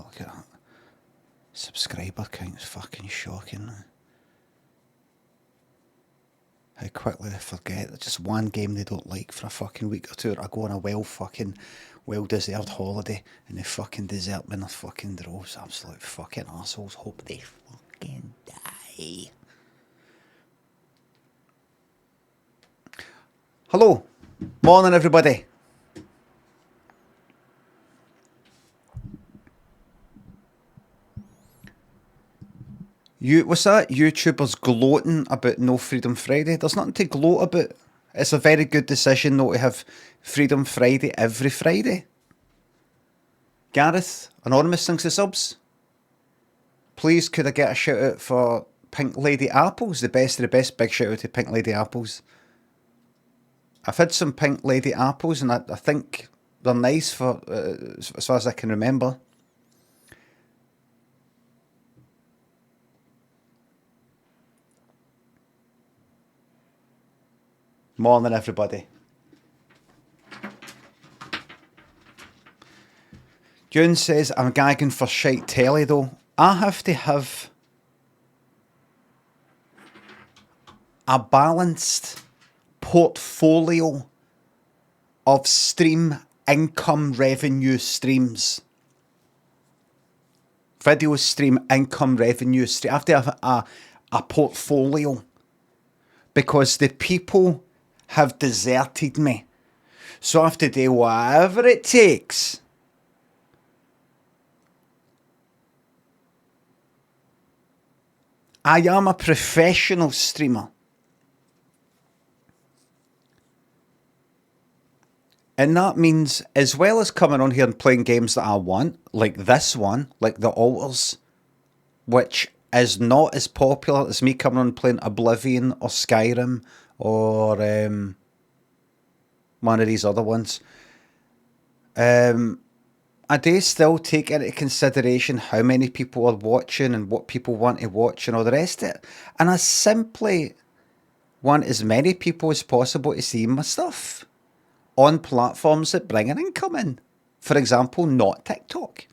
look at that. Subscriber count's fucking shocking. How quickly they forget that just one game they don't like for a fucking week or two, or I go on a well-deserved holiday and they fucking desert me in their fucking droves. Absolute fucking assholes. Hope they fucking die. Hello. Morning, everybody. What's that? YouTubers gloating about no Freedom Friday. There's nothing to gloat about. It's a very good decision though to have Freedom Friday every Friday. Gareth, Anonymous, thanks for subs. Please could I get a shout out for Pink Lady Apples, the best of the best. Big shout out to Pink Lady Apples. I've had some Pink Lady Apples and I think they're nice for as far as I can remember. Morning, everybody. June says, I'm gagging for shite telly though. I have to have a balanced portfolio of stream income revenue streams. Video stream income revenue stream. I have to have a portfolio because the people have deserted me. So I have to do whatever it takes I am a professional streamer. And that means, as well as coming on here and playing games that I want, like this one, like the Alters, which is not as popular as me coming on and playing Oblivion or Skyrim or one of these other ones. I do still take into consideration how many people are watching and what people want to watch and all the rest of it. And I simply want as many people as possible to see my stuff on platforms that bring an income in. For example, not TikTok.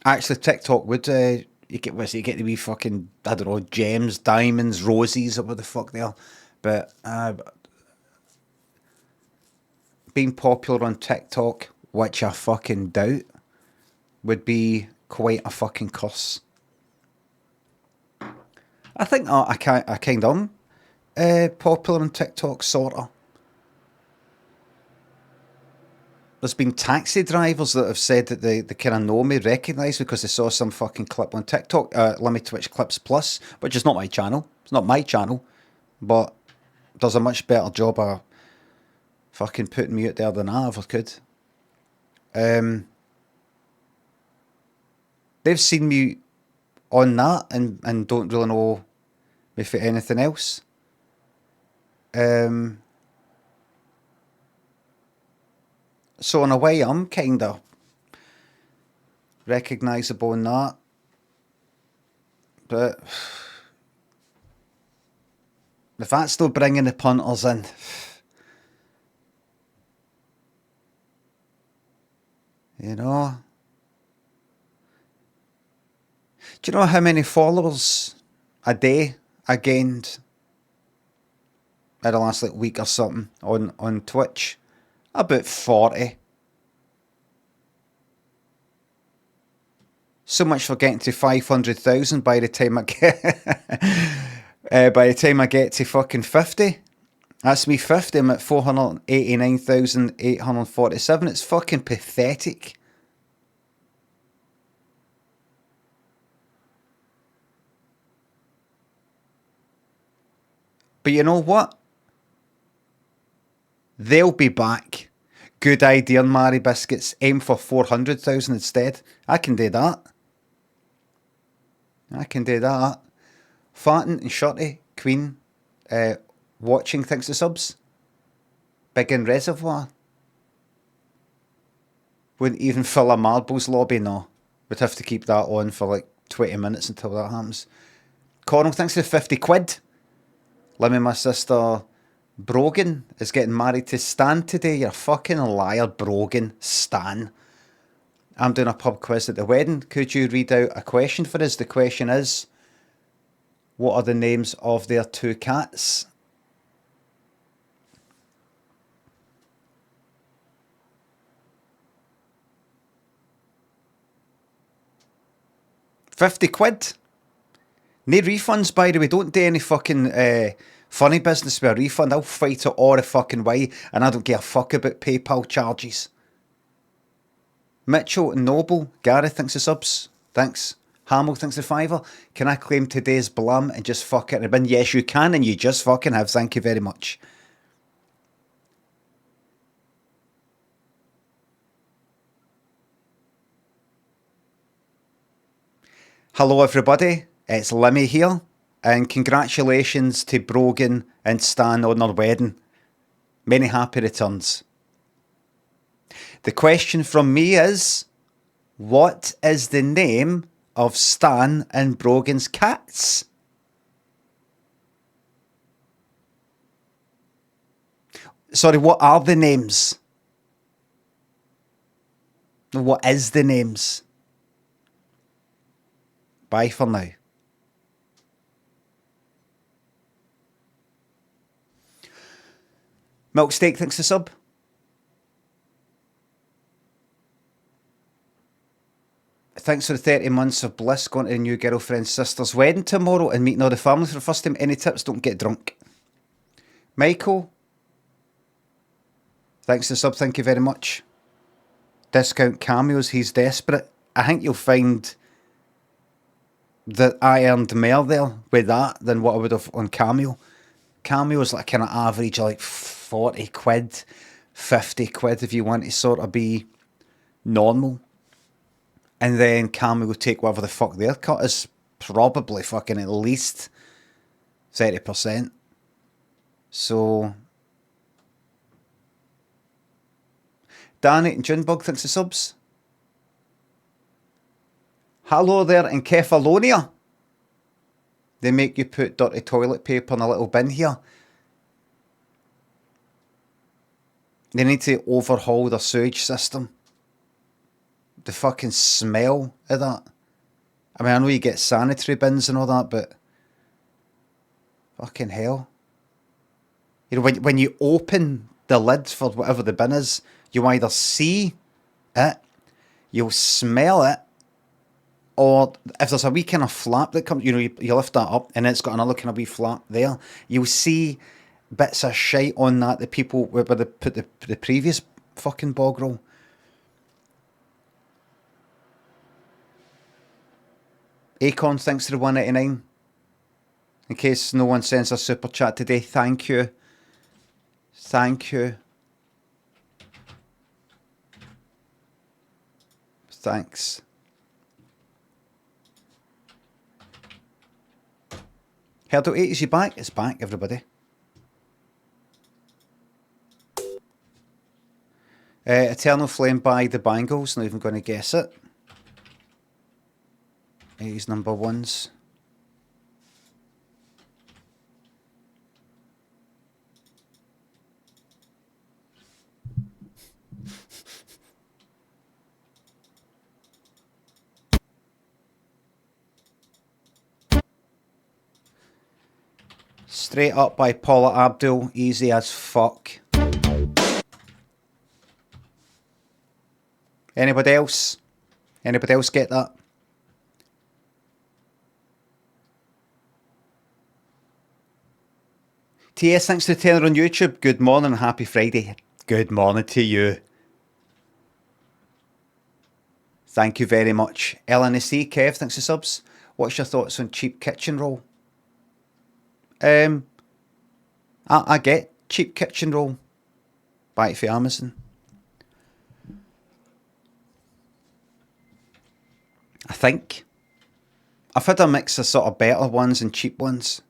Actually, TikTok would, you get to be fucking, I don't know, gems, diamonds, roses, or what the fuck they are. But being popular on TikTok, which I fucking doubt, would be quite a fucking curse. I think I kind of am popular on TikTok, sorta. There's been taxi drivers that have said that they kind of know me, recognise me because they saw some fucking clip on TikTok, Limmy Twitch Clips Plus, which is not my channel. It's not my channel, but does a much better job of fucking putting me out there than I ever could. They've seen me on that and don't really know me for anything else. So in a way, I'm kind of recognisable in that. But if that's still bringing the punters in, you know. Do you know how many followers a day I gained in the last week or something on Twitch? About 40. So much for getting to 500,000 by the time I get to fucking 50. That's me 50. I'm at 489,847. It's fucking pathetic. But you know what? They'll be back. Good idea, Mary Biscuits. Aim for 400,000 instead. I can do that. Fattin and Shorty, Queen, watching, thanks to subs. Big in Reservoir. Wouldn't even fill a marbles lobby, no. Would have to keep that on for like 20 minutes until that happens. Connell, thanks for 50 quid. Limmy, my sister Brogan is getting married to Stan today. You're a fucking liar, Brogan. Stan. I'm doing a pub quiz at the wedding. Could you read out a question for us? The question is, what are the names of their 2 cats? £50. No refunds, by the way. Don't do any fucking funny business with a refund. I'll fight it all the fucking way, and I don't give a fuck about PayPal charges. Mitchell Noble, Gareth thinks the subs. Thanks. Hamill thinks the fiver. Can I claim today's blam and just fuck it in the bin? Yes, you can, and you just fucking have. Thank you very much. Hello, everybody. It's Limmy here, and congratulations to Brogan and Stan on their wedding. Many happy returns. The question from me is, what is the name of Stan and Brogan's cats? Sorry, what are the names? What is the names? Bye for now. Milksteak thinks the sub. Thanks for the 30 months of bliss, going to the new girlfriend's sister's wedding tomorrow and meeting all the family for the first time. Any tips? Don't get drunk. Michael, thanks for the sub, thank you very much. Discount cameos, he's desperate. I think you'll find that I earned more there with that than what I would have on Cameo. Cameo's like kind of average, like 40 quid, 50 quid if you want to sort of be normal. And then Cameo will take whatever the fuck their cut is, probably fucking at least 30%. So Danny and Junebug thinks the subs. Hello there in Kefalonia. They make you put dirty toilet paper in a little bin here. They need to overhaul their sewage system. The fucking smell of that. I mean, I know you get sanitary bins and all that, but fucking hell. You know, when you open the lid for whatever the bin is, you either see it, you'll smell it, or if there's a wee kind of flap that comes, you know, you lift that up and it's got another kind of wee flap there, you'll see bits of shite on that, the people where they put the previous fucking bog roll. Acon thanks to the 189. In case no one sends a super chat today, thank you. Thank you. Thanks. Heardle 8, is he back? It's back, everybody. Eternal Flame by the Bangles, not even going to guess it. 80s number ones. Straight Up by Paula Abdul, easy as fuck. Anybody else? Anybody else get that? TS, thanks to the tenor on YouTube. Good morning and happy Friday. Good morning to you. Thank you very much. LNSC, Kev, thanks for subs. What's your thoughts on cheap kitchen roll? I get cheap kitchen roll. Buy it for Amazon. I think. I've had a mix of sort of better ones and cheap ones.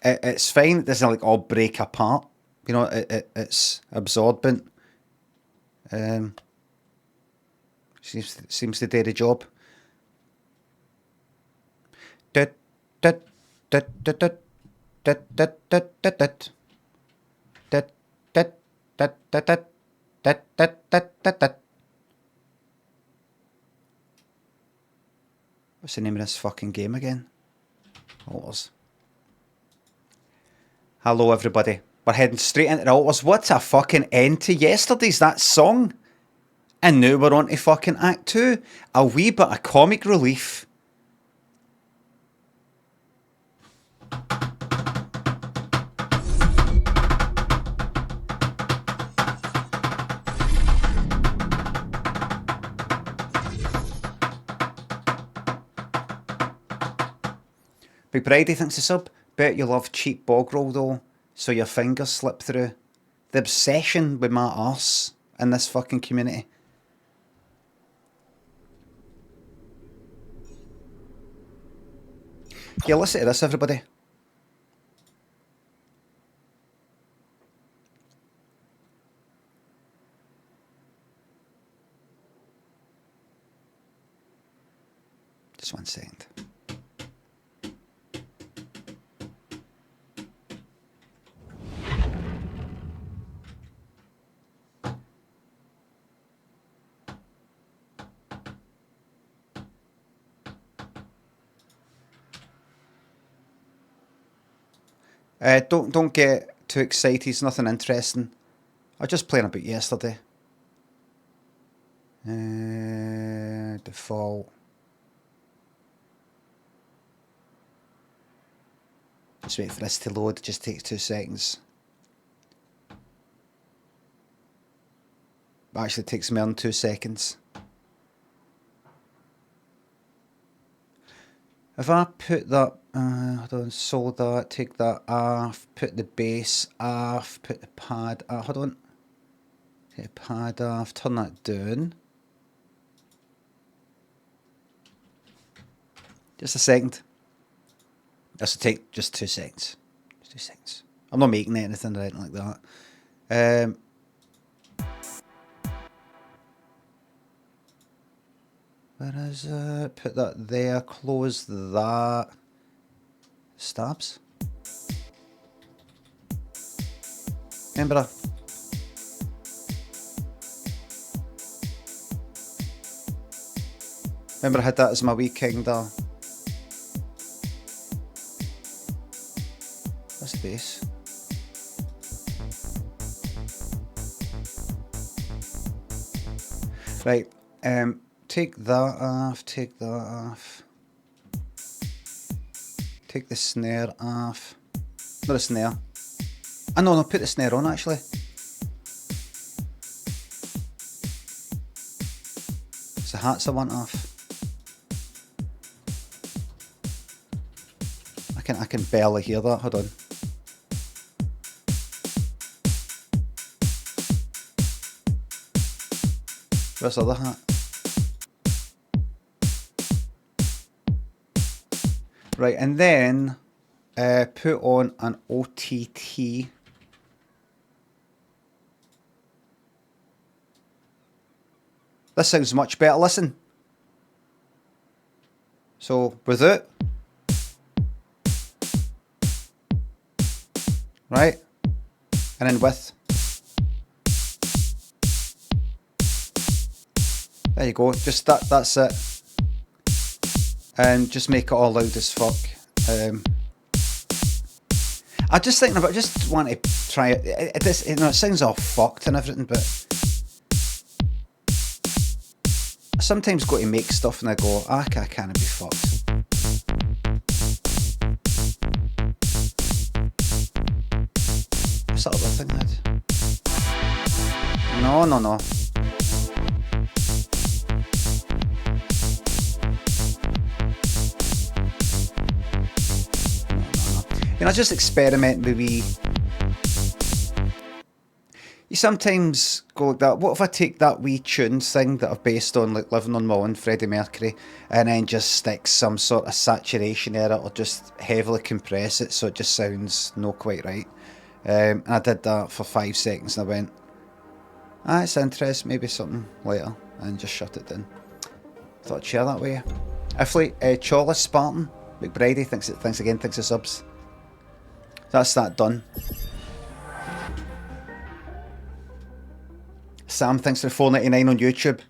It's fine. It doesn't like all break apart. You know, it's absorbent. Seems to do the job. What's the name of this fucking game again? Alters. Hello everybody. We're heading straight into the Alters. What a fucking end to yesterday's, that song. And now we're on to fucking Act 2. A wee bit of comic relief. Big Bridie thinks a sub. Bet you love cheap bog roll though, so your fingers slip through. The obsession with my arse in this fucking community. Yeah, listen to this, everybody. Just 1 second. Don't get too excited. It's nothing interesting. I was just playing about yesterday. Default. Just wait for this to load. It just takes 2 seconds. Actually, it takes more than 2 seconds. If I put that, hold on, solder that, take that off, put the bass off, put the pad off, hold on. Take the pad off, turn that down. Just a second. This will take just 2 seconds. Just 2 seconds. I'm not making anything or anything like that. Where is it? Put that there, close that. Stabs. Remember I had that as my wee king there. That's bass. Right, take that off, take that off. Take the snare off. Not a snare. No, put the snare on actually. It's the hats I want off. I can barely hear that, hold on. Where's the other hat? Right, and then put on an OTT. This sounds much better, listen. So, without. Right, and then with. There you go, just that's it. And just make it all loud as fuck. I just thinking about, I just want to try it. It sounds all fucked and everything, but I sometimes go to make stuff and I go, I can't be fucked. What's that other thing I had? No. I just experiment with you sometimes go like that. What if I take that wee tunes thing that I've based on like Living on My Own, Freddie Mercury, and then just stick some sort of saturation in it or just heavily compress it so it just sounds not quite right. And I did that for 5 seconds and I went, it's interesting, maybe something later, and just shut it down. Thought I'd share that with you. Ifly, Chalice Spartan, McBrady, thanks again, thanks for subs. That's that done. Sam, thanks for $4.99 on YouTube.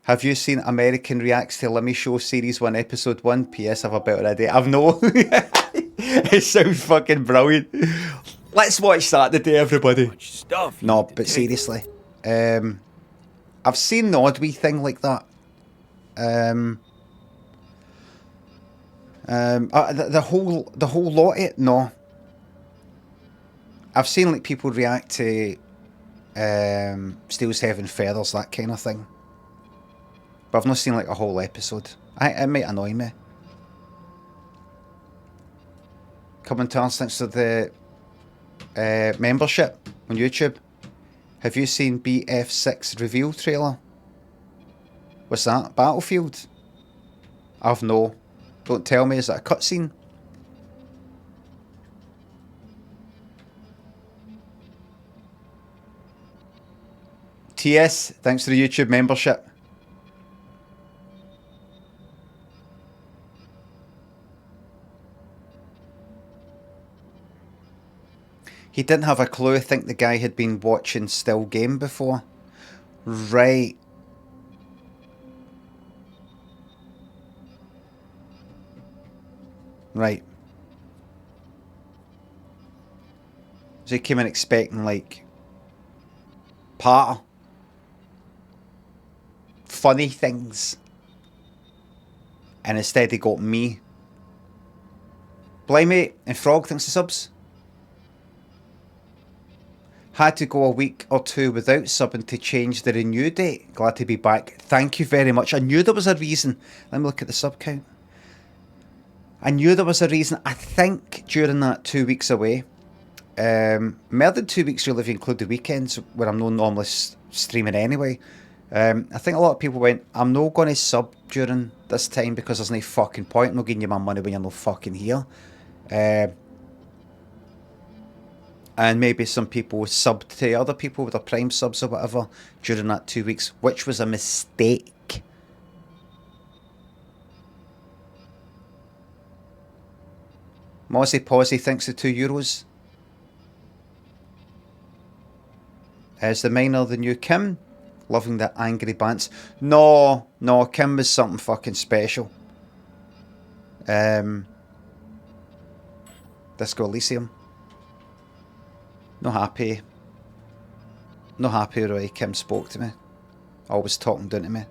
Have you seen American Reacts to Limmy Show Series 1 Episode 1? P.S. I've about already. I've no. It sounds fucking brilliant. Let's watch that today, everybody. No, but seriously. I've seen the odd wee thing like that. The whole lot of it, no. I've seen like people react to Steel's Heaven Feathers, that kind of thing. But I've not seen like a whole episode. It might annoy me. Commentars, thanks for the membership on YouTube. Have you seen BF6 reveal trailer? What's that? Battlefield? I've no. Don't tell me, is that a cutscene? TS, thanks for the YouTube membership. He didn't have a clue. I think the guy had been watching Still Game before. Right. Right. So he came in expecting like funny things. And instead he got me. Blimey and Frog, thanks for subs. Had to go a week or two without subbing to change the renew date. Glad to be back. Thank you very much. I knew there was a reason. Let me look at the sub count. I knew there was a reason. I think during that 2 weeks away, more than 2 weeks really if you include the weekends where I'm not normally streaming anyway. I think a lot of people went, I'm not going to sub during this time because there's no fucking point. I'm not giving you my money when you're not fucking here. And maybe some people subbed to other people with their Prime subs or whatever during that 2 weeks, which was a mistake. Mossy Posy thinks the €2. Is the minor the new Kim? Loving the angry bants. No, Kim was something fucking special. Disco Elysium. Not happy the way Kim spoke to me. Always talking down to me.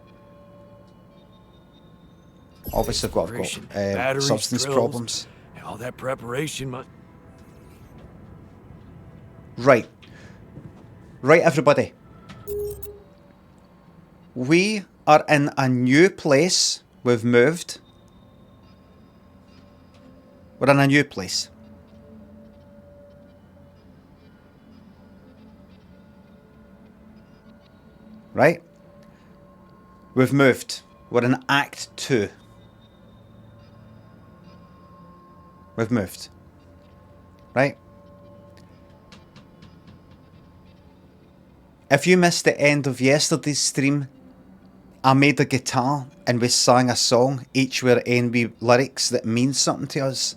Obviously I've got substance problems. All that preparation must... Right, everybody. We are in a new place. We've moved. We're in a new place. Right? We've moved. We're in Act 2. We've moved. Right? If you missed the end of yesterday's stream, I made a guitar and we sang a song, each with ennui lyrics that mean something to us.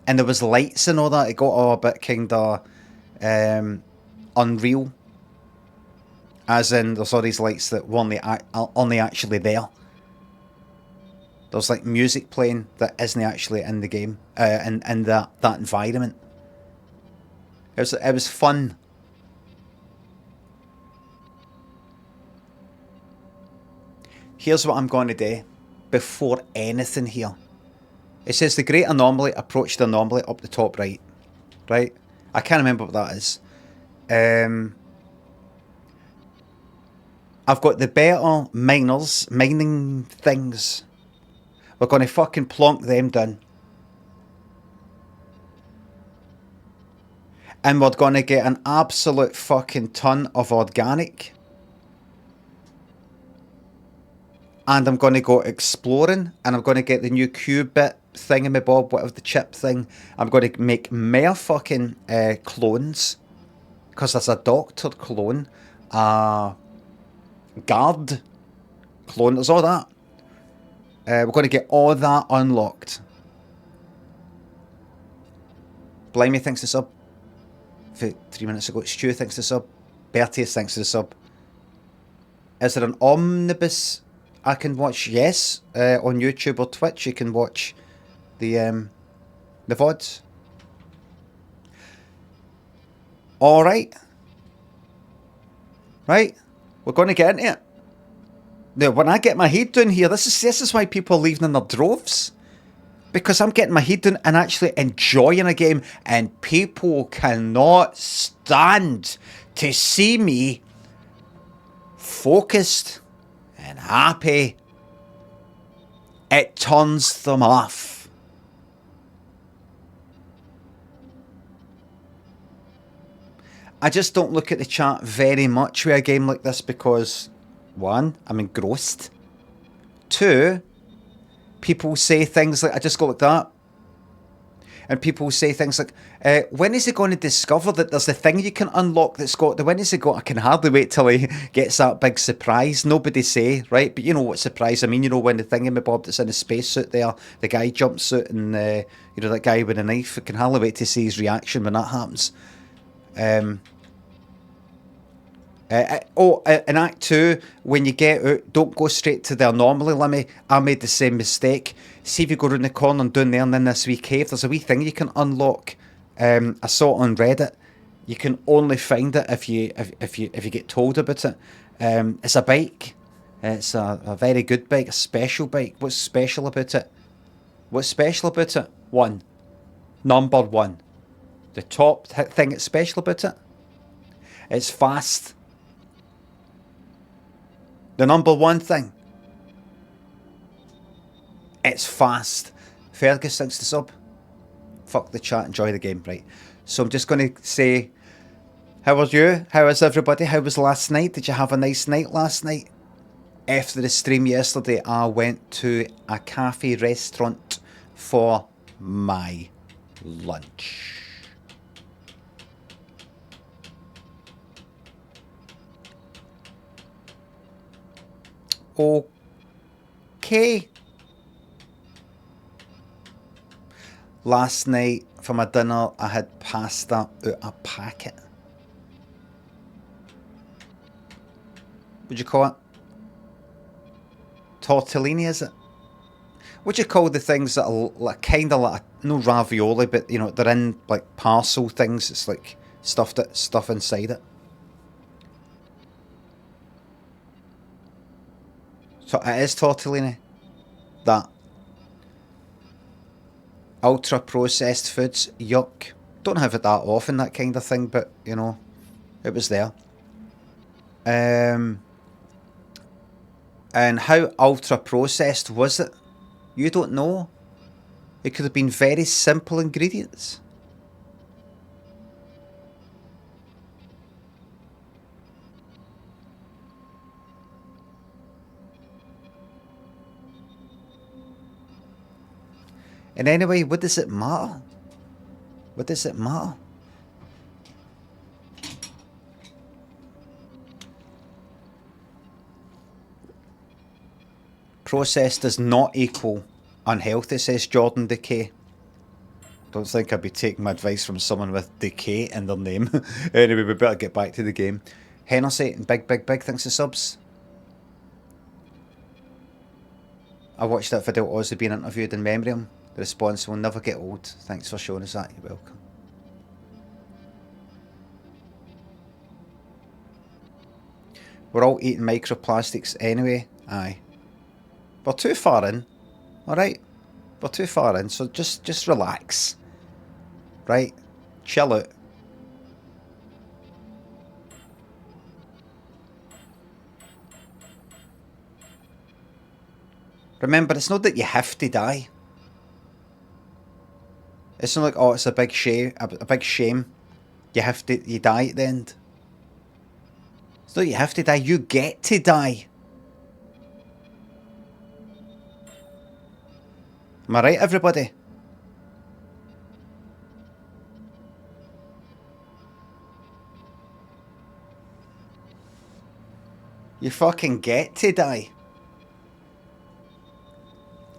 And there was lights and all that. It got all a bit kind of unreal. As in, there's all these lights that weren't only actually there. There's like music playing that isn't actually in the game, in that environment. It was fun. Here's what I'm going to do before anything here. It says the great anomaly, approach the anomaly up the top right. Right? I can't remember what that is. I've got the better mining things. We're going to fucking plonk them down. And we're going to get an absolute fucking ton of organic. And I'm going to go exploring. And I'm going to get the new Q-bit thingamabob, whatever the chip thing. I'm going to make more fucking clones. Because there's a doctor clone. Guard clone. There's all that. We're going to get all that unlocked. Limmy thanks to sub. 3 minutes ago. Stu thanks to sub. Bertius thanks to the sub. Is there an omnibus I can watch? Yes. On YouTube or Twitch you can watch the VODs. Alright. Right. We're going to get into it. Now, when I get my head down here, this is why people are leaving in their droves. Because I'm getting my head down and actually enjoying a game, and people cannot stand to see me focused and happy. It turns them off. I just don't look at the chat very much with a game like this because, one, I'm engrossed. Two, people say things like, I just go like that. And people say things like, when is he going to discover that there's a thing you can unlock that's got, when is he got, I can hardly wait till he gets that big surprise. Nobody say, right? But you know what surprise I mean, you know, when the thingamabob that's in a spacesuit there, the guy jumps out and, you know, that guy with a knife, I can hardly wait to see his reaction when that happens. In Act 2, when you get out, don't go straight to there normally, Limmy. I made the same mistake. See if you go around the corner and down there and in this wee cave, there's a wee thing you can unlock. I saw it on Reddit. You can only find it if you get told about it. It's a bike. It's a very good bike, a special bike. What's special about it? What's special about it? One. Number one. The top thing that's special about it? It's fast. The number one thing. It's fast. Fergus thanks to sub. Fuck the chat, enjoy the game, right? So I'm just going to say, how was you? How is everybody? How was last night? Did you have a nice night last night? After the stream yesterday, I went to a cafe restaurant for my lunch. Okay. Last night for my dinner I had pasta out a packet. What'd you call it? Tortellini, is it? What do you call the things that are like, kind of like, no ravioli, but you know, they're in like parcel things. It's like stuff inside it. So it is tortellini. That. Ultra processed foods, yuck. Don't have it that often, that kind of thing, but you know, it was there. And how ultra processed was it? You don't know. It could have been very simple ingredients. And anyway, what does it matter? What does it matter? Processed does not equal unhealthy, says Jordan Decay. Don't think I'd be taking my advice from someone with Decay in their name. Anyway, we better get back to the game. Hennessy and big thanks to subs. I watched that video of Ozzy being interviewed in memory of him. The response will never get old. Thanks for showing us that. You're welcome. We're all eating microplastics anyway. Aye. We're too far in. Alright? We're too far in, so just relax. Right? Chill out. Remember, it's not that you have to die. It's not like, oh, it's a big shame. A big shame. You die at the end. It's not you have to die. You get to die. Am I right, everybody? You fucking get to die.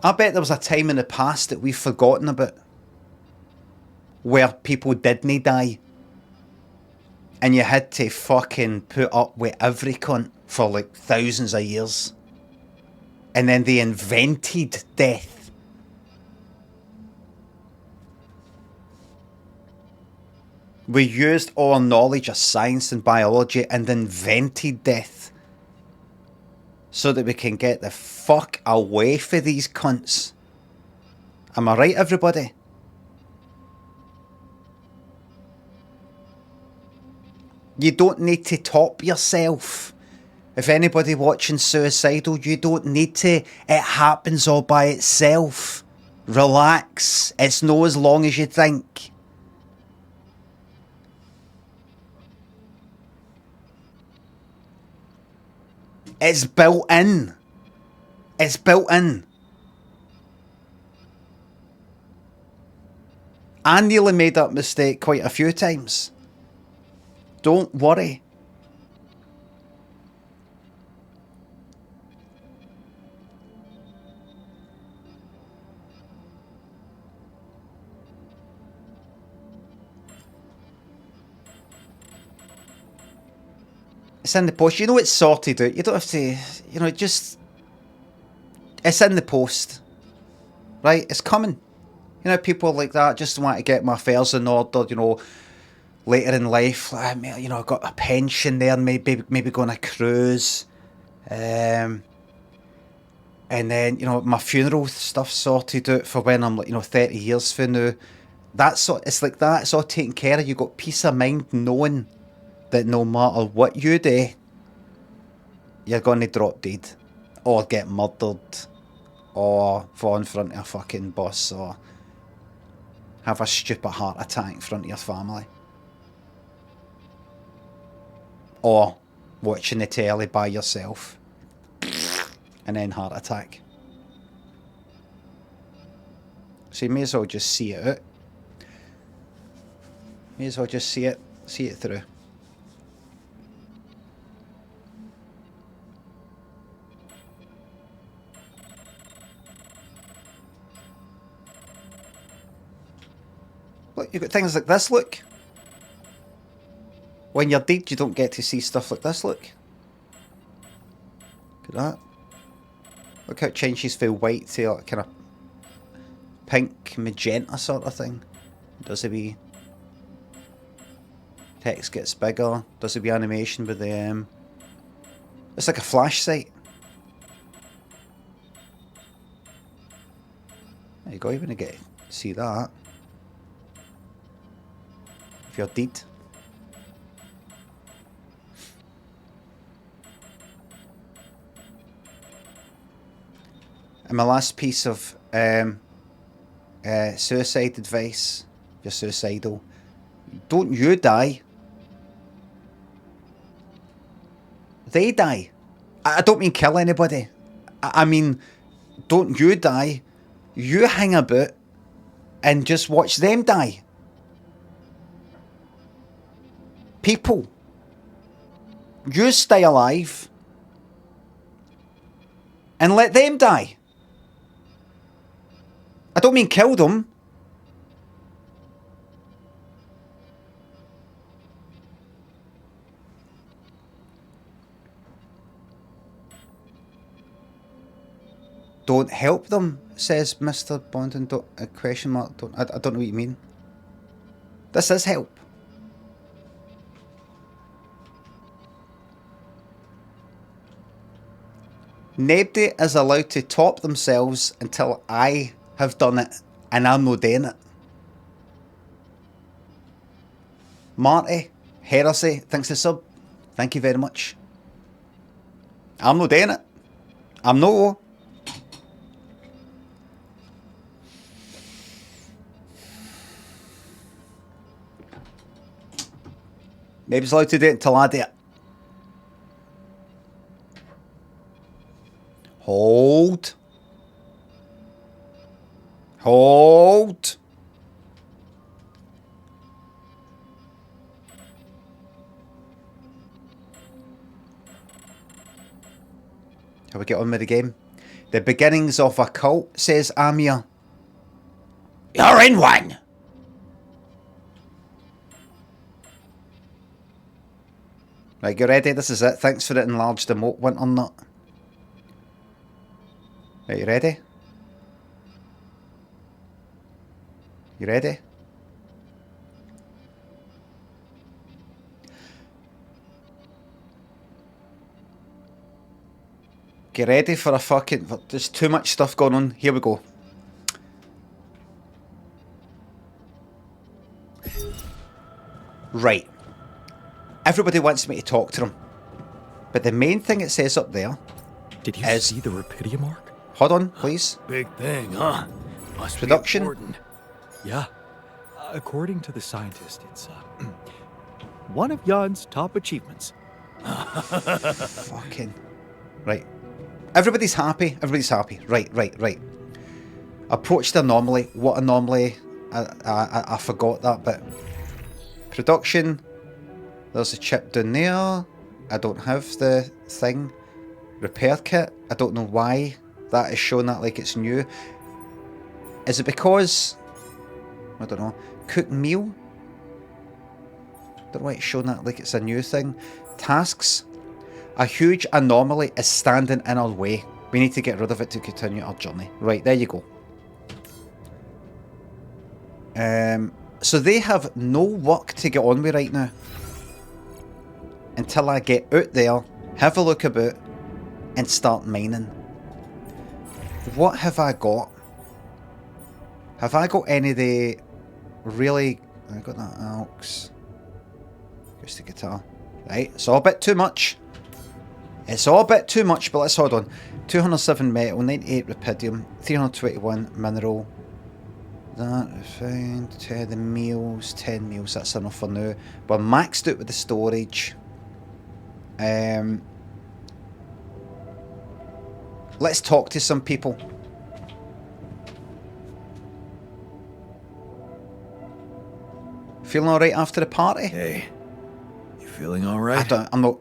I bet there was a time in the past that we've forgotten about where people didn't die. And you had to fucking put up with every cunt for like thousands of years. And then they invented death. We used our knowledge of science and biology and invented death. So that we can get the fuck away from these cunts. Am I right, everybody? You don't need to top yourself. If anybody watching Suicidal, you don't need to. It happens all by itself. Relax. It's no as long as you think. It's built in. It's built in. I nearly made that mistake quite a few times. Don't worry. It's in the post. You know it's sorted out. You don't have to, you know, just... It's in the post. Right? It's coming. You know, people like that just want to get my affairs in order, you know, later in life. You know, I've got a pension there, maybe go on a cruise. And then, you know, my funeral stuff sorted out for when I'm, like, you know, 30 years from now. It's like that. It's all taken care of. You got peace of mind knowing that no matter what you do, you're going to drop dead or get murdered or fall in front of a fucking bus or have a stupid heart attack in front of your family or watching the telly by yourself and then heart attack. So you may as well just see it out. May as well just see it through. Look, you've got things like this, look. When you're dead, you don't get to see stuff like this, look. Look at that. Look how it changes from white to like kind of pink, magenta sort of thing. Does a wee... Text gets bigger. Does a wee animation with the... It's like a flash site. There you go, you're going to get to see that. If you're dead. And my last piece of suicide advice, if you're suicidal, don't you die. They die. I don't mean kill anybody. I mean, don't you die. You hang about and just watch them die. People, you stay alive and let them die. I don't mean kill them. Don't help them, says Mr. Bond, and question mark. I don't know what you mean. This is help. Nobody is allowed to top themselves until I have done it, and I'm not doing it. Marty, Heresy, thanks for sub. Thank you very much. I'm not doing it. I'm no. Nobody's allowed to do it until I do it. Hold. Hold. Shall we get on with the game? The beginnings of a cult, says Amir. You're in one! Right, you ready? This is it. Thanks for the enlarged emote, Winter Nut. Right, you ready? You ready? Get ready for a fucking... There's too much stuff going on. Here we go. Right. Everybody wants me to talk to them. But the main thing it says up there... Did you see the Rapidia mark? Hold on, please. Big thing, huh? Must Production. be important. Yeah. According to the scientist, it's one of Jan's top achievements. Fucking... Right. Everybody's happy. Everybody's happy. Right. Approach the anomaly. What anomaly? I forgot that bit. Production. There's a chip down there. I don't have the thing. Repair kit. I don't know why that is showing that like it's new. Is it because... I don't know. Cook meal? Don't know why it's showing that like it's a new thing. Tasks. A huge anomaly is standing in our way. We need to get rid of it to continue our journey. Right, there you go. So they have no work to get on with right now. Until I get out there, have a look about, and start mining. What have I got? Have I got any of the really... I got that aux. Acoustic guitar. Right, it's all a bit too much. It's all a bit too much, but let's hold on. 207 metal, 98 rupidium, 321 mineral. That refined, 10 the meals, 10 meals, that's enough for now. We're maxed out with the storage. Let's talk to some people. Feeling alright after the party? Hey, you feeling all right? I'm not...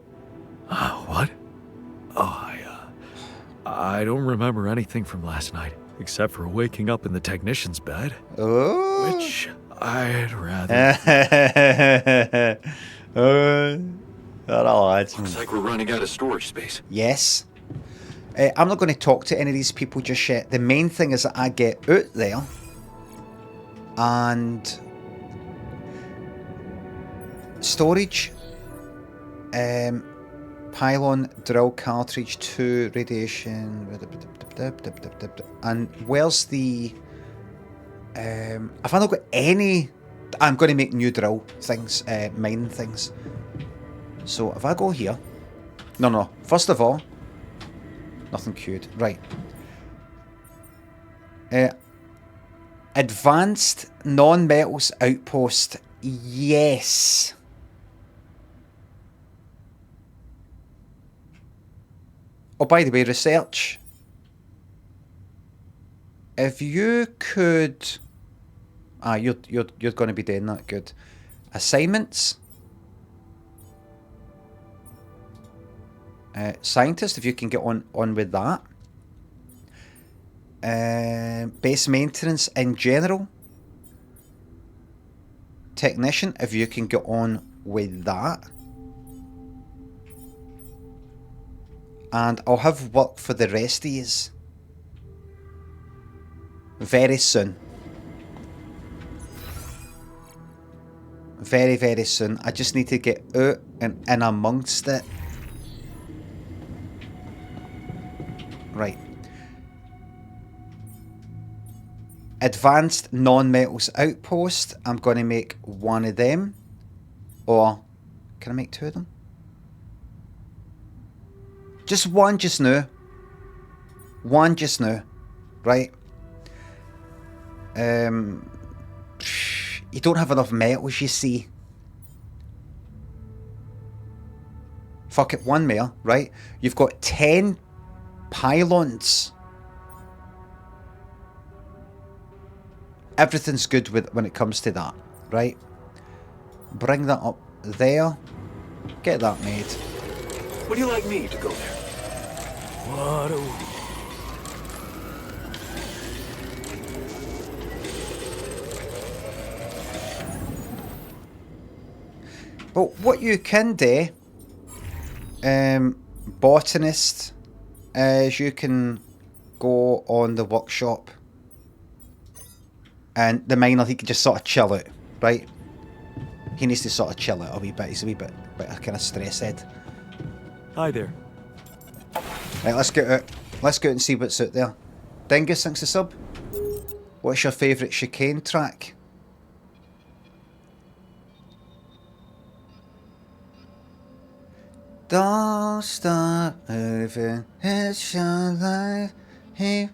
What? Oh, I don't remember anything from last night, except for waking up in the technician's bed. Oh. Which I'd rather... Looks like we're running out of storage space. Yes. I'm not going to talk to any of these people just yet. The main thing is that I get out there and storage, pylon, drill cartridge, 2 radiation, and where's the if I not got any, I'm going to make new drill things, mining things. So if I go here, no, first of all, nothing queued, right. Advanced non-metals outpost, yes. Oh, by the way, research. If you could... you're going to be doing that, good. Assignments. Scientist, if you can get on with that. Base maintenance in general. Technician, if you can get on with that. And I'll have work for the rest of yous very soon. Very, very soon. I just need to get out and in amongst it. Right. Advanced non-metals outpost. I'm going to make one of them. Or can I make 2 of them? Just one just now. One just now. Right. You don't have enough metals, you see. Fuck it, one more, right? You've got 10 pylons. Everything's good with when it comes to that, right? Bring that up there. Get that made. Would you like me to go there? What a... But what you can do, botanist, is you can go on the workshop, and the miner, he can just sort of chill out, right? He needs to sort of chill out a wee bit. He's a wee bit kind of stress head. Hi there. Right, let's get out. Let's go out and see what's out there. Dingus, thanks to sub. What's your favourite chicane track? Don't stop moving, it's your life. Ain't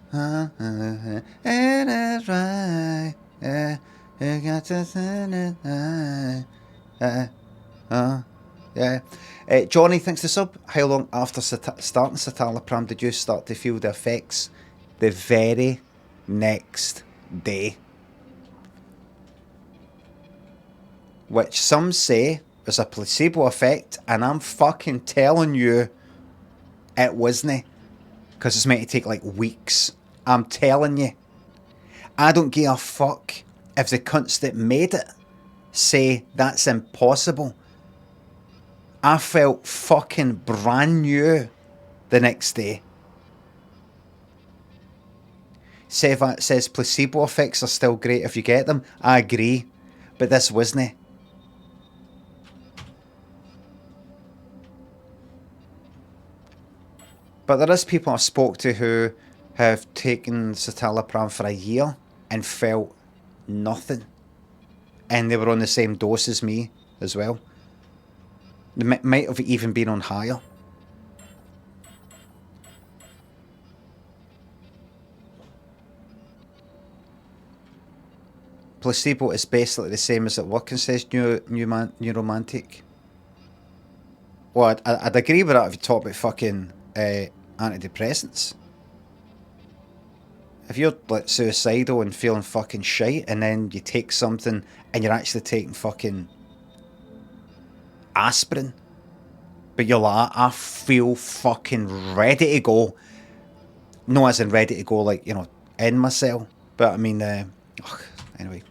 it right? Yeah, you got to send it right. Yeah. Johnny, thanks to sub. How long after starting citalopram did you start to feel the effects? The very next day. Which some say was a placebo effect, and I'm fucking telling you it wasn't. Because it's meant to take like weeks. I'm telling you. I don't give a fuck if the cunts that made it say that's impossible. I felt fucking brand new the next day. Says placebo effects are still great if you get them. I agree. But this wasn't. But there is people I've spoke to who have taken citalopram for a year and felt nothing. And they were on the same dose as me as well. They might have even been on higher. Placebo is basically the same as at working, says Neuromantic. Well, I'd agree with that if you talk about fucking antidepressants. If you're like suicidal and feeling fucking shite, and then you take something and you're actually taking fucking aspirin, but you're like, I feel fucking ready to go. No, as in ready to go, like, you know, in myself. But I mean, anyway.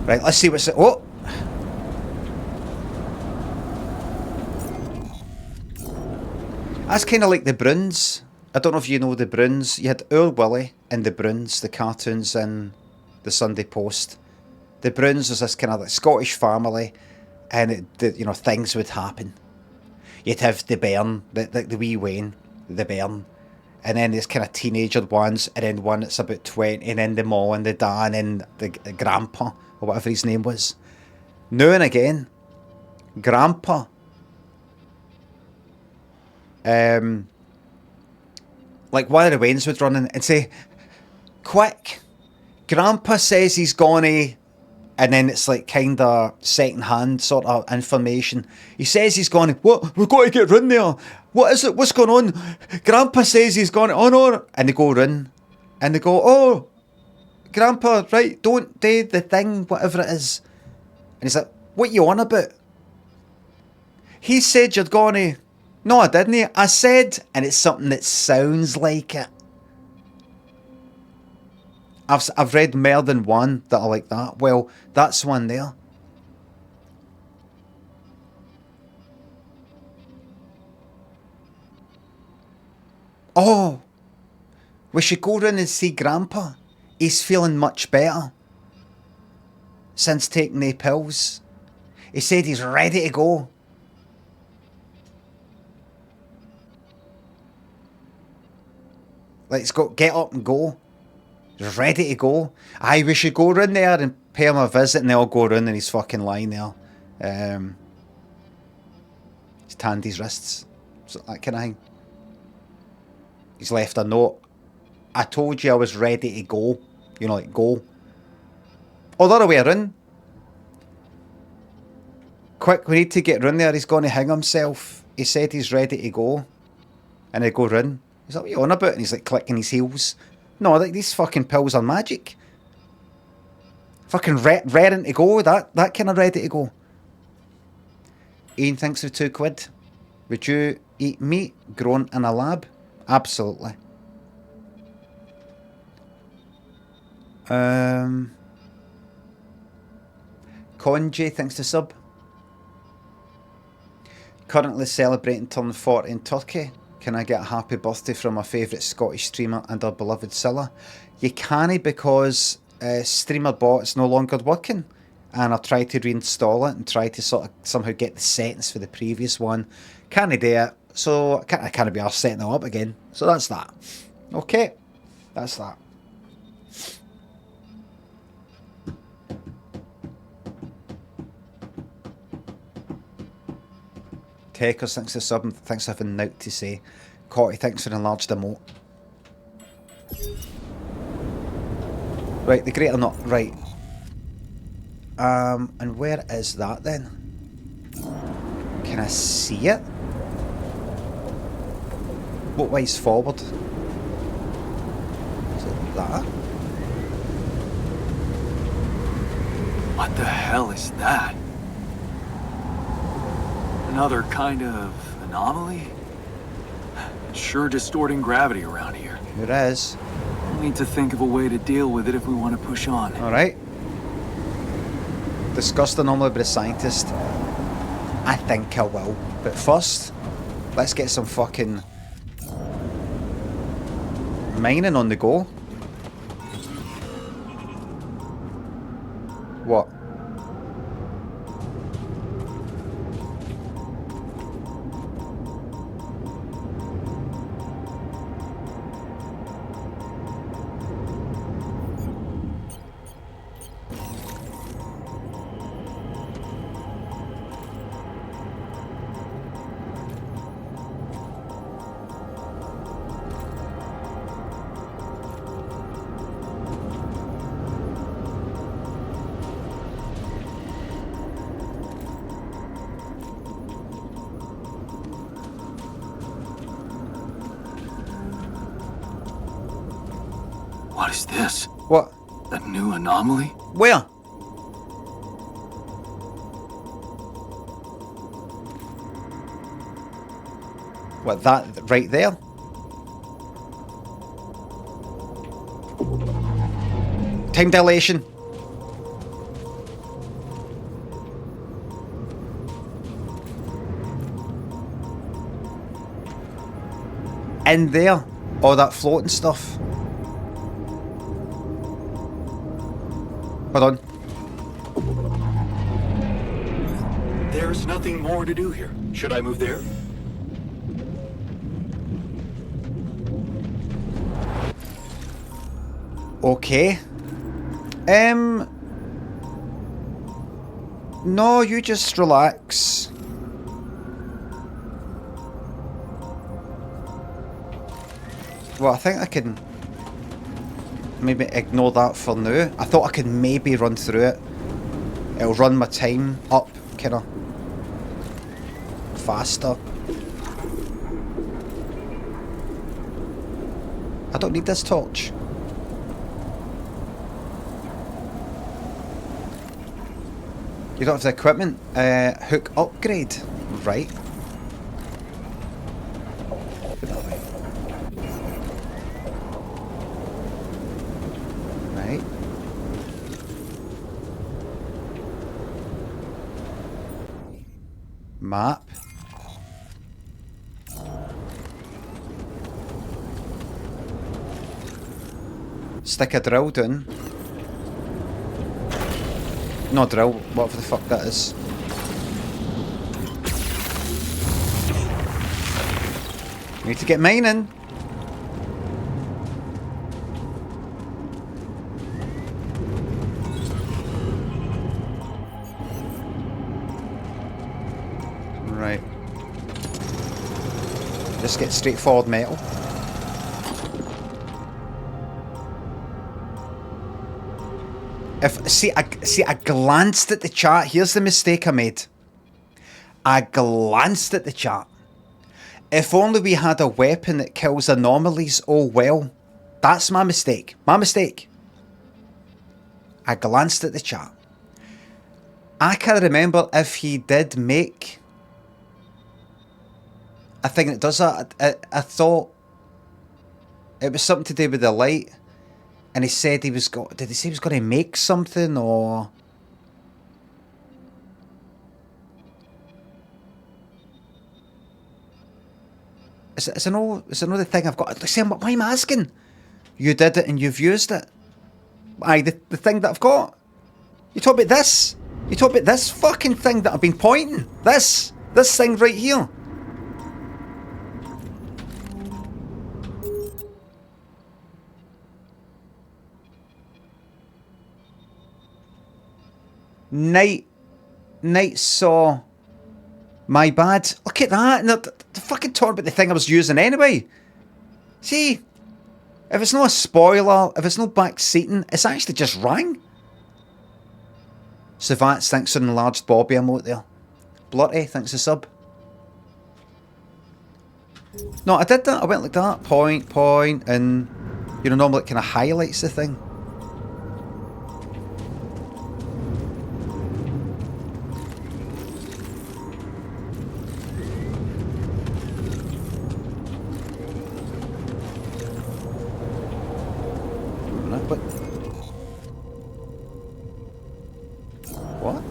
Right, let's see what's it. Oh! That's kind of like the Bruins. I don't know if you know the Bruins. You had Owl Willie and the Bruins, the cartoons in the Sunday Post. The Bruins was this kind of like Scottish family, and you know, things would happen. You'd have the bairn, the wee Wayne, the bairn, and then there's kind of teenager ones, and then one that's about 20, and then the ma and the dad, and then the grandpa, or whatever his name was. Now and again, grandpa, like one of the Waynes would run in and say, quick, grandpa says he's gonna, and then it's like kind of second-hand sort of information. He says he's gone, what? We've got to get run there. What is it? What's going on? Grandpa says he's gone, oh no. And they go run. And they go, oh, Grandpa, right, don't do the thing, whatever it is. And he's like, what you on about? He said you're gonna. No, I didn't. I said, and it's something that sounds like it. I've read more than one that are like that. Well, that's one there. Oh, we should go round and see Grandpa. He's feeling much better since taking the pills. He said he's ready to go. Let's go, get up and go. He's ready to go. Aye, we should go round there and pay him a visit, and they all go round and he's fucking lying there. He's tanned his wrists. So that kind of thing. He's left a note. I told you I was ready to go. You know, like, go. Oh, the other way around. Quick, we need to get round there. He's going to hang himself. He said he's ready to go. And they go round. He's like, what are you on about? And he's like clicking his heels. No, like, these fucking pills are magic. Fucking raring to go. That kind of ready to go. Ian, thanks for £2. Would you eat meat grown in a lab? Absolutely. Conjay, thanks to sub. Currently celebrating turn 40 in Turkey. Can I get a happy birthday from my favourite Scottish streamer and our beloved Scylla? You can't because Streamer Bot is no longer working. And I tried to reinstall it and try to sort of somehow get the settings for the previous one. Can't do it. So I can't be arsed setting it up again. So that's that. Okay. That's that. Techers, thanks for subbing. Thanks for having note to say. Cotty, thanks for the enlarged emote. Right, the greater not. Right. And where is that then? Can I see it? What way's forward? Is it that? What the hell is that? Another kind of anomaly? Sure distorting gravity around here. It is. We'll need to think of a way to deal with it if we want to push on. Alright. Discuss the anomaly with the scientist. I think I will. But first, let's get some fucking mining on the go. What? What is this? What? A new anomaly? Where? What, that right there? Time dilation. In there. All that floating stuff. Hold on. There's nothing more to do here. Should I move there? Okay. No, you just relax. Well, I think I can maybe ignore that for now. I thought I could maybe run through it. It'll run my time up, kinda faster. I don't need this torch. You don't have the equipment. Hook upgrade. Right. Right. Map. Stick a drill down. No drill, whatever the fuck that is. Need to get mining. Right. Just get straightforward metal. I glanced at the chat. Here's the mistake I made. I glanced at the chat. If only we had a weapon that kills anomalies, oh well. That's my mistake. My mistake. I glanced at the chat. I can't remember if he did make a thing that does that. I thought it was something to do with the light. And he said he was did he say he was going to make something, or? Is it no the thing I've got? Saying, why am I asking? You did it and you've used it. Aye, the thing that I've got. You talk about this. You talk about this fucking thing that I've been pointing. This thing right here. Night saw. My bad. Look at that. And the fucking talking about the thing I was using anyway. See, if it's not a spoiler, if it's no back seating, it's actually just rang. Savant thanks for an enlarged Bobby emote there. Blotty, thanks a sub. No, I did that. I went like that. Point, and you know, normally it kind of highlights the thing. But what?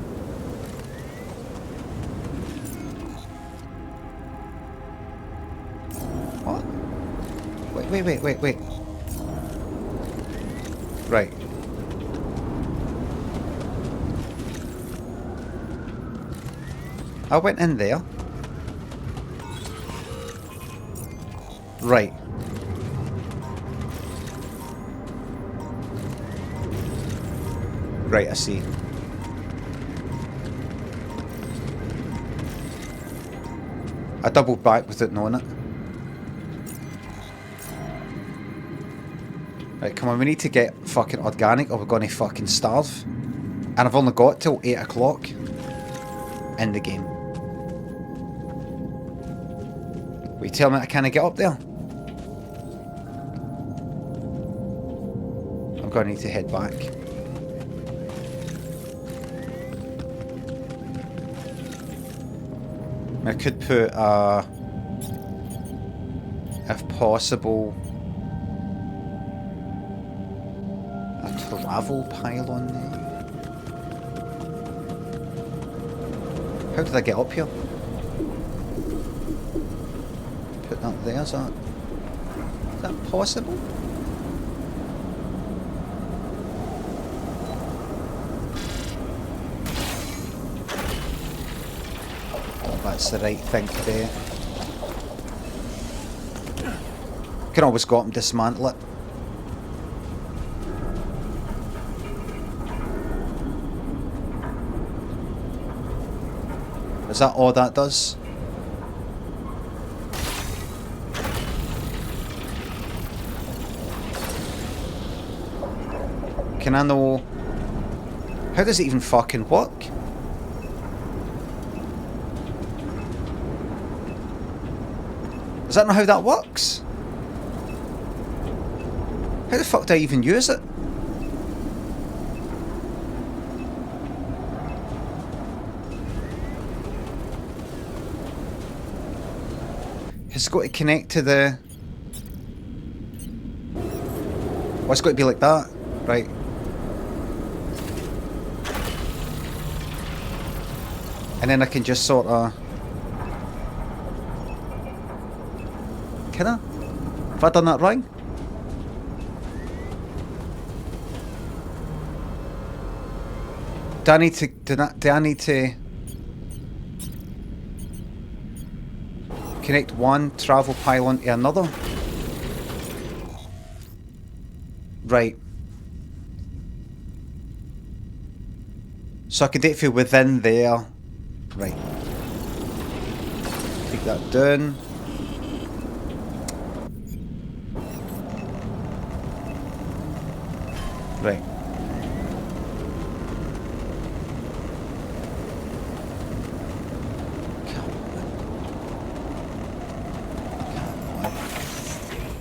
What? Wait. Right. I went in there. Right. Right, I see. I doubled back without knowing it. Right, come on, we need to get fucking organic or we're gonna fucking starve. And I've only got till 8 o'clock in the game. Will you tell me I can't get up there? I'm gonna need to head back. I could put if possible, a travel pylon there. How did I get up here? Put that there, is that possible? That's the right thing to do. Can always go up and dismantle it. Is that all that does? Can I know... How does it even fucking work? Is that not how that works? How the fuck do I even use it? It's got to connect to the... Oh, it's got to be like that. Right. And then I can just sort of... Can I? Have I done that wrong? Do I need to... Do I need to... Connect one travel pylon to another? Right. So I can do it from within there. Right. Take that down. Right.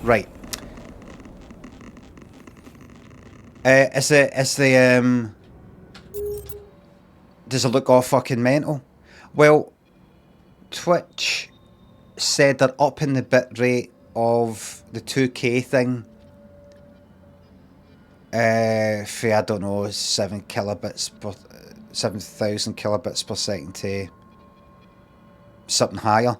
Right. Does it look all fucking mental? Well, Twitch said they're upping the bitrate of the 2K thing. For, I don't know, 7,000 kilobits per second to something higher.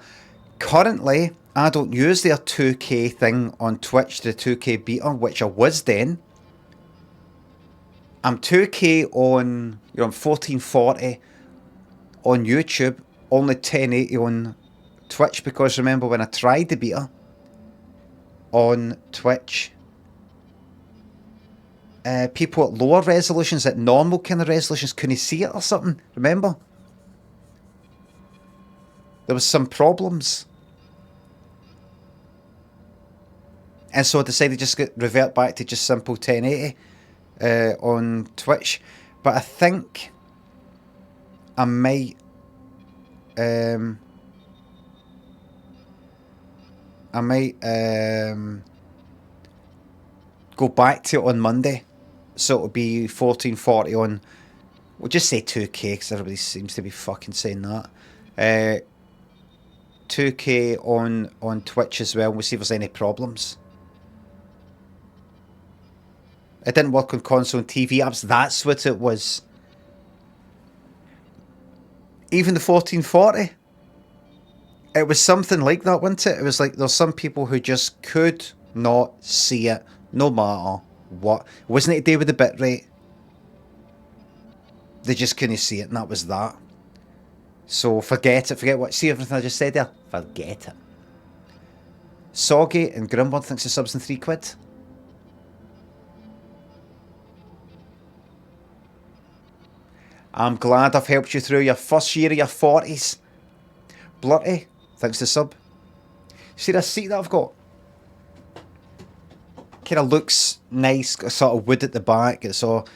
Currently, I don't use their 2K thing on Twitch, the 2K beta, which I was then. I'm 2K on, you know, I'm 1440 on YouTube, only 1080 on Twitch, because remember when I tried the beta on Twitch, people at lower resolutions, at normal kind of resolutions, couldn't see it or something, remember? There was some problems. And so I decided to just revert back to just simple 1080 on Twitch. But I think I might go back to it on Monday. So it'll be 1440 on, we'll just say 2K because everybody seems to be fucking saying that. 2K on Twitch as well. We'll see if there's any problems. It didn't work on console and TV apps. That's what it was. Even the 1440. It was something like that, wasn't it? It was like there's some people who just could not see it, no matter what. Wasn't it to do with the bitrate? They just couldn't see it, and that was that. So forget it. Forget what. See everything I just said there? Forget it. Soggy and Grimward thinks the subs in £3. I'm glad I've helped you through your first year of your 40s. Blurty, thanks to sub. See this seat that I've got? Kind of looks nice, got sort of wood at the back. It's all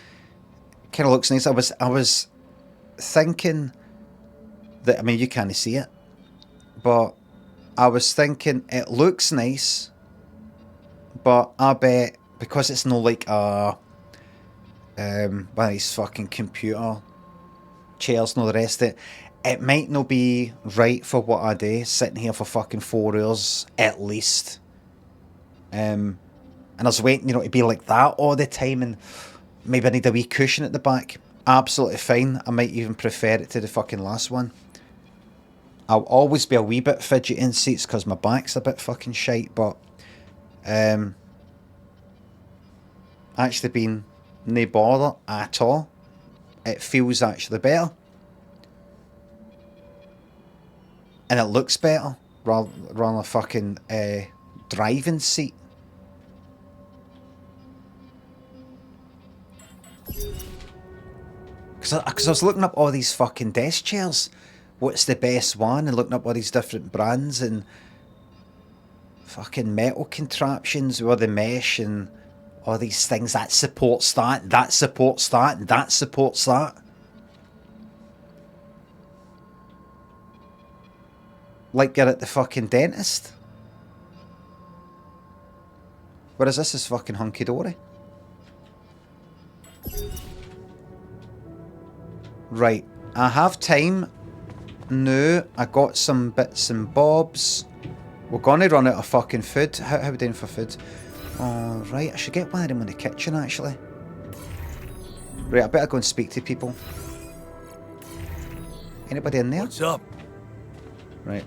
kind of looks nice. I was thinking that, I mean, you can't see it, but I was thinking it looks nice, but I bet because it's not like one of these fucking computer chairs and all the rest of it, it might not be right for what I do, sitting here for fucking 4 hours at least. And I was waiting, you know, to be like that all the time, and maybe I need a wee cushion at the back. Absolutely fine. I might even prefer it to the fucking last one. I'll always be a wee bit fidgety in seats because my back's a bit fucking shite, but actually been no bother at all. It feels actually better. And it looks better rather than a fucking driving seat. Because I was looking up all these fucking desk chairs. What's the best one? And looking up all these different brands and fucking metal contraptions with the mesh and all these things that supports that, that supports that, and that supports that. Like you're at the fucking dentist. Whereas this is fucking hunky-dory. Right, I have time. No, I got some bits and bobs. We're gonna run out of fucking food. How are we doing for food? Alright, I should get one of them in the kitchen actually. Right, I better go and speak to people. Anybody in there? What's up? Right.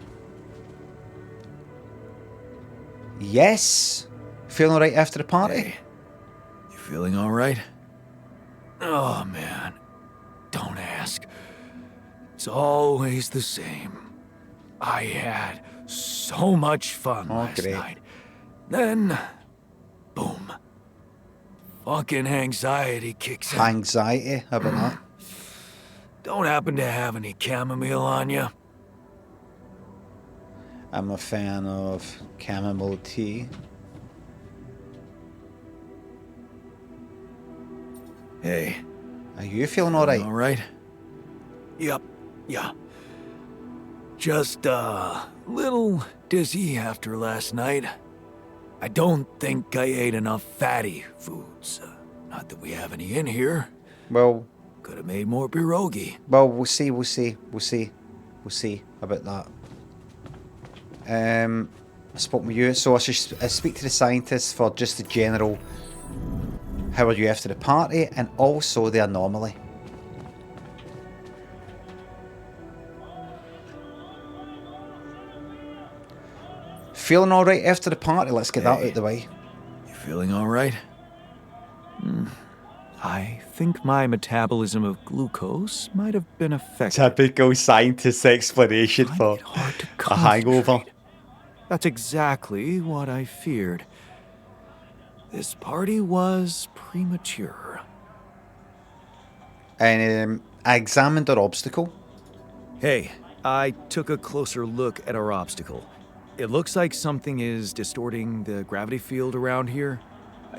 Yes. Feeling alright after the party? Hey, you feeling alright? Oh man, don't ask. It's always the same. I had so much fun last night. Then, boom. Fucking anxiety kicks in. Anxiety? How about that? Don't happen to have any chamomile on you? I'm a fan of chamomile tea. Hey. Are you feeling alright? Alright? Yep. Yeah. Just a little dizzy after last night. I don't think I ate enough fatty foods. Not that we have any in here. Well, could have made more pierogi. Well, we'll see about that. I spoke with you, so I should speak to the scientists for just the general. How are you after the party, and also the anomaly. Feeling alright after the party? Let's get that Hey. out the way. You feeling all right? I think my metabolism of glucose might have been affected. Typical scientist explanation Find for it hard to a hangover. concentrate. That's exactly what I feared. This party was premature. And I examined our obstacle. Hey, I took a closer look at our obstacle. It looks like something is distorting the gravity field around here.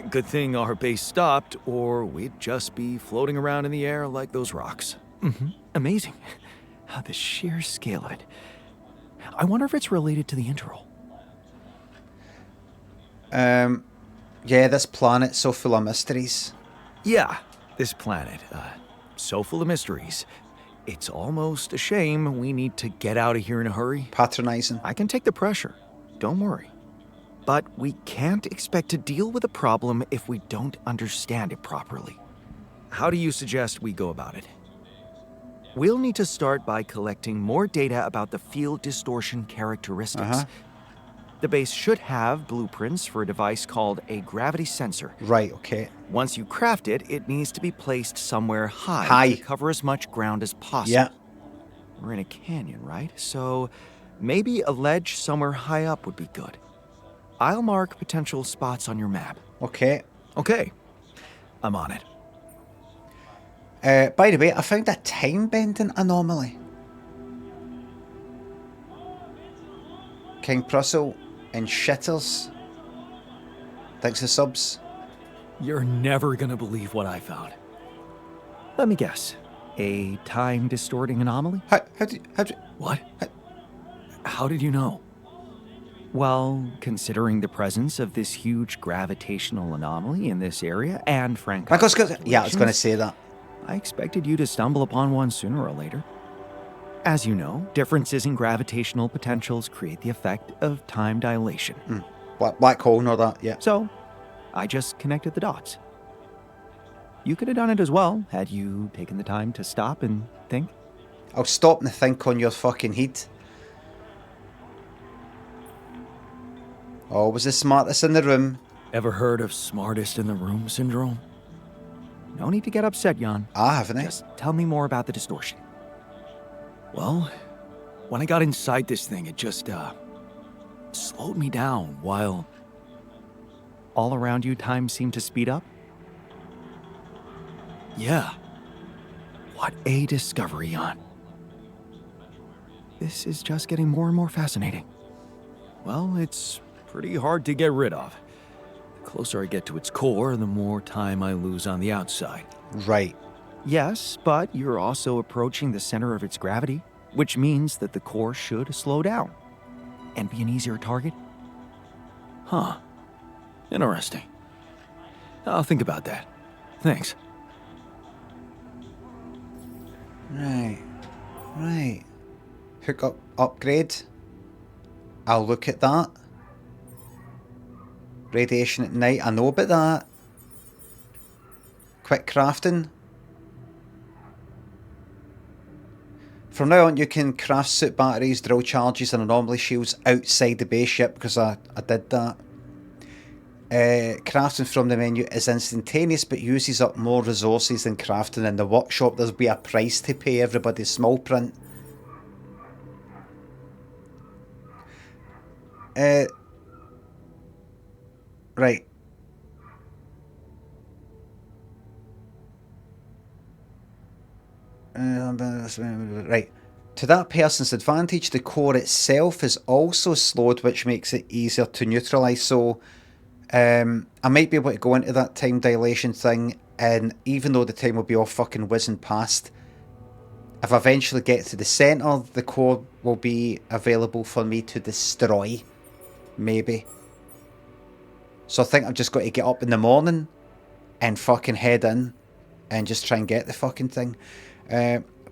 Good thing our base stopped, or we'd just be floating around in the air like those rocks. Amazing. The sheer scale of it. I wonder if it's related to the interval. Yeah, this planet's so full of mysteries. Yeah, this planet, so full of mysteries. It's almost a shame we need to get out of here in a hurry. Patronising. I can take the pressure. Don't worry. But we can't expect to deal with a problem if we don't understand it properly. How do you suggest we go about it? We'll need to start by collecting more data about the field distortion characteristics. The base should have blueprints for a device called a gravity sensor. Right, okay. Once you craft it, it needs to be placed somewhere high High. to cover as much ground as possible. Yeah. We're in a canyon, right? So maybe a ledge somewhere high up would be good. I'll mark potential spots on your map. Okay. Okay, I'm on it. By the way, I found a time-bending anomaly. King Prussel and Shitters. Thanks for subs. You're never gonna believe what I found. Let me guess. A time-distorting anomaly? How do What? How did you know? Well, considering the presence of this huge gravitational anomaly in this area, and frankly, I was going to say that. I expected you to stumble upon one sooner or later. As you know, differences in gravitational potentials create the effect of time dilation. Black hole and all that, yeah. So, I just connected the dots. You could have done it as well, had you taken the time to stop and think. I'll stop and think on your fucking head. Always the smartest in the room. Ever heard of smartest in the room syndrome? No need to get upset, Jan. Haven't I? Just tell me more about the distortion. Well, when I got inside this thing, it just, slowed me down while all around you time seemed to speed up. Yeah. What a discovery, Jan. This is just getting more and more fascinating. Well, it's pretty hard to get rid of. The closer I get to its core, the more time I lose on the outside. Right. Yes, but you're also approaching the center of its gravity, which means that the core should slow down and be an easier target. Huh. Interesting. I'll think about that. Thanks. Right. Hook up, upgrade. I'll look at that. Radiation at night, I know about that. Quick crafting. From now on, you can craft suit batteries, drill charges, and anomaly shields outside the base ship because I did that. Crafting from the menu is instantaneous but uses up more resources than crafting in the workshop. There'll be a price to pay, everybody. Small print. Right. Right. To that person's advantage, the core itself is also slowed, which makes it easier to neutralise. So I might be able to go into that time dilation thing, and even though the time will be all fucking whizzing past, if I eventually get to the centre, the core will be available for me to destroy. Maybe. So I think I've just got to get up in the morning and fucking head in and just try and get the fucking thing.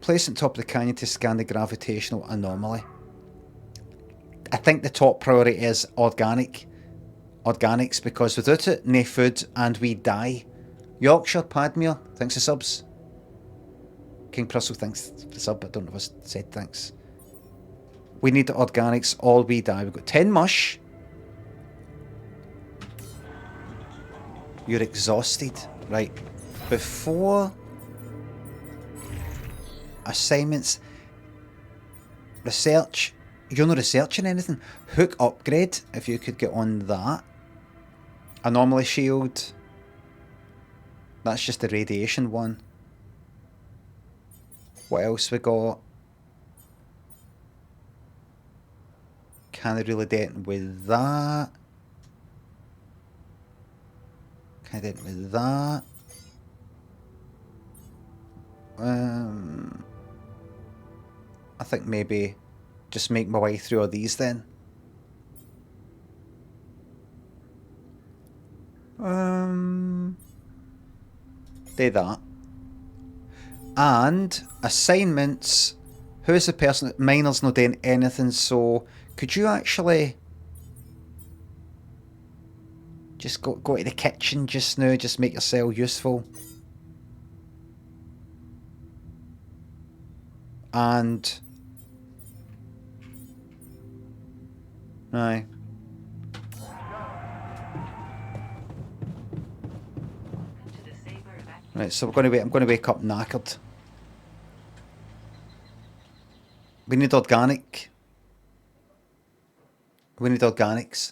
Place on top of the canyon to scan the gravitational anomaly. I think the top priority is organics, because without it, no food and we die. Yorkshire, Padmere, thanks for subs. King Prussel, thanks for sub. I don't know if I said thanks. We need the organics or we die. We've got 10 mush, You're exhausted. Right. Before assignments, research. You're not researching anything. Hook upgrade, if you could get on that. Anomaly shield. That's just the radiation one. What else we got? Can't really do anything with that. Can't do anything with that. I think maybe just make my way through all these then. Do that. And assignments. Who's the person? Miner's not doing anything, so could you actually just go to the kitchen just now, just make yourself useful? And aye. Right, so we're going to wait. I'm going to wake up knackered. We need organic. We need organics.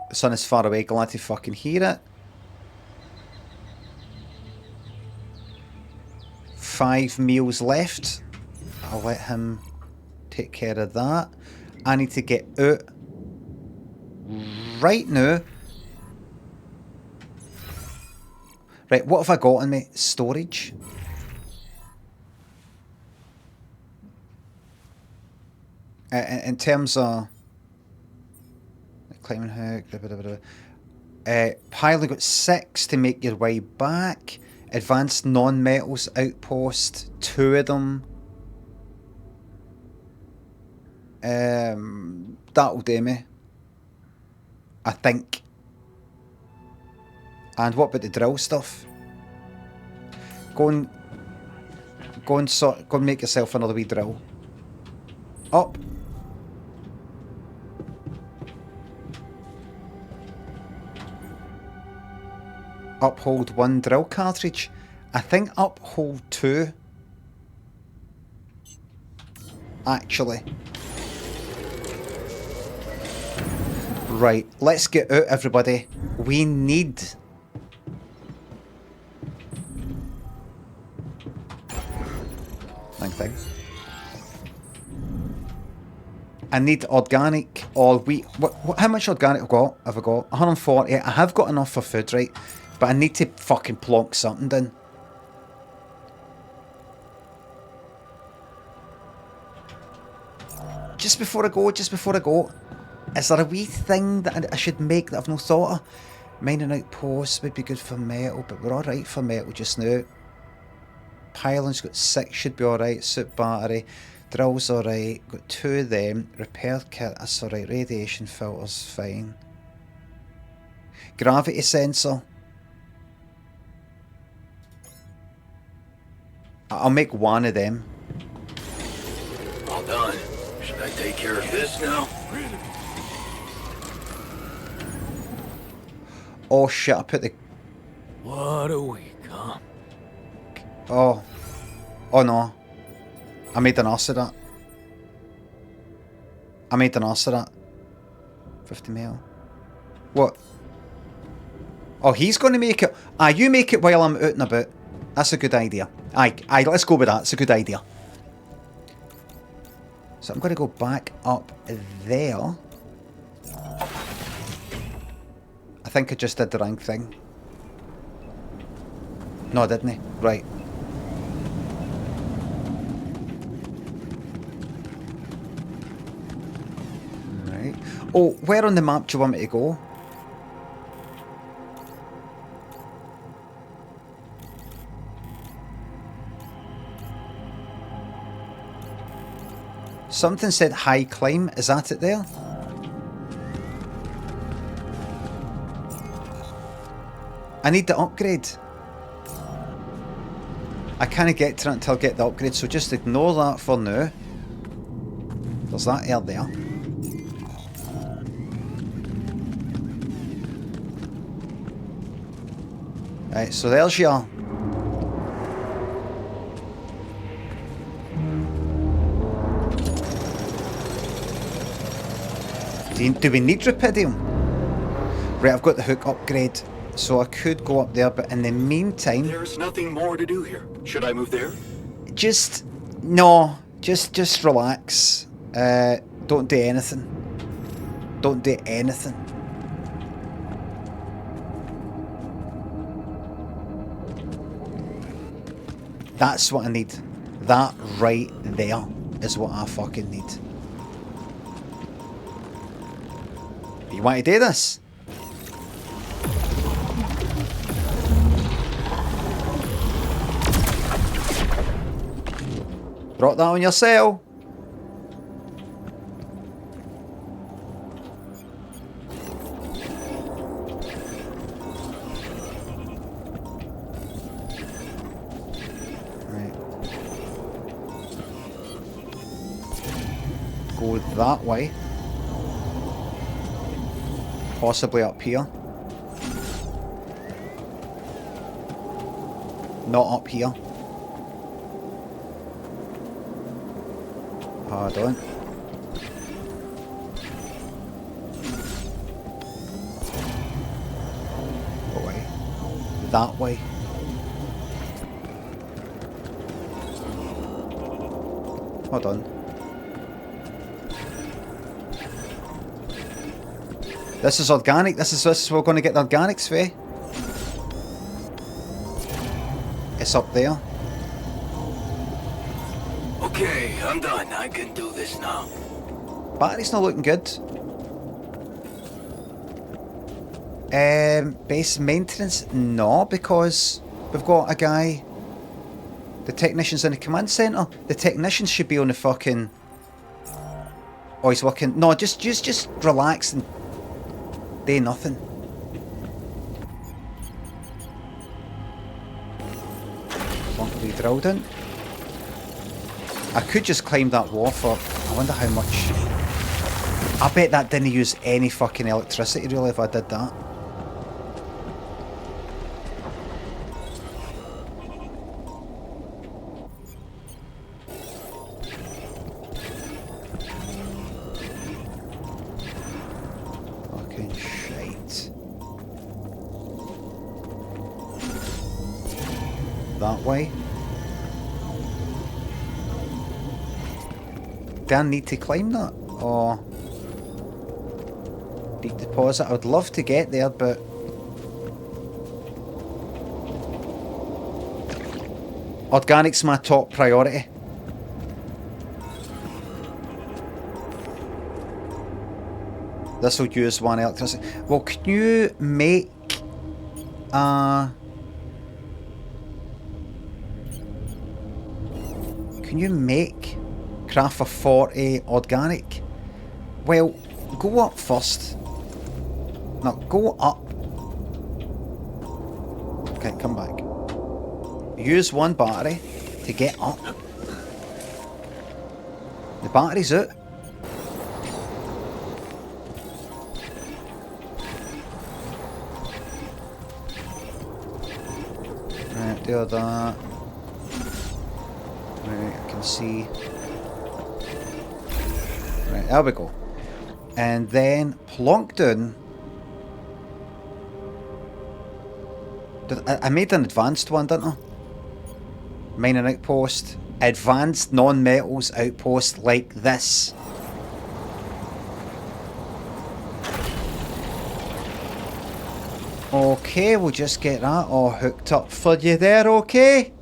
The sun is far away. Glad to fucking hear it. 5 meals left. I'll let him take care of that. I need to get out right now. Right, what have I got on me? Storage. In terms of climbing hook, Pilot got 6 to make your way back. Advanced non-metals outpost, 2 of them. That'll do me, I think. And what about the drill stuff? Go and make yourself another wee drill. Up. Uphold 1 drill cartridge. I think uphold 2. Actually. Right, let's get out, everybody. We need... Thing. I need organic or wheat. How much organic have I got? 140. I have got enough for food, right? But I need to fucking plonk something down. Just before I go, is there a wee thing that I should make that I've not thought of? Mining outposts would be good for metal, but we're alright for metal just now. Pylon's got 6, should be alright. Suit battery. Drill's alright. Got 2 of them. Repair kit, that's alright. Radiation filter's fine. Gravity sensor. I'll make 1 of them. All done. Should I take care of this now? Oh shit, I put the... What a week, huh? Oh. Oh no. I made an ass of that. 50 mil. What? Oh, he's going to make it. You make it while I'm out and about. That's a good idea. Aye, let's go with that. It's a good idea. So I'm going to go back up there. I think I just did the wrong thing. No, didn't I? Right. Right. Oh, where on the map do you want me to go? Something said high climb. Is that it there? I need the upgrade. I can't get to it until I get the upgrade, so just ignore that for now. There's that air there. Right, so there's your... Do we need Rapidium? Right, I've got the hook upgrade, so I could go up there, but in the meantime... There's nothing more to do here. Should I move there? Just... No, just relax. Don't do anything. Don't do anything. That's what I need. That right there is what I fucking need. You want to do this? Drop that on your cell. Right. Go that way. Possibly up here. Not up here. Hold on. Go away. That way. Hold on. This is organic. This is we're going to get the organics for. It's up there. Okay, I'm done. I can do this now. Battery's not looking good. Base maintenance? No, because we've got a guy. The technician's in the command centre. The technician should be on the fucking... Oh, he's working... No, just relax and do nothing. Want to be drilled in? I could just climb that wall for... I wonder how much... I bet that didn't use any fucking electricity really if I did that. Fucking shite. That way. Do I need to climb that? Or... Deep deposit? I would love to get there, but... Organic's my top priority. This will use one electricity. Well, can you make... Can you make... craft for 40 organic? Well, go up first. No, go up. Okay, come back. Use one battery to get up. The battery's out. Right, do that. Right, I can see. Right, there we go. And then plonk down. I made an advanced one, didn't I? Mining outpost. Advanced non-metals outpost like this. Okay, we'll just get that all hooked up for you there, okay?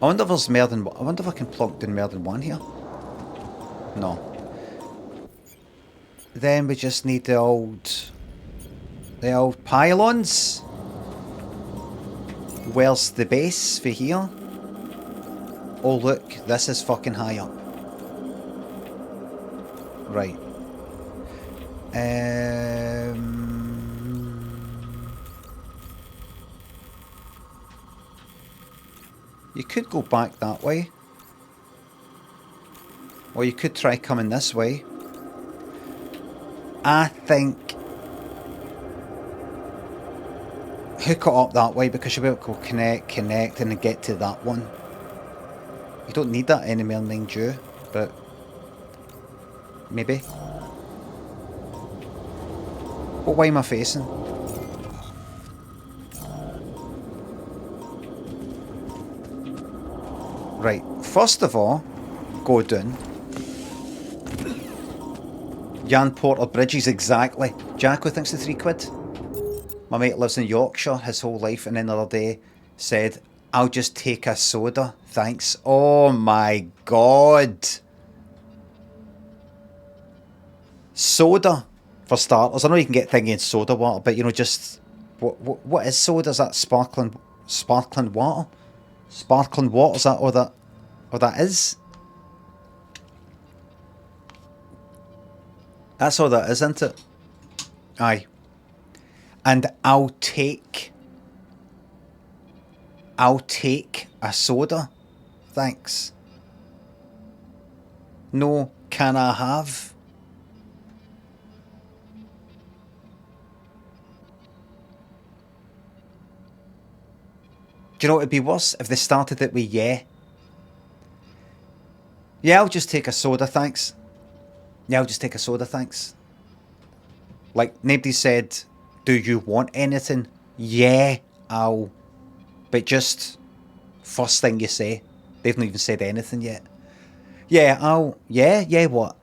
I wonder if there's more than... I wonder if I can plonk down more than one here. No. Then we just need the old pylons. Where's the base for here? Oh look, this is fucking high up. Right. You could go back that way. Or you could try coming this way. I think hook it up that way, because you'll be able to connect, and then get to that one. You don't need that anymore, mind you, but maybe. What way am I facing? Right, first of all, go down. Jan Porter Bridges, exactly. Jacko thinks the £3. My mate lives in Yorkshire his whole life, and then the other day said, I'll just take a soda, thanks. Oh my god. Soda, for starters. I know you can get things in soda water, but you know, just what is soda? Is that sparkling water? Sparkling water, is that all that is? That's all that is, isn't it? Aye. And I'll take a soda, thanks. No, can I have? Do you know what would be worse? If they started it with yeah. Yeah, I'll just take a soda, thanks. Yeah, I'll just take a soda, thanks. Like, nobody said, do you want anything? Yeah, I'll. But just first thing you say. They've not even said anything yet. Yeah, I'll. Yeah, what?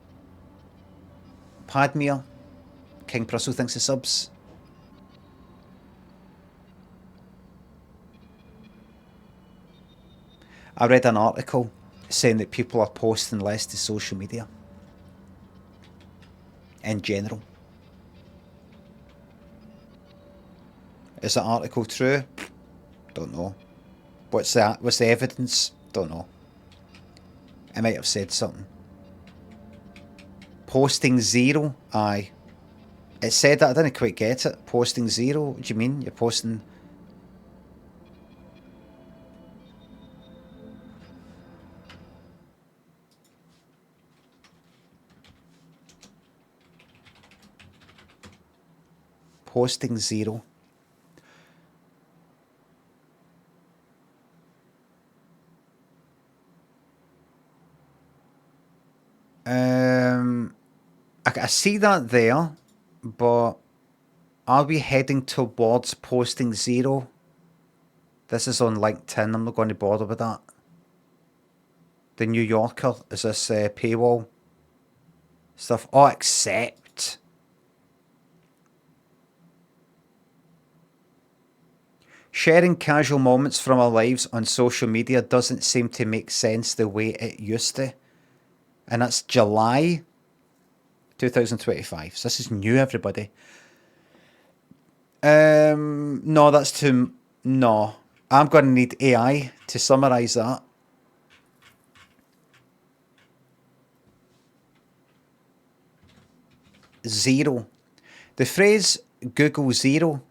Padmere. King Prussel thinks of subs. I read an article saying that people are posting less to social media. In general. Is that article true? Don't know. What's that? What's the evidence? Don't know. I might have said something. Posting zero? Aye. It said that, I didn't quite get it. Posting zero? What do you mean? You're posting... Posting zero. I see that there, but are we heading towards posting zero? This is on LinkedIn. I'm not going to bother with that. The New Yorker, is this paywall stuff? Oh, accept. Sharing casual moments from our lives on social media doesn't seem to make sense the way it used to. And that's July 2025. So this is new, everybody. No, that's too... No. I'm going to need AI to summarise that. Zero. The phrase Google Zero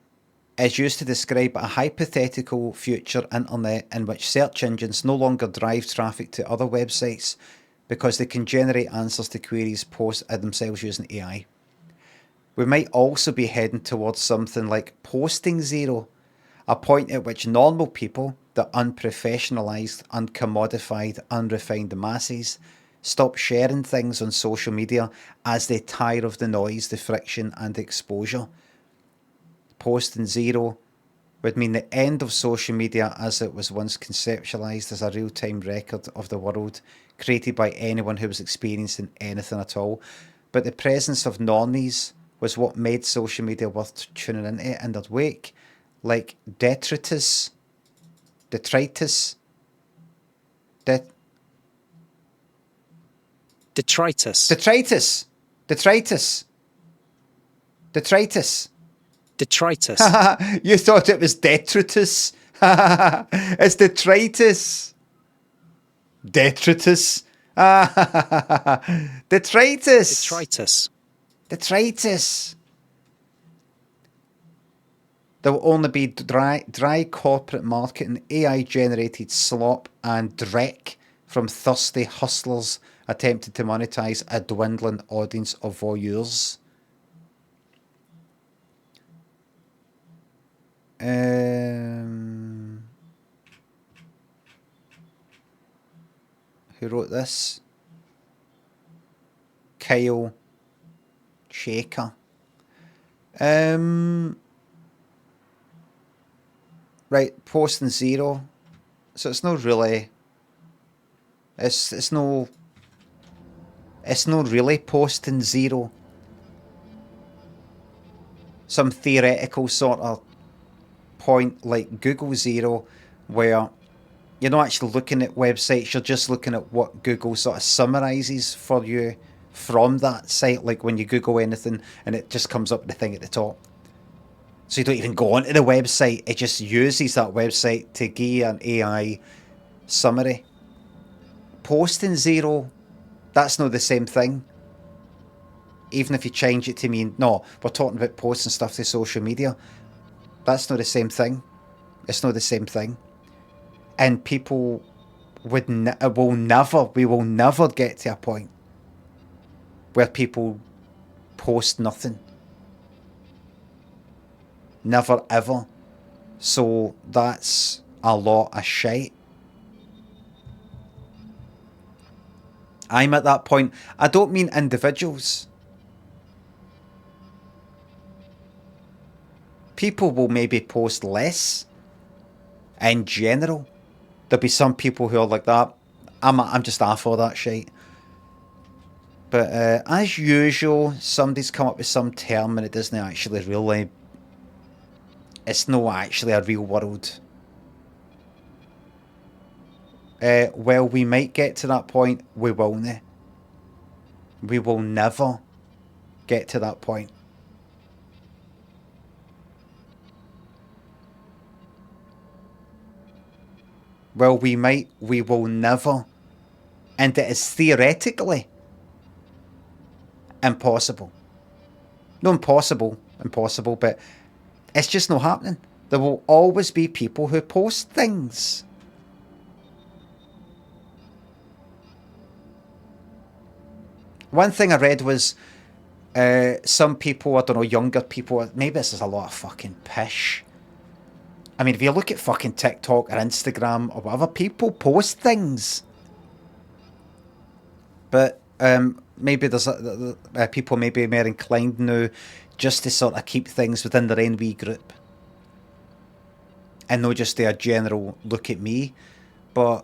is used to describe a hypothetical future internet in which search engines no longer drive traffic to other websites because they can generate answers to queries posted themselves using AI. We might also be heading towards something like posting zero, a point at which normal people, the unprofessionalised, uncommodified, unrefined masses, stop sharing things on social media as they tire of the noise, the friction and the exposure. Posting zero would mean the end of social media as it was once conceptualised as a real-time record of the world created by anyone who was experiencing anything at all. But the presence of normies was what made social media worth tuning into in their wake, like detritus, detritus, Detritus. detritus, detritus, detritus. Detritus. You thought it was detritus. It's detritus. Detritus. Detritus. Detritus. Detritus. There will only be dry corporate marketing, AI-generated slop and dreck from thirsty hustlers attempting to monetize a dwindling audience of voyeurs. Who wrote this? Kyle Shaker. Right, posting 0. So it's not really. It's no really posting 0. Some theoretical sort of point like Google 0, where you're not actually looking at websites, you're just looking at what Google sort of summarizes for you from that site, like when you Google anything and it just comes up the thing at the top. So you don't even go onto the website, it just uses that website to give you an AI summary. Posting 0, that's not the same thing. Even if you change it to mean, no, we're talking about posting stuff to social media, that's not the same thing. It's not the same thing. And people we will never get to a point where people post nothing. Never ever. So that's a lot of shite. I'm at that point. I don't mean individuals. People will maybe post less in general. There'll be some people who are like that. I'm just off all that shit. But as usual, somebody's come up with some term and it doesn't actually really. It's not actually a real world. Well, we might get to that point. We won't. We will never get to that point. Well, we might. We will never. And it is theoretically impossible. No, impossible, but it's just not happening. There will always be people who post things. One thing I read was some people, I don't know, younger people, maybe this is a lot of fucking pish. I mean, if you look at fucking TikTok or Instagram or whatever, people post things. But maybe there's people may be more inclined now just to sort of keep things within their ennui group. And not just a general look at me. But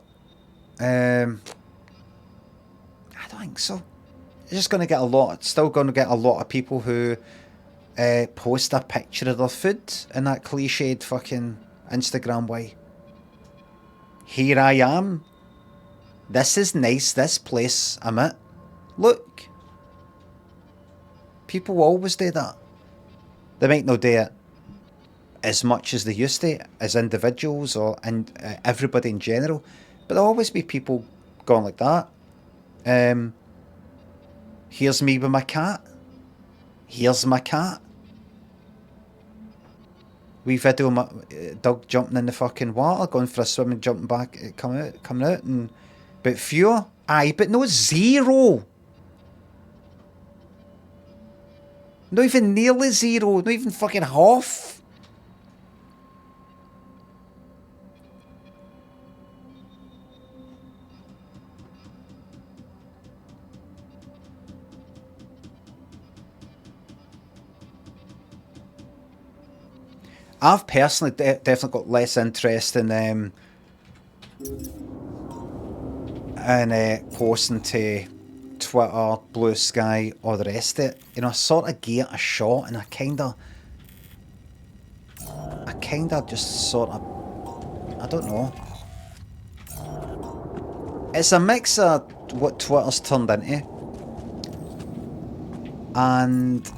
I don't think so. You're just going to get still going to get a lot of people who post a picture of their food in that cliched fucking Instagram way. Here I am. This is nice, this place I'm at. Look. People always do that. They might not do it as much as they used to, as individuals or everybody in general. But there'll always be people going like that. Here's me with my cat. Here's my cat. We video my dog jumping in the fucking water, going for a swim and jumping back, coming out, and but fewer. Aye, but no 0. Not even nearly 0. Not even fucking half. I've personally definitely got less interest in posting to Twitter, Blue Sky, or the rest of it. You know, I sort of gave it a shot, and I kind of just sort of, I don't know. It's a mix of what Twitter's turned into, and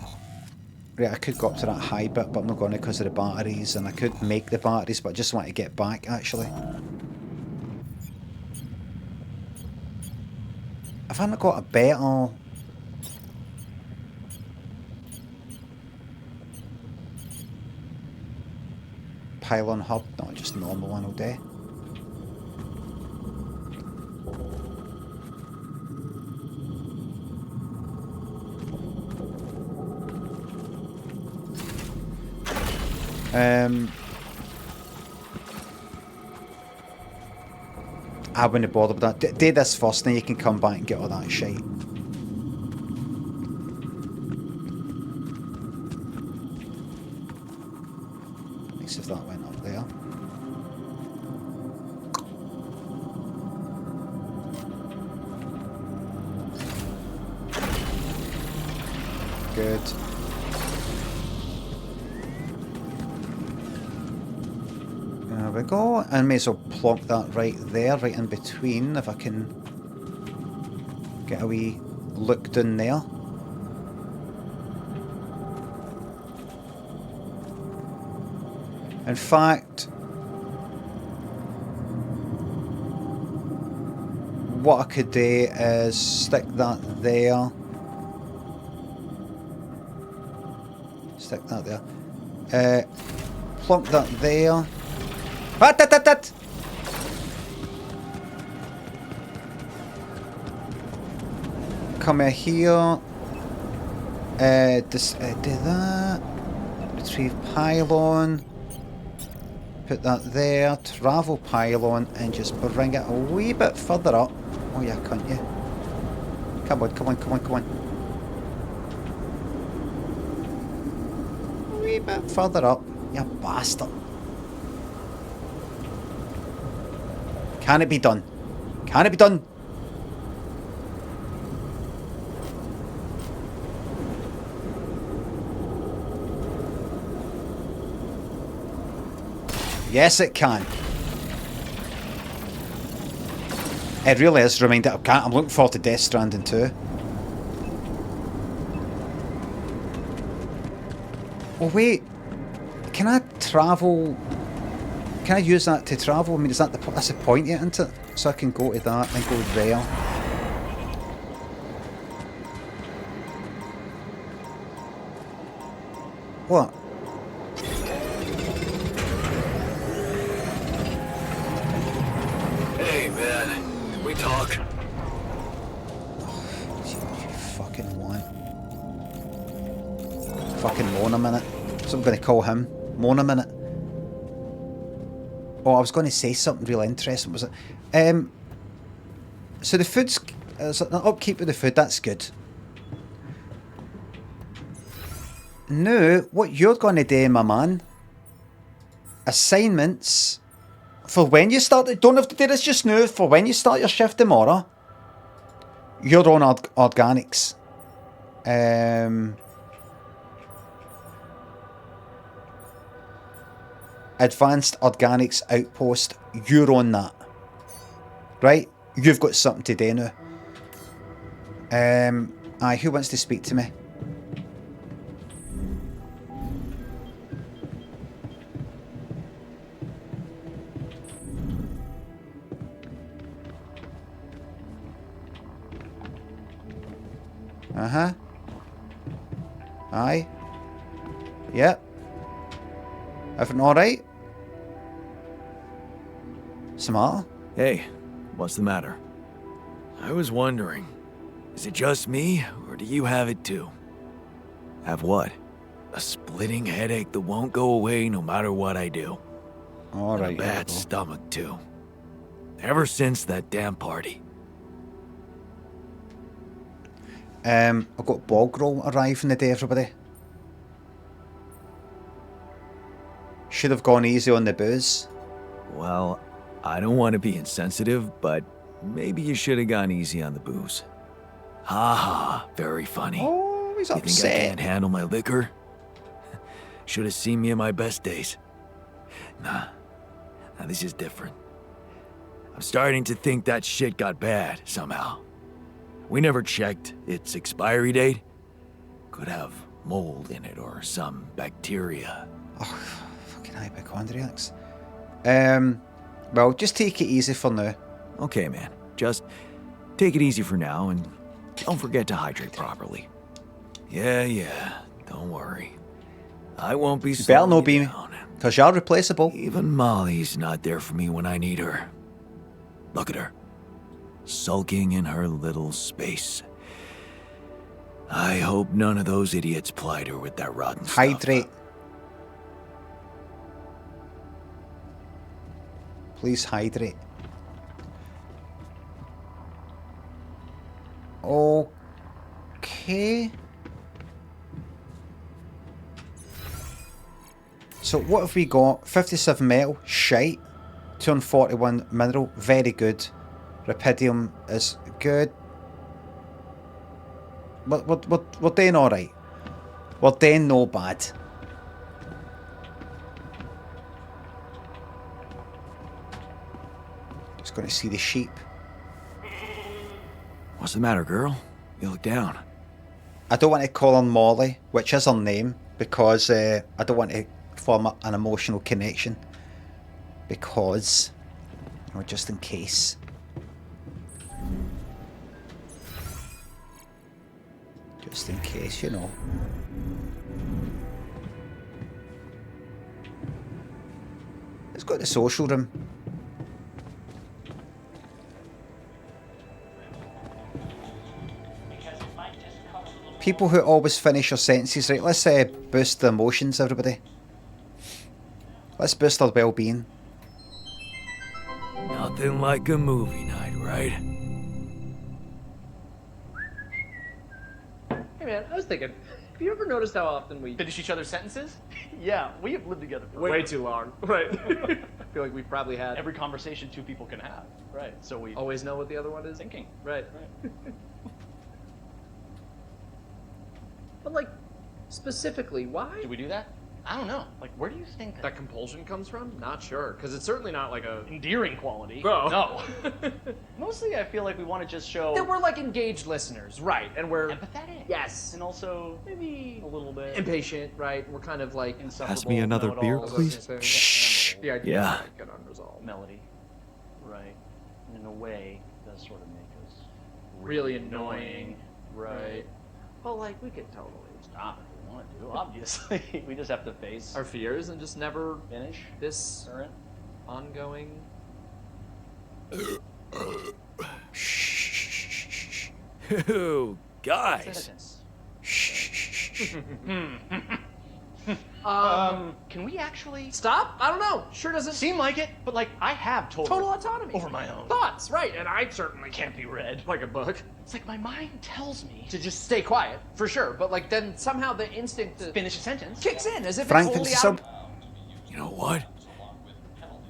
right, I could go up to that high bit, but I'm not going to because of the batteries, and I could make the batteries, but I just want to get back, actually. Have I not got a better... pylon hub? No, just normal one all day. I wouldn't bother with that. Do this first, then you can come back and get all that shite. Nice if that went up there. Good. There we go. And may as well plonk that right there, right in between, if I can get a wee look down there. In fact, what I could do is stick that there. Stick that there. Plonk that there. Ah, that. Come here. Do that. Retrieve pylon. Put that there. Travel pylon and just bring it a wee bit further up. Oh yeah, can't you? Come on. A wee bit further up. You bastard. Can it be done? Can it be done? Yes, it can. It really is reminded. I'm looking forward to Death Stranding 2. Oh wait, can I travel? Can I use that to travel? I mean, that's the point, isn't it? So I can go to that and go there. What? Hey, man. Can we talk? You fucking want. Fucking moan a minute. So I'm going to call him. Moan a minute. Oh, I was going to say something really interesting. Was it? So the food's... an upkeep with the food, that's good. Now, what you're going to do, my man... Assignments... For when you start... Don't have to do this just now. For when you start your shift tomorrow... You're on organics. Advanced Organics Outpost, you're on that. Right? You've got something to do now. Aye, who wants to speak to me? Uh-huh. Aye. Yep. Everything alright? Smart? Hey, what's the matter? I was wondering, is it just me, or do you have it too? Have what? A splitting headache that won't go away no matter what I do. Alright. And a bad stomach too. Ever since that damn party. I've got bog roll arriving today, everybody. Should have gone easy on the booze. Well, I don't want to be insensitive, but maybe you should have gone easy on the booze. Ha ha, very funny. Oh, he's You upset. think I can't handle my liquor? Should have seen me in my best days. Nah, this is different. I'm starting to think that shit got bad, somehow. We never checked its expiry date. Could have mold in it or some bacteria. Oh, fucking hypochondriacs. Well, just take it easy for now. Okay, man. Just take it easy for now and don't forget to hydrate properly. Yeah. Don't worry. I won't be You better slowing no you be, down. because you're replaceable. Even Molly's not there for me when I need her. Look at her. Sulking in her little space. I hope none of those idiots plied her with that rotten stuff. Hydrate. Please hydrate. Okay. So what have we got? 57 metal, shite. 241 mineral, very good. Rubidium is good. We're doing alright. We're doing no bad. Just going to see the sheep. What's the matter, girl? You look down. I don't want to call her Molly, which is her name, because I don't want to form an emotional connection. Because, or just in case. Just in case, you know. Let's go to the social room. People who always finish your sentences, right? Let's boost the emotions, everybody. Let's boost our well-being. Nothing like a movie night, right? Hey man, I was thinking, have you ever noticed how often we Finish each other's sentences? Yeah, we have lived together for way too long? Right. I feel like we've probably had every conversation two people can have. Right. So we always know what the other one is thinking. Right. But like, specifically, why? Do we do that? I don't know. Like, where do you think That compulsion comes from? Not sure, because it's certainly not like a endearing quality? No. No. Mostly, I feel like we want to just show that we're like engaged listeners, right? And we're empathetic. yes, And also maybe a little bit impatient, right? We're kind of like insufferable. Pass me another beer, know-it-alls. please. Shh. The idea Yeah. is like get unresolved. Melody. Right. And in a way, it does sort of make us Really annoying. Right. But like, we could totally Stop if we want to, obviously. We just have to face our fears and just never finish this current. ongoing. Ew, guys. Citizens. Can we actually Stop? I don't know. Sure doesn't seem like it, but like I have total autonomy over my own thoughts, right? And I certainly can't be read. like a book It's like my mind tells me to just stay quiet for sure. But like then somehow the instinct to finish a sentence. kicks in as if Frank it's thinks fully it's out. sub. You know what?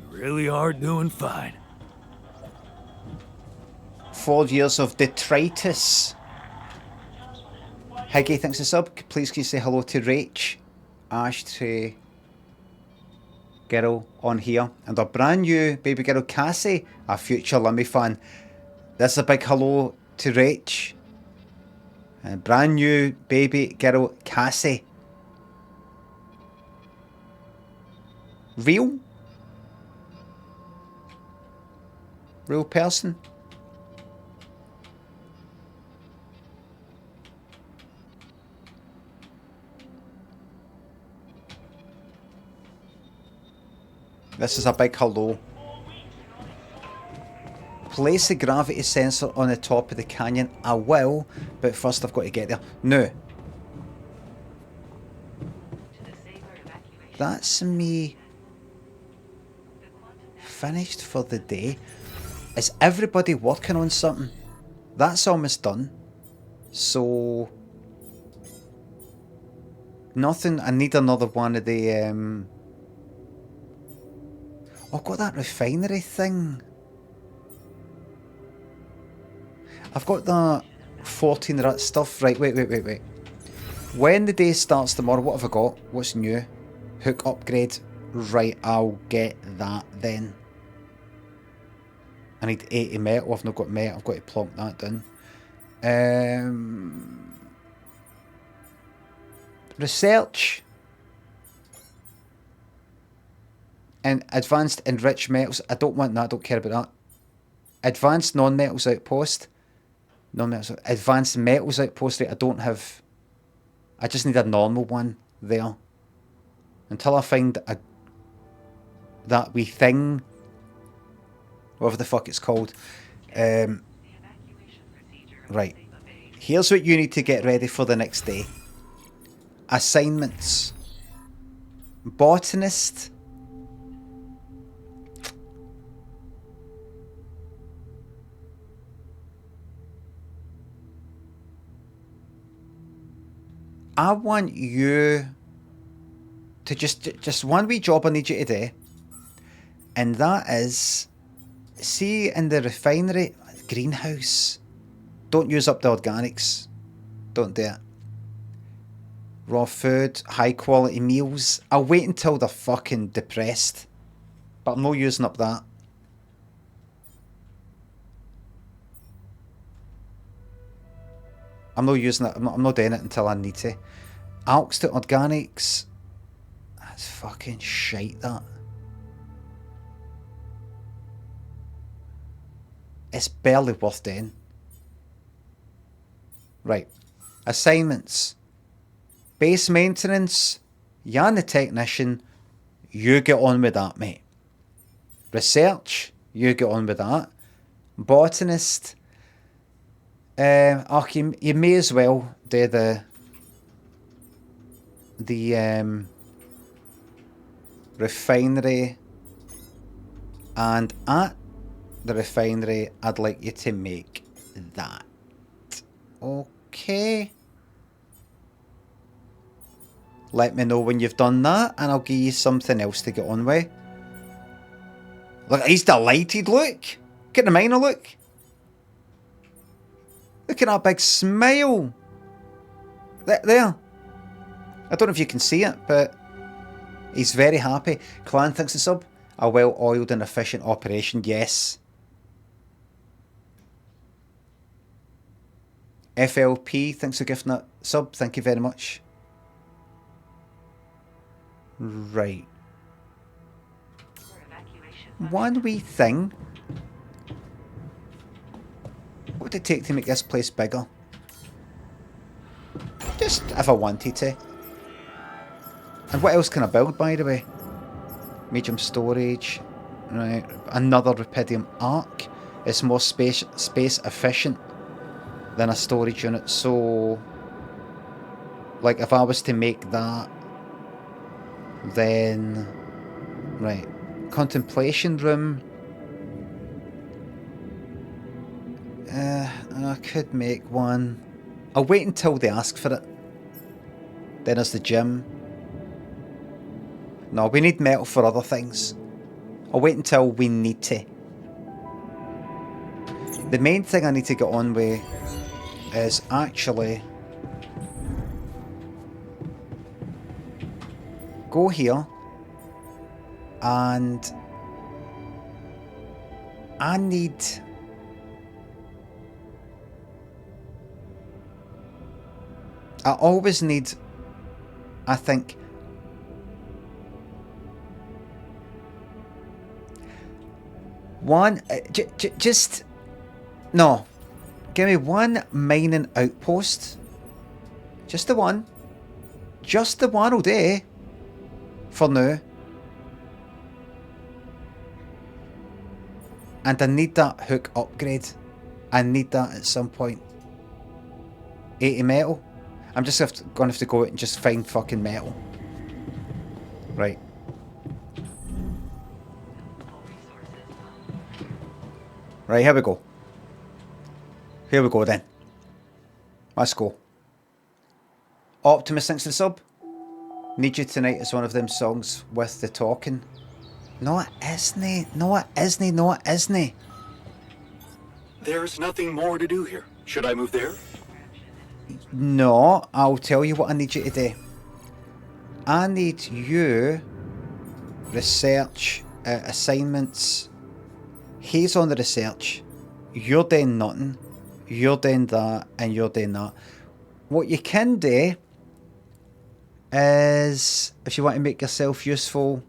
You really are doing fine. 4 years of detritus. Higgy thinks it's sub. Please can you say hello to Rach, Ashtray, girl on here, and our brand new baby girl Cassie, a future Limmy fan. This is a big hello to Rach. And brand new baby girl Cassie. Real? Real person? This is a big hello. Place the gravity sensor on the top of the canyon. I will, but first I've got to get there. No. That's me finished for the day. Is everybody working on something? That's almost done. So nothing. I need another one of the I've got that refinery thing. I've got that 14 rat stuff. Right, wait. When the day starts tomorrow, what have I got? What's new? Hook upgrade. Right, I'll get that then. I need 80 metal. I've not got metal. I've got to plonk that down. Research. And advanced enriched metals. I don't want that. I don't care about that. Advanced non-metals outpost. Non-metals. Advanced metals outpost. Right, I don't have. I just need a normal one there. Until I find that wee thing. Whatever the fuck it's called. Right. Here's what you need to get ready for the next day. Assignments. Botanist. I want you to just one wee job I need you to do, and that is, see in the refinery, greenhouse, don't use up the organics. Don't do it. Raw food, high quality meals. I'll wait until they're fucking depressed. But I'm not using up that. I'm not using it. I'm not doing it until I need to. Alks to organics. That's fucking shite, that. It's barely worth doing. Right. Assignments. Base maintenance. You're the technician. You get on with that, mate. Research. You get on with that. Botanist. You may as well do the refinery, and at the refinery I'd like you to make that. Okay. Let me know when you've done that and I'll give you something else to get on with. Look, he's delighted, look. Get the miner, look. Look at that big smile. There. I don't know if you can see it, but he's very happy. Clan thinks the sub. A well-oiled and efficient operation, yes. FLP thanks for gifting that sub. Thank you very much. Right. One wee thing. What would it take to make this place bigger? Just if I wanted to. And what else can I build, by the way? Medium storage. Right. Another Rupidium arc. It's more space efficient than a storage unit. So, like, if I was to make that, then, right, contemplation room. I could make one. I'll wait until they ask for it. Then there's the gym. No, we need metal for other things. I'll wait until we need to. The main thing I need to get on with is actually go here and I need I always need, I think, one, just, no, give me one mining outpost, just the one all day, for now, and I need that hook upgrade, I need that at some point. 80 metal. I'm just going to have to go out and just find fucking metal. Right. Right, here we go. Here we go then. Let's go. Optimus thanks for the sub. Need You Tonight is one of them songs with the talking. No, it isn't. No, it isn't. No, it isn't. There's nothing more to do here. Should I move there? No, I'll tell you what I need you to do. I need you research assignments. He's on the research. You're doing nothing. You're doing that, and you're doing that. What you can do is, if you want to make yourself useful,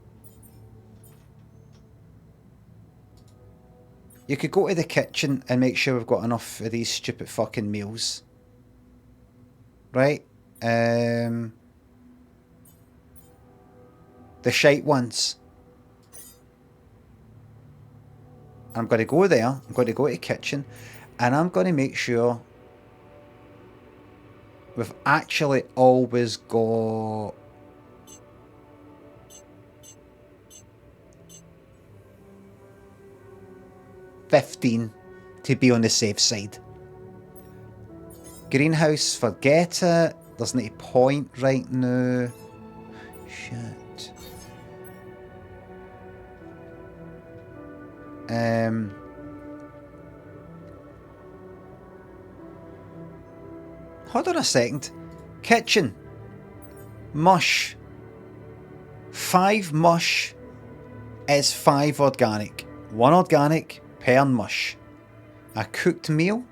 you could go to the kitchen and make sure we've got enough of these stupid fucking meals. Right? The shite ones. I'm going to go there. I'm going to go to the kitchen. And I'm going to make sure we've actually always got $15 to be on the safe side. Greenhouse, forget it. There's no point right now. Shit. Hold on a second. Kitchen. Mush. 5 mush is 5 organic. 1 organic per mush. A cooked meal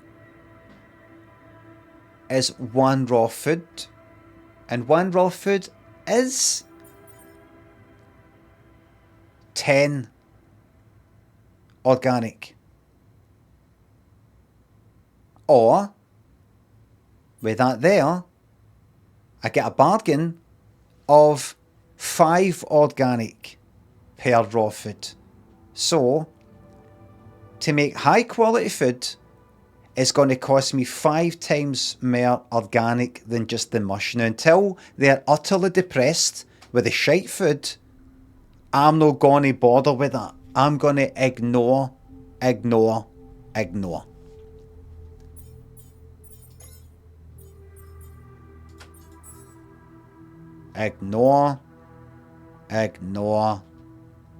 is 1 raw food. And 1 raw food is 10 organic. Or, with that there, I get a bargain of 5 organic per raw food. So, to make high quality food is going to cost me 5 times more organic than just the mush. Now, until they're utterly depressed with the shite food, I'm not going to bother with that. I'm going to ignore. Ignore.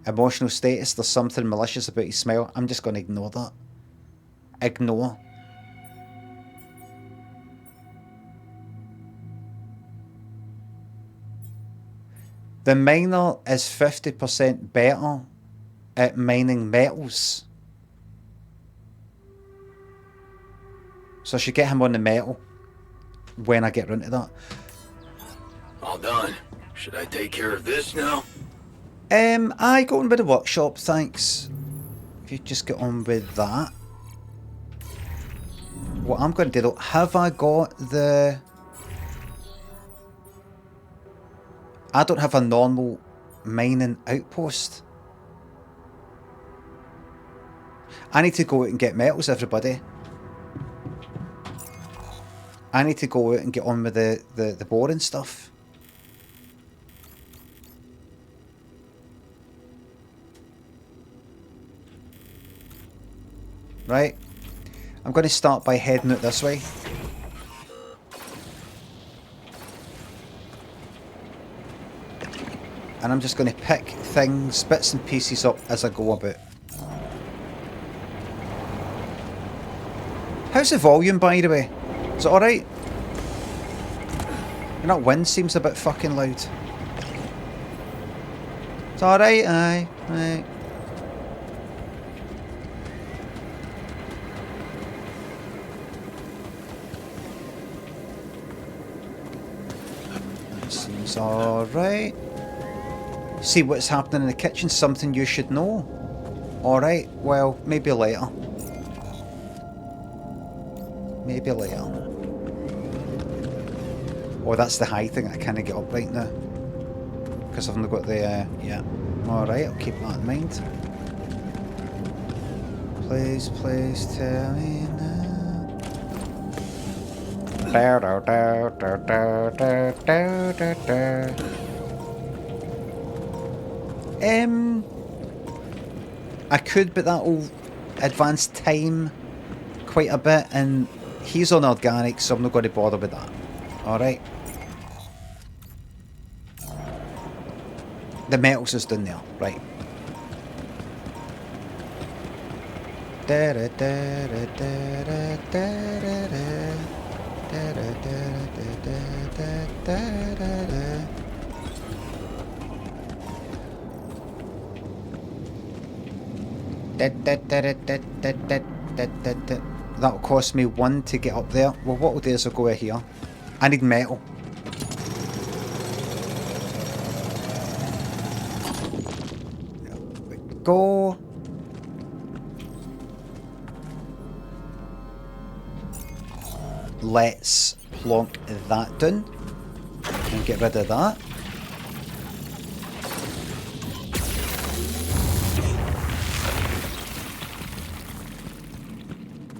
Emotional status, there's something malicious about his smile. I'm just going to ignore that. Ignore. The miner is 50% better at mining metals. So I should get him on the metal when I get round to that. All done. Should I take care of this now? I go on with the workshop, thanks. If you just get on with that. What I'm going to do though, have I got the... I don't have a normal mining outpost. I need to go out and get metals, everybody. I need to go out and get on with the boring stuff. Right. I'm going to start by heading out this way. And I'm just going to pick things, bits and pieces up as I go about. How's the volume, by the way? Is it alright? You know, wind seems a bit fucking loud. It's alright, aye. Right. That seems alright. See what's happening in the kitchen, something you should know. Alright, well, maybe later. Maybe later. Oh, that's the high thing I can't get up right now. Because I've only got the, yeah. Alright, I'll keep that in mind. Please, please tell me now. I could, but that'll advance time quite a bit, and he's on organic, so I'm not going to bother with that. Alright. The metals is done there, right. That'll cost me 1 to get up there. Well, what we'll do is I'll go out here. I need metal. There we go. Let's plonk that down and get rid of that.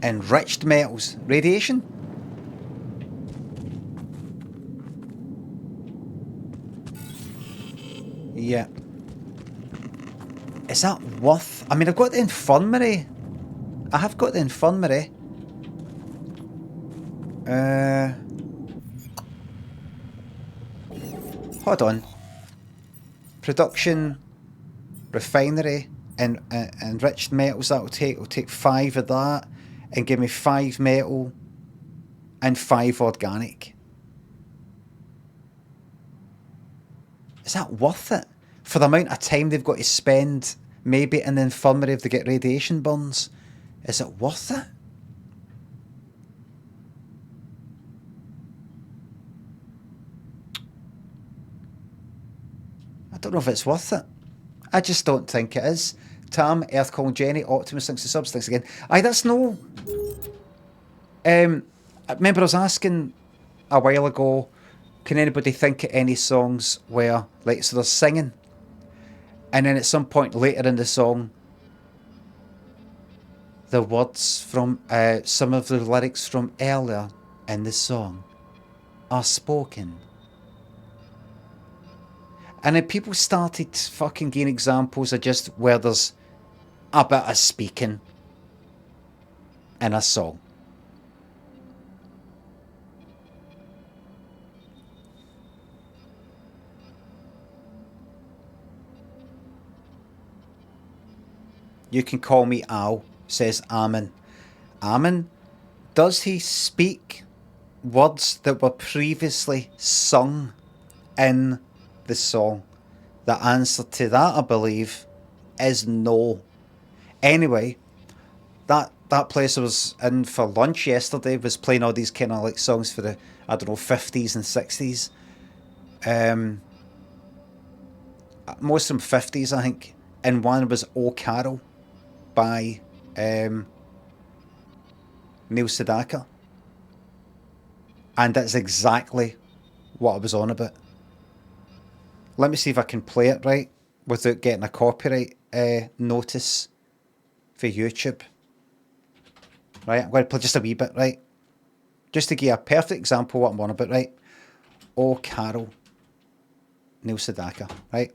Enriched metals. Radiation? Yeah. Is that worth... I mean, I've got the infirmary. I have got the infirmary. Hold on. Production, refinery, and enriched metals that'll take. We'll take 5 of that and give me 5 metal and 5 organic. Is that worth it? For the amount of time they've got to spend maybe in the infirmary if they get radiation burns? Is it worth it? I don't know if it's worth it. I just don't think it is. Tam, Earthcall, Jenny, Optimus, thanks to subs, thanks again. Aye, that's no... I remember I was asking a while ago, can anybody think of any songs where, like, so they're singing, and then at some point later in the song, the words from some of the lyrics from earlier in the song are spoken. And then people started fucking giving examples of just where there's a bit of speaking in a song. You can call me Al, says Amin. Amin, does he speak words that were previously sung in the song? The answer to that, I believe, is no. Anyway, that place I was in for lunch yesterday was playing all these kind of like songs for the, I don't know, 50s and 60s. Most of them 50s, I think. And one was O Carol by Neil Sedaka. And that's exactly what I was on about. Let me see if I can play it right without getting a copyright notice for YouTube. Right, I'm going to play just a wee bit, right? Just to give you a perfect example of what I'm on about, right? Oh, Carol, Neil Sedaka, right?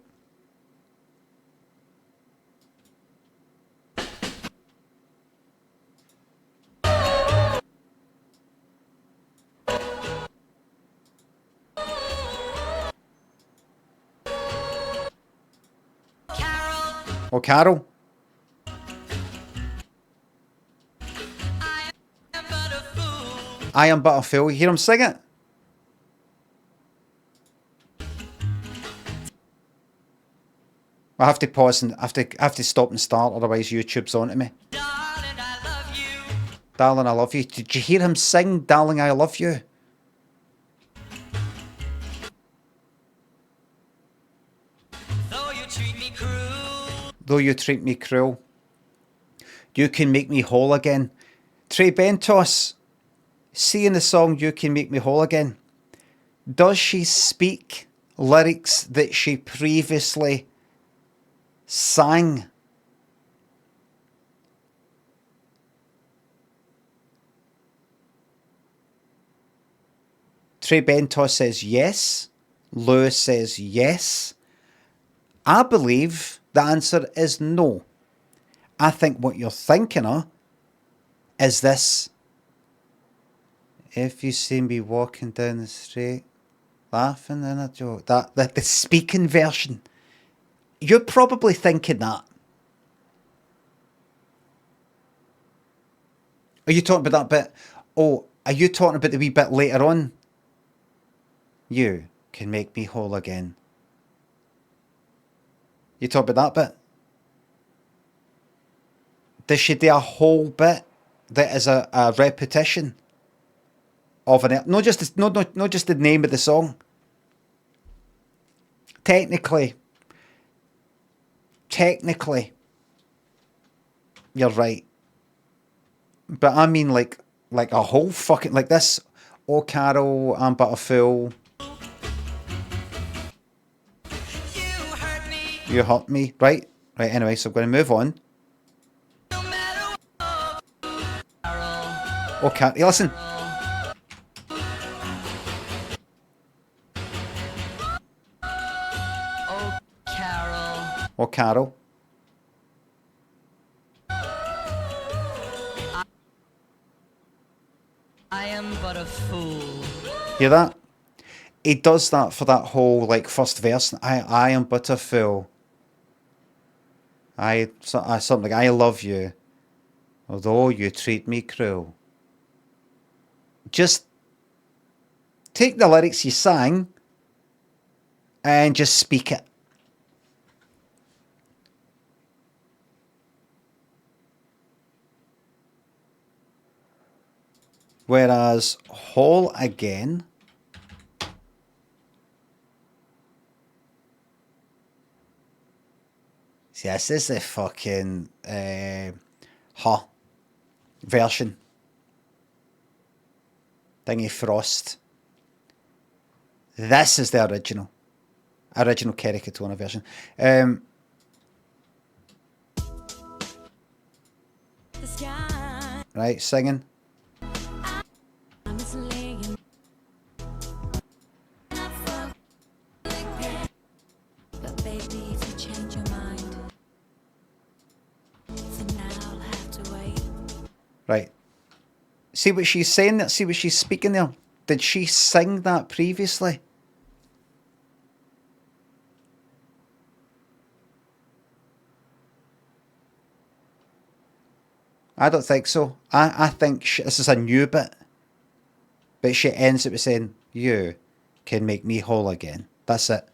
Oh, Carol. I am but a fool. You hear him sing it? I have to pause and I have to stop and start, otherwise YouTube's on to me. Darling, I love you. Darling, I love you. Did you hear him sing Darling, I Love You? Though you treat me cruel. Though you treat me cruel. You can make me whole again. Trey Bentos. See in the song You Can Make Me Whole Again, does she speak lyrics that she previously sang? Trey Bentos says yes. Lewis says yes. I believe the answer is no. I think what you're thinking of is this. If you see me walking down the street, laughing in a joke, the speaking version, you're probably thinking that. Are you talking about that bit? Oh, are you talking about the wee bit later on? You can make me whole again. You talk about that bit? Does she do a whole bit that is a repetition of an, not just the name of the song? Technically, you're right, but I mean like a whole fucking, like this. Oh Carol, I'm but a fool. You hurt me, right? Right. Anyway, so I'm going to move on. Okay, listen. Oh, Carol. I am but a fool. Hear that? he does that for that whole like first verse. I am but a fool. Something like I love you, although you treat me cruel. Just take the lyrics you sang and just speak it. Whereas whole again, see, this is the fucking version. Thingy Frost. This is the original Kerry Katona version. Right, singing. Right. See what she's saying there? See what she's speaking there? Did she sing that previously? I don't think so. I think this is a new bit. But she ends it with saying, you can make me whole again. That's it.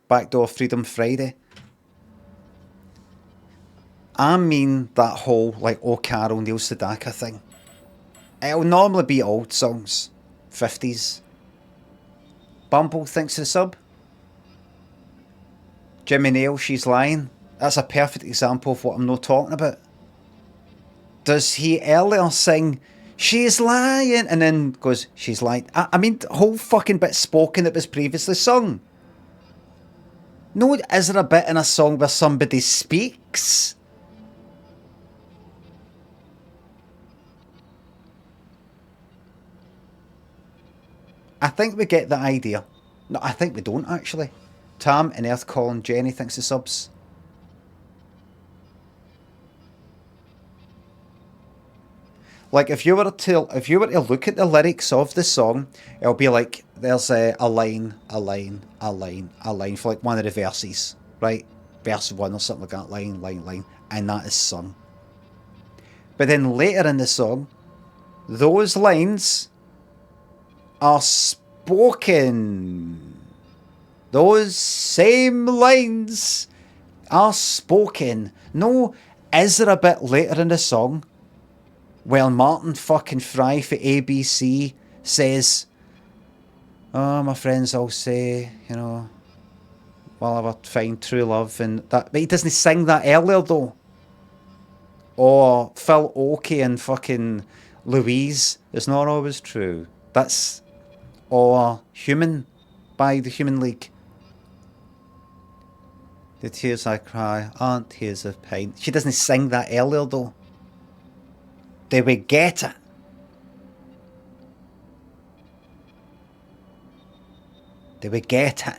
Backdoor Freedom Friday. I mean that whole like Oh Carol, Neil Sedaka thing. It'll normally be old songs. 50s. Bumble thinks the sub. Jimmy Nail, She's Lying. That's a perfect example of what I'm not talking about. Does he earlier sing She's Lying and then goes She's Lying? I mean the whole fucking bit spoken that was previously sung. No, is there a bit in a song where somebody speaks? I think we get the idea. No, I think we don't actually. Tam and Earth calling Jenny thinks the subs. Like if you were to look at the lyrics of the song, it'll be like there's a line for like one of the verses, right? Verse 1 or something like that, line, and that is sung. But then later in the song, those lines are spoken. Those same lines are spoken. No, is there a bit later in the song where Martin fucking Fry for ABC says, oh, my friends all say, you know, well, I'll find true love and that, but he doesn't sing that earlier though. Or Phil Oakey and fucking Louise, it's not always true. That's, or Human by the Human League. The tears I cry aren't tears of pain. She doesn't sing that earlier though. Do we get it? Do we get it?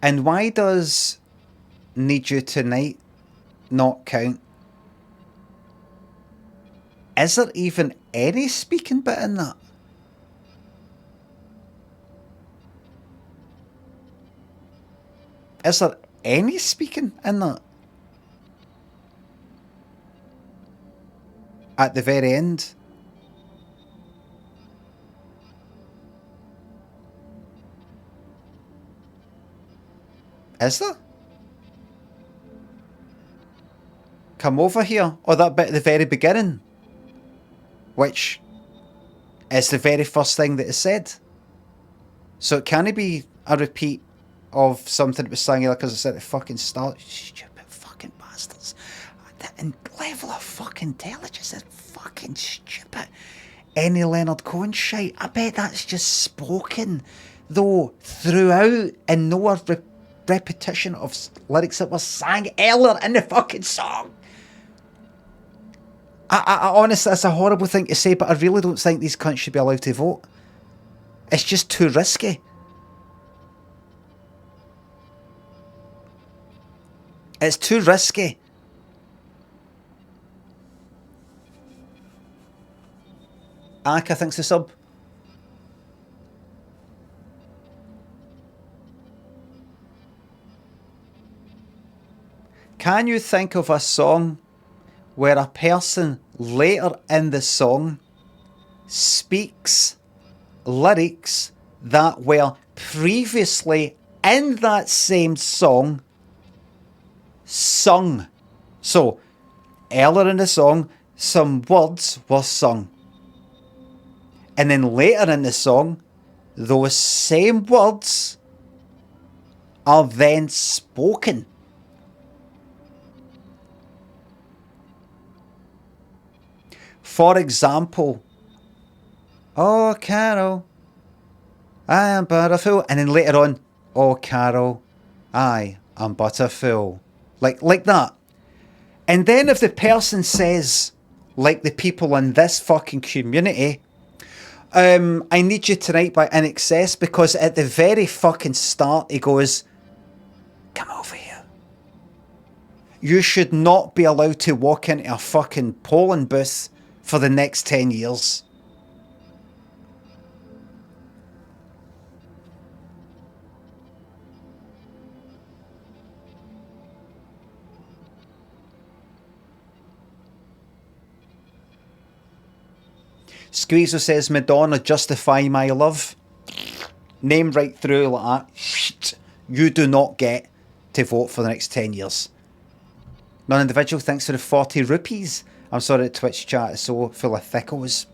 And why does Need You Tonight not count? Is there even any speaking bit in that? Is there any speaking in that? At the very end? Is there? Come over here. Or that bit at the very beginning. Which is the very first thing that is said. So it can't be a repeat of something that was sang because it's at the fucking start. Stupid fucking bastards. The level of fucking intelligence is fucking stupid. Any Leonard Cohen shite. I bet that's just spoken though throughout and no repetition of lyrics that were sang earlier in the fucking song. I honestly, that's a horrible thing to say, but I really don't think these cunts should be allowed to vote. It's just too risky. It's too risky. Aka thinks the sub. Can you think of a song where a person later in the song speaks lyrics that were previously in that same song sung? So, earlier in the song, some words were sung. And then later in the song, those same words are then spoken. For example, oh, Carol, I am but a fool. And then later on, oh, Carol, I am but a fool. Like that. And then if the person says, like the people in this fucking community, I Need You Tonight by In Excess, because at the very fucking start he goes, come over here. You should not be allowed to walk into a fucking polling booth for the next 10 years. Squeezo says, Madonna, Justify My Love. Name right through like that. You do not get to vote for the next 10 years. Non-individual, thanks for the 40 rupees. I'm sorry the Twitch chat is so full of thickos.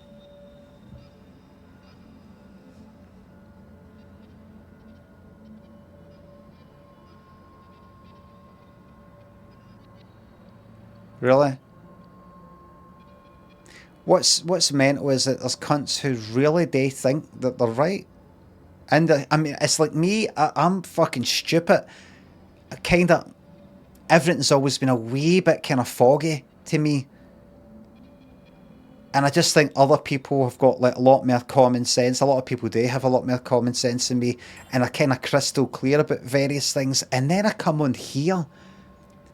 Really? What's mental is that there's cunts who really they think that they're right. And I mean, it's like me, I'm fucking stupid. Everything's always been a wee bit kind of foggy to me. And I just think other people have got like a lot more common sense. A lot of people do have a lot more common sense than me. And are kind of crystal clear about various things. And then I come on here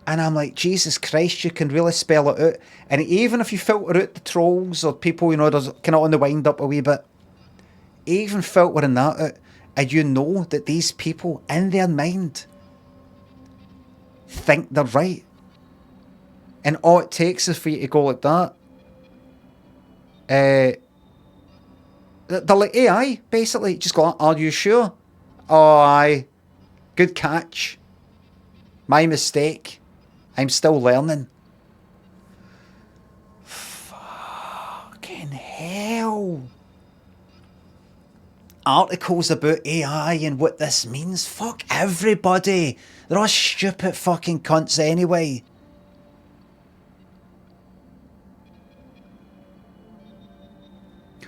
and I'm like, Jesus Christ, you can really spell it out. And even if you filter out the trolls or people, you know, there's kind of on the wind up a wee bit, even filtering that out, and you know that these people in their mind think they're right. And all it takes is for you to go like that. They're like AI, basically. Just go, are you sure? Oh, aye. Good catch. My mistake. I'm still learning. Fucking hell. Articles about AI and what this means. Fuck everybody. They're all stupid fucking cunts anyway.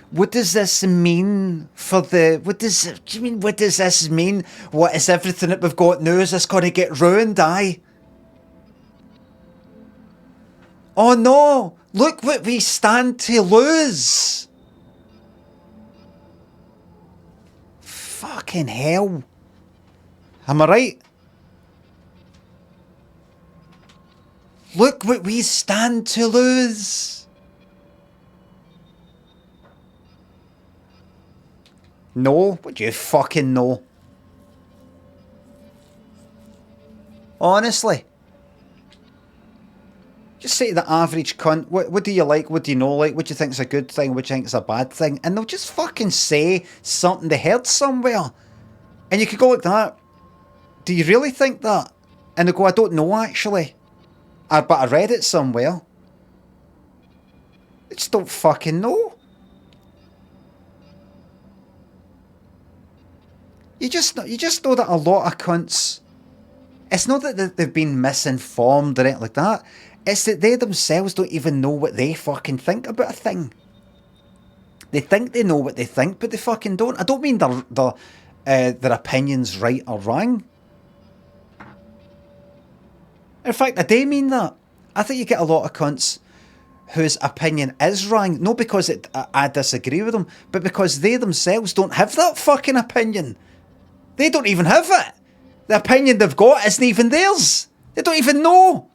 What does this mean for the... What does this mean? What is everything that we've got now? Is this going to get ruined? Aye. Oh no! Look what we stand to lose! Fucking hell. Am I right? Look what we stand to lose! No? What do you fucking know? Honestly. Just say to the average cunt, what do you like, what do you not like, what do you think is a good thing, what do you think is a bad thing, and they'll just fucking say something they heard somewhere. And you could go like that. Do you really think that? And they go, I don't know actually. But I read it somewhere. They just don't fucking know. You just know that a lot of cunts, it's not that they've been misinformed or anything like that. It's that they themselves don't even know what they fucking think about a thing. They think they know what they think, but they fucking don't. I don't mean their opinion's right or wrong. In fact, I do mean that. I think you get a lot of cunts whose opinion is wrong, not because I disagree with them, but because they themselves don't have that fucking opinion. They don't even have it. The opinion they've got isn't even theirs. They don't even know.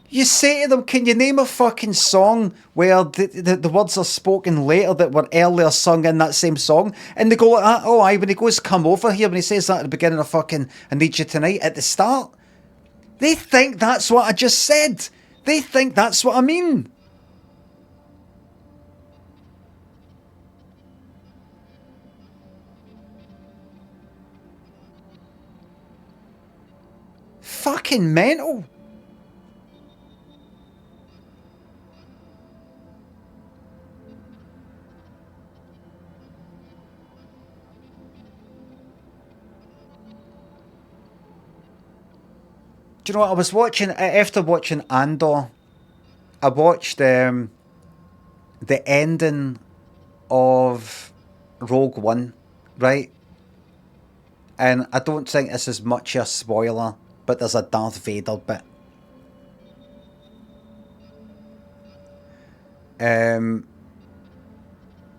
You say to them, can you name a fucking song where the words are spoken later that were earlier sung in that same song? And they go like that, oh aye, when he goes, come over here, when he says that at the beginning of fucking I Need You Tonight at the start. They think that's what I just said. They think that's what I mean. Fucking mental. Do you know what I was watching after watching Andor? I watched the ending of Rogue One, right? And I don't think this is much a spoiler, but there's a Darth Vader bit. And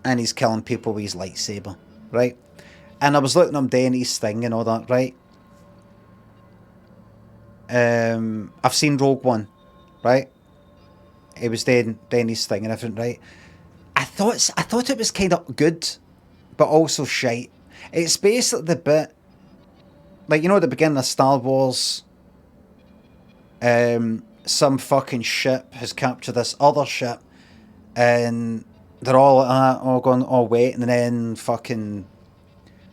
he's killing people with his lightsaber, right? And I was looking at him doing his thing and all that, right? I've seen Rogue One, right? He was doing his thing and everything, right? I thought it was kind of good, but also shite. It's basically the bit, like, you know, at the beginning of Star Wars, some fucking ship has captured this other ship, and they're all all going, oh wait, and then fucking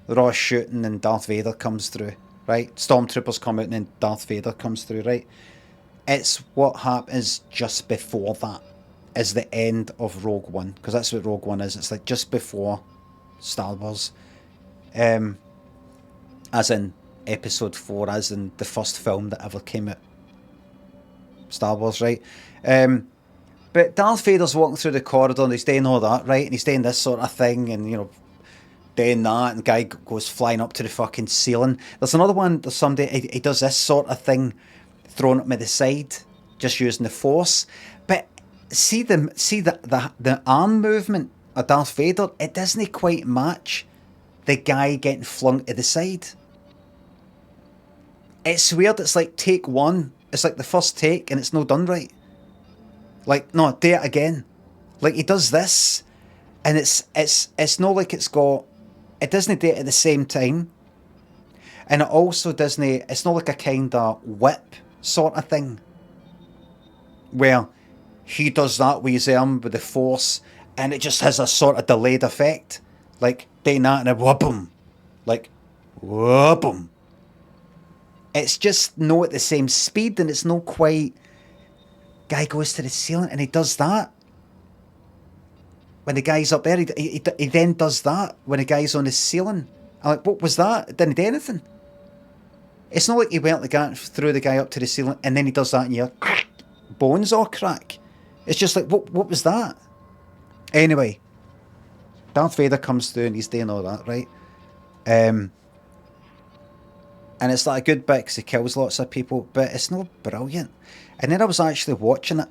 they're all shooting, and Darth Vader comes through. Right, stormtroopers come out and then Darth Vader comes through, right? It's what happens just before that is the end of Rogue One, because that's what Rogue One is. It's like just before Star Wars, as in Episode 4, as in the first film that ever came out. Star Wars, right? But Darth Vader's walking through the corridor and he's doing all that, right? And he's doing this sort of thing, and you know, doing that, and the guy goes flying up to the fucking ceiling. There's another one, there's somebody, he does this sort of thing, throwing it to the side, just using the force. But see the arm movement of Darth Vader, it doesn't quite match the guy getting flung to the side. It's weird, it's like take one, it's like the first take and it's not done right. Like, no, do it again. Like, he does this, and it's not like it doesn't do it at the same time, and it also doesn't, it's not like a kind of whip sort of thing where he does that with his arm with the force and it just has a sort of delayed effect, like doing that and a whoop-em, like whoop-em. It's just not at the same speed, and it's not quite, guy goes to the ceiling and he does that. When the guy's up there, he then does that when the guy's on the ceiling. I'm like, what was that? It didn't do anything. It's not like he went threw the guy up to the ceiling and then he does that and your bones all crack. It's just like, what was that? Anyway, Darth Vader comes through and he's doing all that, right? And it's like a good bit because he kills lots of people, but it's not brilliant. And then I was actually watching it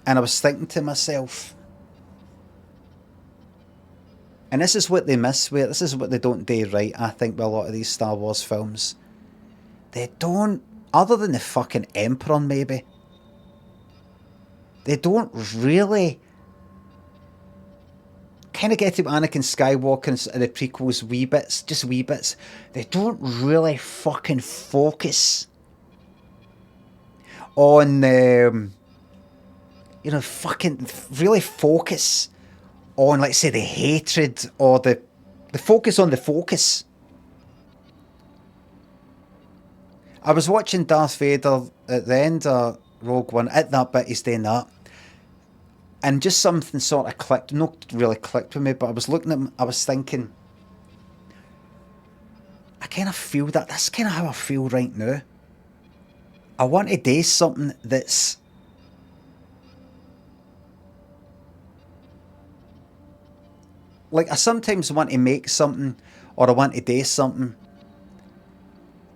and I was thinking to myself, and this is what they miss with it, this is what they don't do right, I think, with a lot of these Star Wars films. They don't, other than the fucking Emperor maybe, they don't really kind of get to Anakin Skywalker and the prequels wee bits, just wee bits. They don't really fucking focus on, you know, fucking really focus on, like, say, the hatred or the focus on the focus. I was watching Darth Vader at the end of Rogue One, at that bit he's doing that, and just something sort of clicked, not really clicked with me, but I was looking at him, I was thinking, I kind of feel that, that's kind of how I feel right now. I want to do something that's like, I sometimes want to make something, or I want to do something,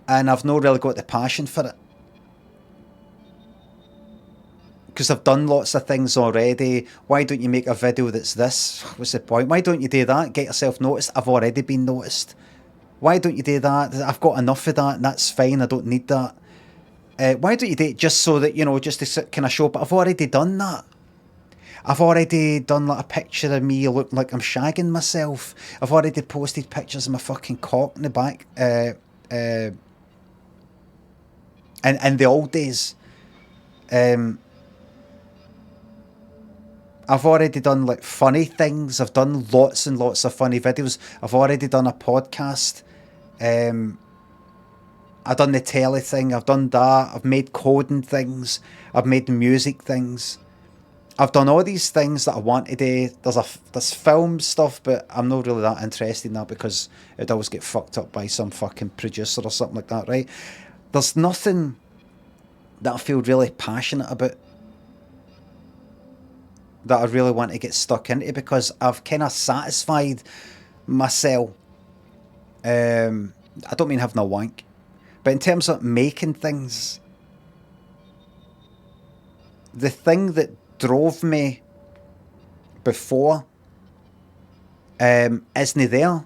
and I've not really got the passion for it. Because I've done lots of things already. Why don't you make a video that's this? What's the point? Why don't you do that? Get yourself noticed. I've already been noticed. Why don't you do that? I've got enough of that, and that's fine. I don't need that. Why don't you do it just so that, you know, just to kind of show? But I've already done that. I've already done like a picture of me looking like I'm shagging myself. I've already posted pictures of my fucking cock in the back. In the old days. I've already done like funny things. I've done lots and lots of funny videos. I've already done a podcast. I've done the telly thing. I've done that. I've made coding things. I've made music things. I've done all these things that I want to do. There's film stuff, but I'm not really that interested in that because it'd always get fucked up by some fucking producer or something like that, right? There's nothing that I feel really passionate about that I really want to get stuck into because I've kind of satisfied myself. I don't mean having a wank, but in terms of making things, the thing that drove me before isn't there.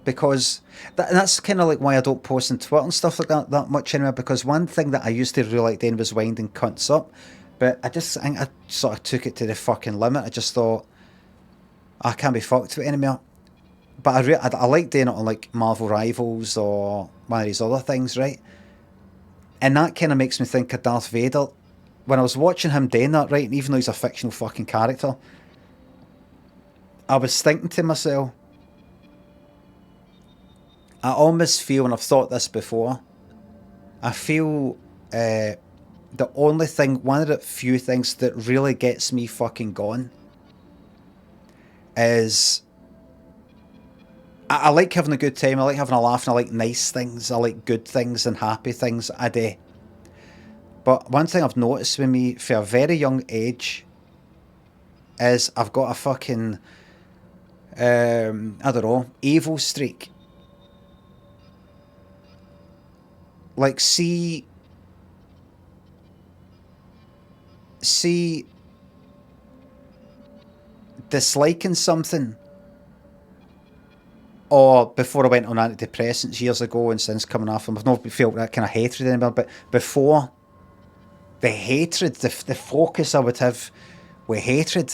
Because that's kind of like why I don't post on Twitter and stuff like that much anymore, because one thing that I used to really like doing was winding cunts up, but I think I sort of took it to the fucking limit. I just thought, I can't be fucked with it anymore. But I like doing it on like Marvel Rivals or one of these other things, right? And that kind of makes me think of Darth Vader. When I was watching him doing that, right, and even though he's a fictional fucking character, I was thinking to myself, I almost feel, and I've thought this before, I feel the only thing, one of the few things that really gets me fucking going is I like having a good time, I like having a laugh, and I like nice things, I like good things and happy things a day. But one thing I've noticed with me for a very young age is I've got a fucking, I don't know, evil streak. Like, see disliking something, or before I went on antidepressants years ago and since coming off them, I've not felt that kind of hatred anymore, but before, the hatred, the focus I would have with hatred,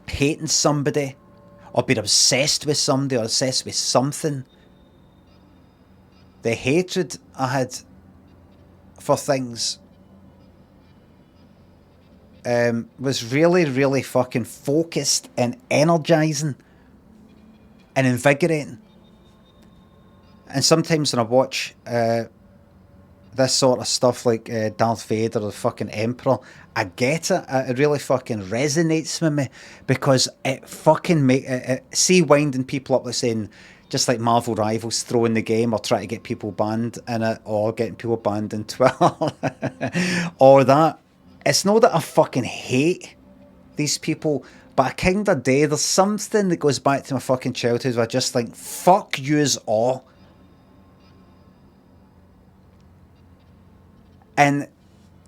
hating somebody, or being obsessed with somebody, or obsessed with something, the hatred I had for things was really, really fucking focused and energising and invigorating. And sometimes when I watch this sort of stuff like Darth Vader or the fucking Emperor, I get it. It really fucking resonates with me because it fucking see winding people up, like saying, just like Marvel Rivals, throwing the game or trying to get people banned in it, or getting people banned in Twitter, or that. It's not that I fucking hate these people, but I kind of do. There's something that goes back to my fucking childhood where I just think, fuck yous all. And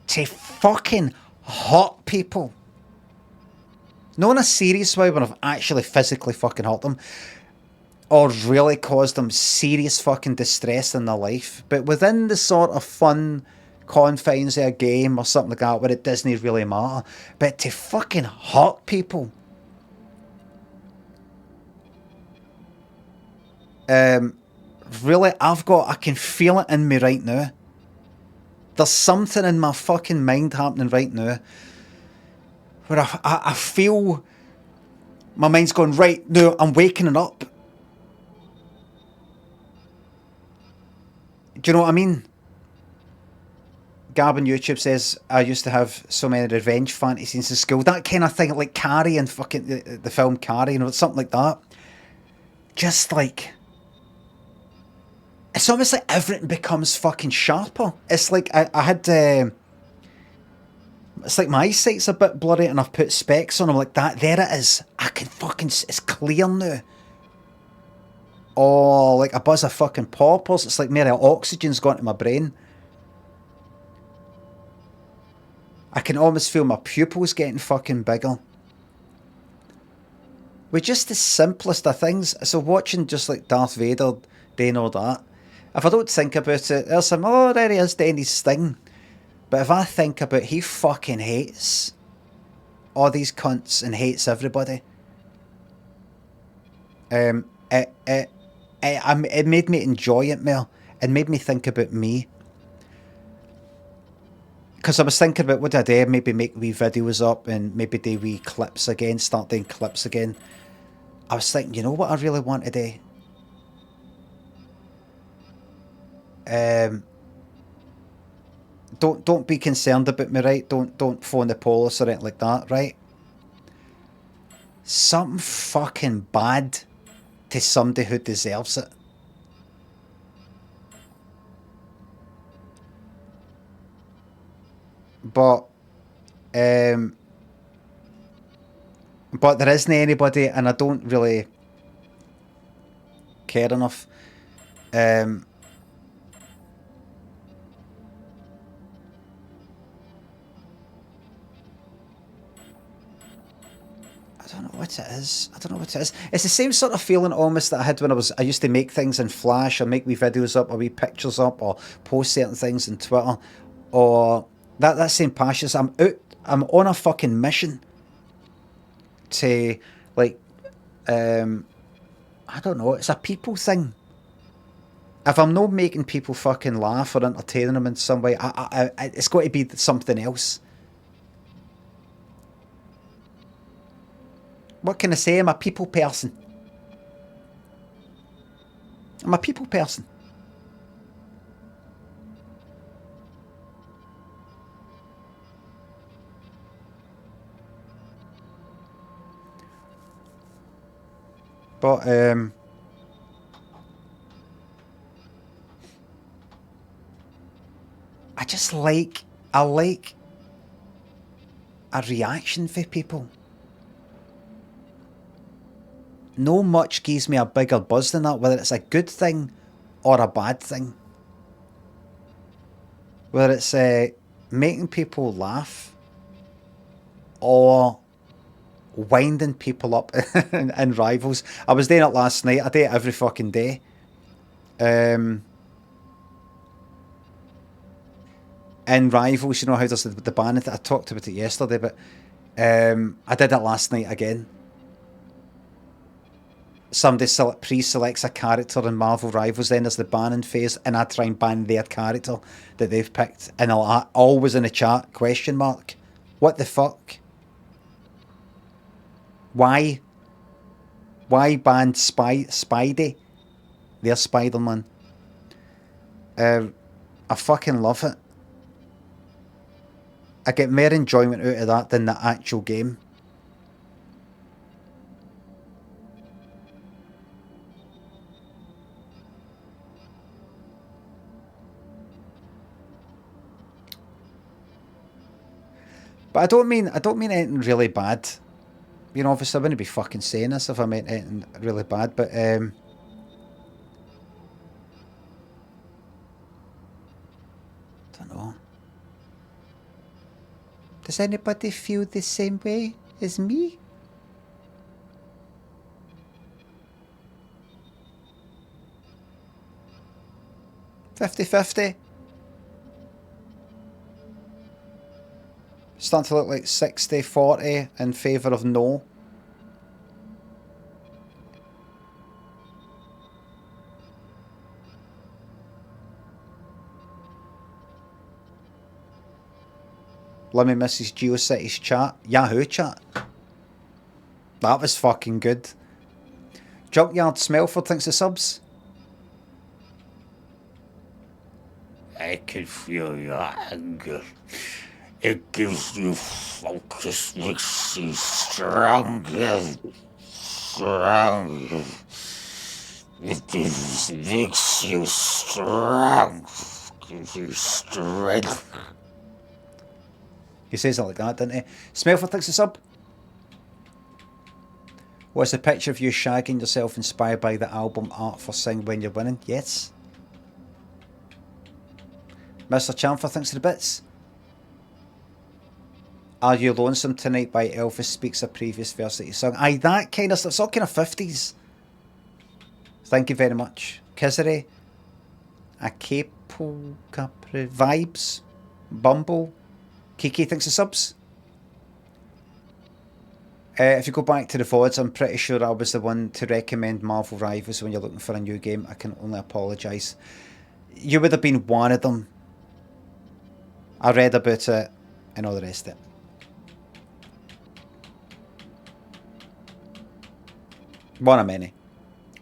to fucking hurt people. Not in a serious way when I've actually physically fucking hurt them, or really caused them serious fucking distress in their life, but within the sort of fun confines of a game or something like that where it doesn't really matter. But to fucking hurt people, really, I can feel it in me right now. There's something in my fucking mind happening right now where I feel my mind's going, right, no, I'm waking up. Do you know what I mean? Gab on YouTube says, I used to have so many revenge fantasies in school. That kind of thing, like Carrie and fucking the film Carrie, you know, something like that. Just like, it's almost like everything becomes fucking sharper. It's like I had, it's like my eyesight's a bit blurry and I've put specs on. I'm like, there it is. I can fucking, it's clear now. Or like a buzz of fucking poppers. It's like maybe oxygen's gone to my brain. I can almost feel my pupils getting fucking bigger. with just the simplest of things. So watching just like Darth Vader doing all that, if I don't think about it, there's some, oh, there he is doing his thing. But if I think about, he fucking hates all these cunts and hates everybody. It made me enjoy it more. It made me think about me. Because I was thinking about what I do, maybe make wee videos up and maybe do wee clips again, start doing clips again. I was thinking, you know what I really want to do? Don't be concerned about me, right? Don't phone the police or anything like that, right? Something fucking bad to somebody who deserves it. But there isn't anybody, and I don't really care enough. I don't know what it is. I don't know what it is. It's the same sort of feeling almost that I had when I used to make things in Flash, or make wee videos up, or wee pictures up, or post certain things on Twitter, or that same passion. I'm on a fucking mission to, like, I don't know, it's a people thing. If I'm not making people fucking laugh or entertaining them in some way, it's got to be something else. What can I say? I'm a people person. I'm a people person. But I like a reaction for people. No much gives me a bigger buzz than that, whether it's a good thing or a bad thing. Whether it's making people laugh or winding people up in Rivals. I was doing it last night. I do it every fucking day. In Rivals, you know how there's the banning. I talked about it yesterday, but I did it last night again. Somebody pre-selects a character in Marvel Rivals, then there's the banning phase, and I try and ban their character that they've picked, and I'll always in the chat, question mark, what the fuck? Why ban Spidey? They're Spider-Man. I fucking love it. I get more enjoyment out of that than the actual game. But I don't mean anything really bad. You know, obviously I wouldn't be fucking saying this if I meant anything really bad, but don't know. Does anybody feel the same way as me? $50-50. Starting to look like 60-40 in favour of no. Limmy misses GeoCities chat. Yahoo chat. That was fucking good. Junkyard Smelford thinks the subs. I can feel your anger. It gives you focus, makes you stronger. Stronger. It makes you strong. Gives you strength. He says it like that, didn't he? Smelford thinks the sub. Was the picture of you shagging yourself inspired by the album art for Sing When You're Winning? Yes. Mr. Chamfer thinks of the bits. Are You Lonesome Tonight by Elvis speaks a previous verse that he sung. Aye, that kind of stuff. It's all kind of 50s. Thank you very much. Kizere. Akepo Capri Vibes. Bumble. Kiki thinks of subs. If you go back to the VODs, I'm pretty sure I was the one to recommend Marvel Rivals when you're looking for a new game. I can only apologise. You would have been one of them. I read about it and all the rest of it. One of many.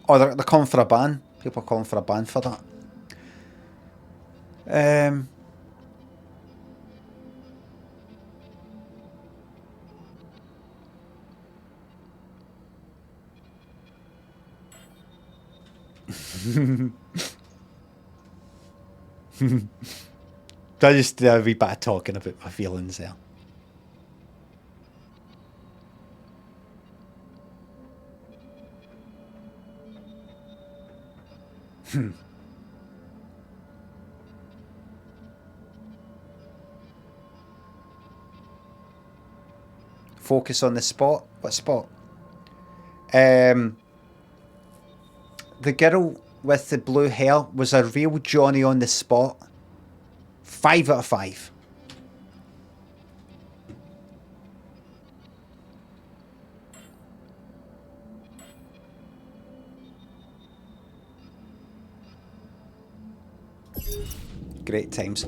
Oh, they're calling for a ban. People are calling for a ban for that. I just did a wee bit of talking about my feelings there. Focus on the spot. What spot? The girl with the blue hair was a real Johnny on the spot. 5 out of 5. Great times.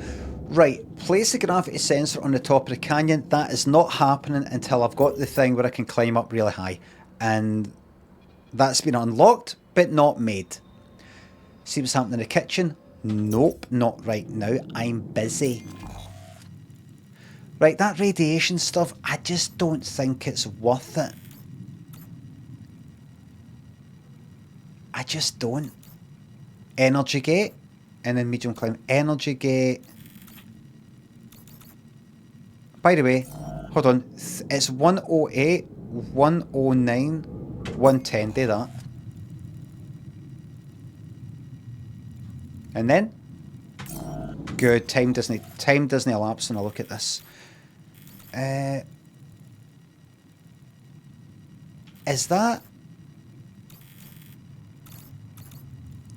Right, place the gravity sensor on the top of the canyon. That is not happening until I've got the thing where I can climb up really high. And that's been unlocked, but not made. See what's happening in the kitchen? Nope, not right now. I'm busy. Right, that radiation stuff, I just don't think it's worth it. I just don't. Energy gate, and then medium climb. Energy gate. By the way, hold on. It's 108, 109, 110. Do that. And then, good. Time doesn't elapse when I look at this. Is that?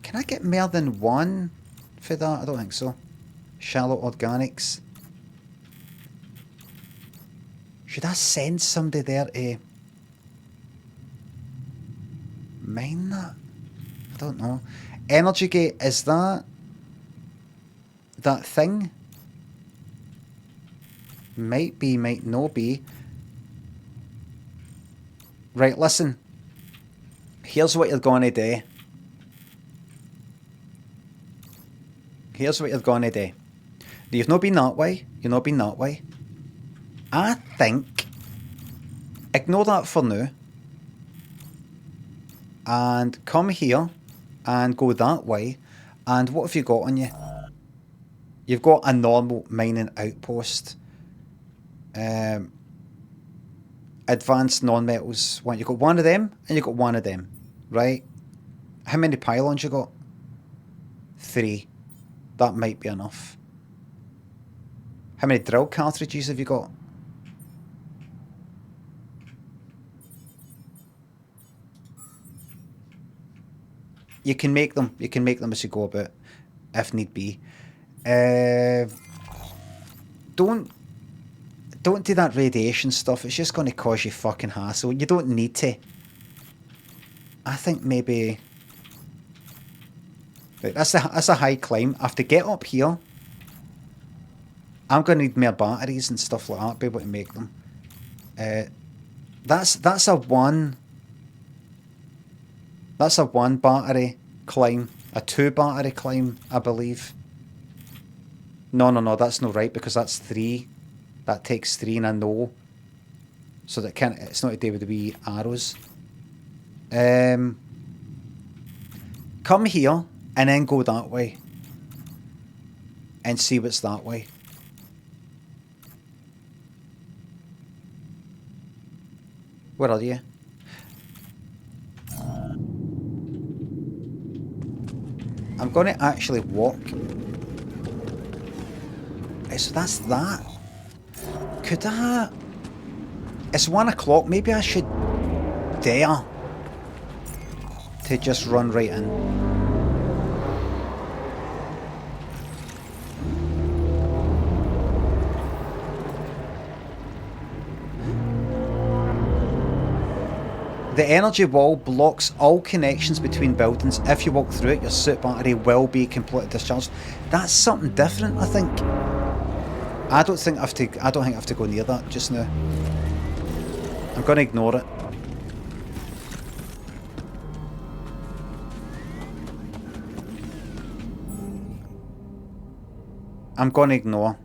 Can I get more than one for that? I don't think so. Shallow organics. Should I send somebody there to mine that? I don't know. Energy gate, is that thing? Might be, might not be. Right, listen. Here's what you're gonna do. Here's what you're gonna do. You've not been that way. You've not been that way. I think, ignore that for now. And come here. And go that way. And what have you got on you? You've got a normal mining outpost. Advanced non-metals. You got one of them, and you got one of them. Right? How many pylons you got? 3. That might be enough. How many drill cartridges have you got? You can make them. You can make them as you go about, if need be. Don't do that radiation stuff. It's just going to cause you fucking hassle. You don't need to. I think maybe. Right, that's a high climb. I have to get up here. I'm going to need more batteries and stuff like that to be able to make them. That's a 1. That's a 1 battery climb. A 2 battery climb, I believe. No, that's not right because that's 3. That takes 3 and I know. So that can't. It's not to do with the wee arrows. Come here and then go that way. And see what's that way. Where are you? I'm going to actually walk. So that's that. Could I It's 1 o'clock. Maybe I should dare to just run right in. The energy wall blocks all connections between buildings. If you walk through it, your suit battery will be completely discharged. That's something different, I think. I don't think I have to go near that just now. I'm gonna ignore it. I'm gonna ignore.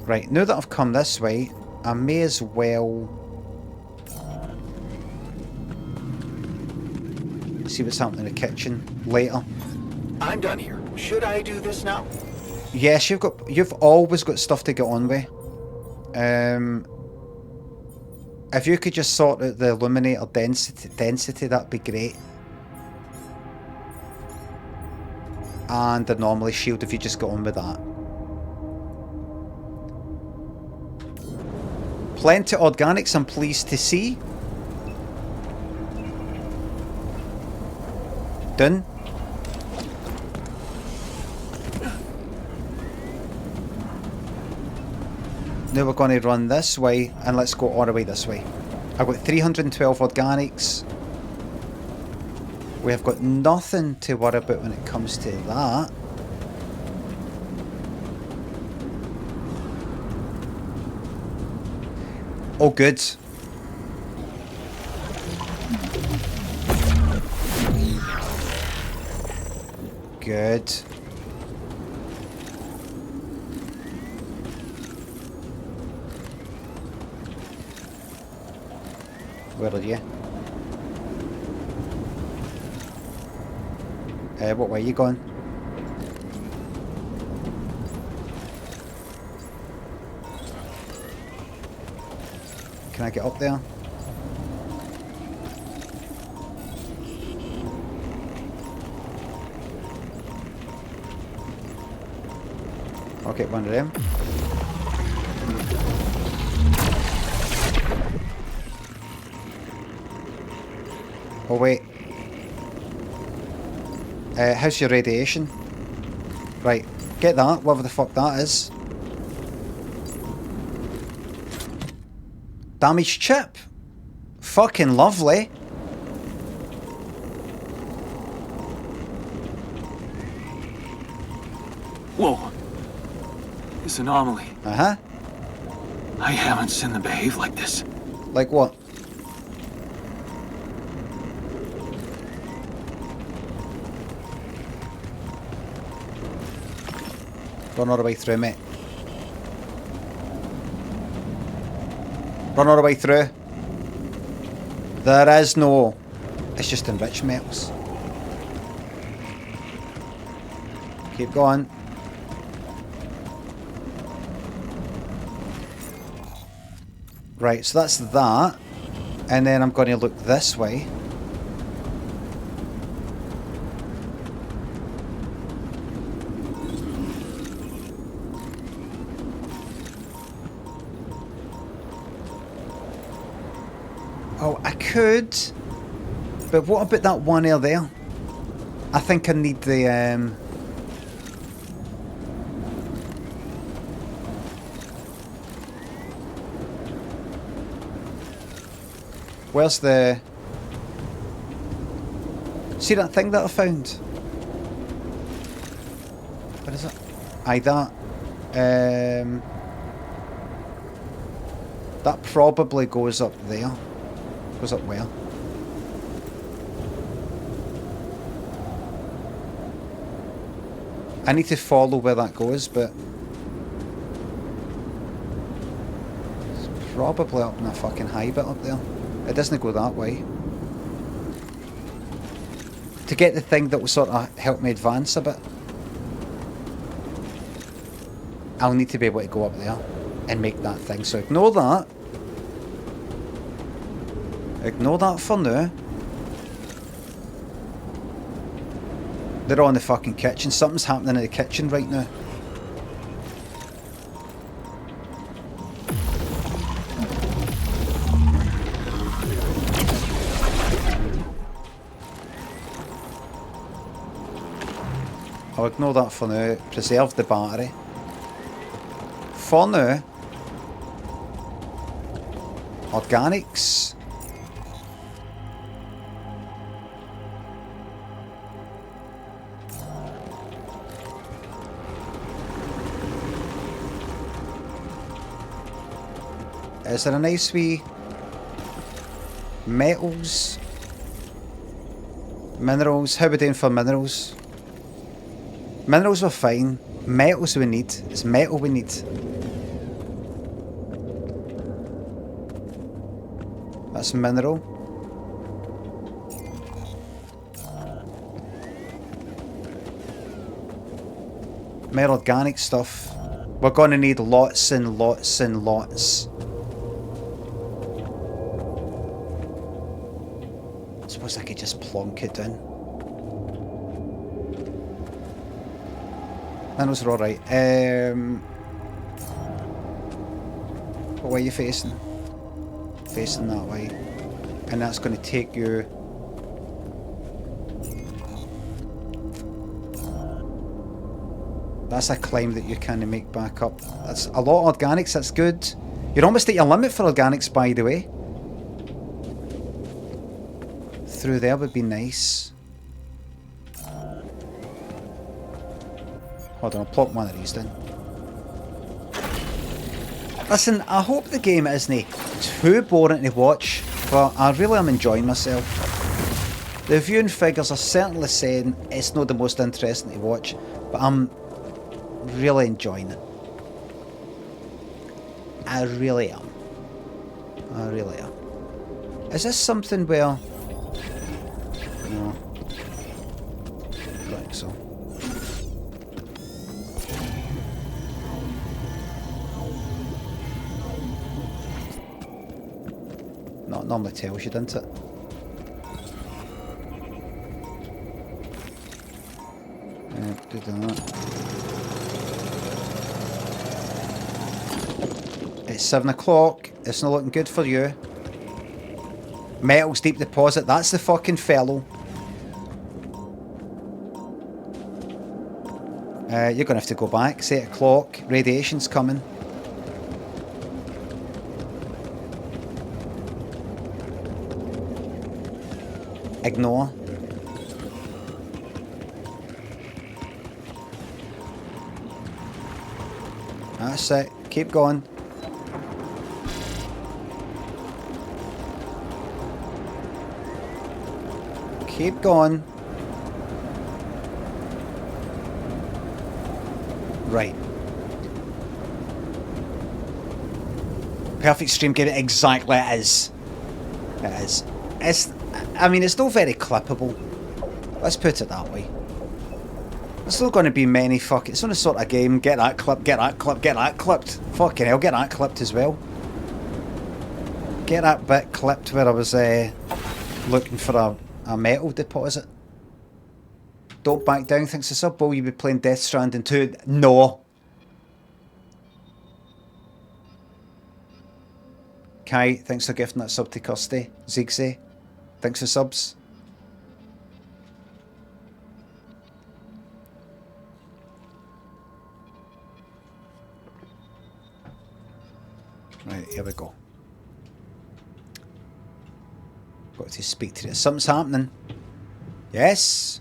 Right, now that I've come this way, I may as well see what's happening in the kitchen later. I'm done here. Should I do this now? Yes, you've always got stuff to get on with. If you could just sort out the illuminator density, that'd be great. And the anomaly shield, if you just got on with that. Plenty of organics, I'm pleased to see. Done. Now we're going to run this way, and let's go all the way this way. I've got 312 organics. We have got nothing to worry about when it comes to that. Oh, good. Good. Where are you? What way are you going? Can I get up there? I'll get one of them. Oh wait. How's your radiation? Right, get that, whatever the fuck that is. Damaged chip. Fucking lovely. Whoa. This anomaly. Uh-huh. I haven't seen them behave like this. Like what? Run all the way through, mate. Run all the way through. There is no... It's just enriched metals. Keep going. Right, so that's that. And then I'm going to look this way. Oh, I could. But what about that one air there? I think I need the... Where's the... See that thing that I found? What is it? Aye, that. That probably goes up there. Goes up where? I need to follow where that goes, but... It's probably up in a fucking high bit up there. It doesn't go that way. To get the thing that will sort of help me advance a bit, I'll need to be able to go up there and make that thing. So ignore that. Ignore that for now. They're all in the fucking kitchen. Something's happening in the kitchen right now. I'll ignore that for now. Preserve the battery. For now. Organics. Is there a nice wee metals? Minerals? How are we doing for minerals? Minerals were fine. Metals we need. It's metal we need. That's mineral. More organic stuff. We're gonna need lots and lots and lots. I suppose I could just plonk it down. Minerals are alright. What way are you facing? Facing that way. And that's going to take you... That's a climb that you kind of make back up. That's a lot of organics, that's good. You're almost at your limit for organics, by the way. Through there would be nice. Hold on, I'll plop one of these down. Listen, I hope the game isn't too boring to watch, but I really am enjoying myself. The viewing figures are certainly saying it's not the most interesting to watch, but I'm really enjoying it. I really am. I really am. Is this something where... No. I don't think so. No, it normally tells you, doesn't it? Do that. It's 7 o'clock. It's not looking good for you. Metals deep deposit. That's the fucking fellow. You're gonna have to go back. It's 8 o'clock. Radiation's coming. Ignore. That's it. Keep going. Keep going. Right. Perfect stream game. Exactly, it is. It is. I mean, it's not very clippable. Let's put it that way. There's not going to be many fucking... It's not a sort of game, get that clipped, get that clipped, get that clipped. Fucking hell, get that clipped as well. Get that bit clipped where I was looking for a metal deposit. Don't back down, thanks to sub. Will you be playing Death Stranding 2? No. Kai, thanks for gifting that sub to Kirsty. Zigzay, thanks for subs. Right, here we go. Got to speak to this. Something's happening. Yes.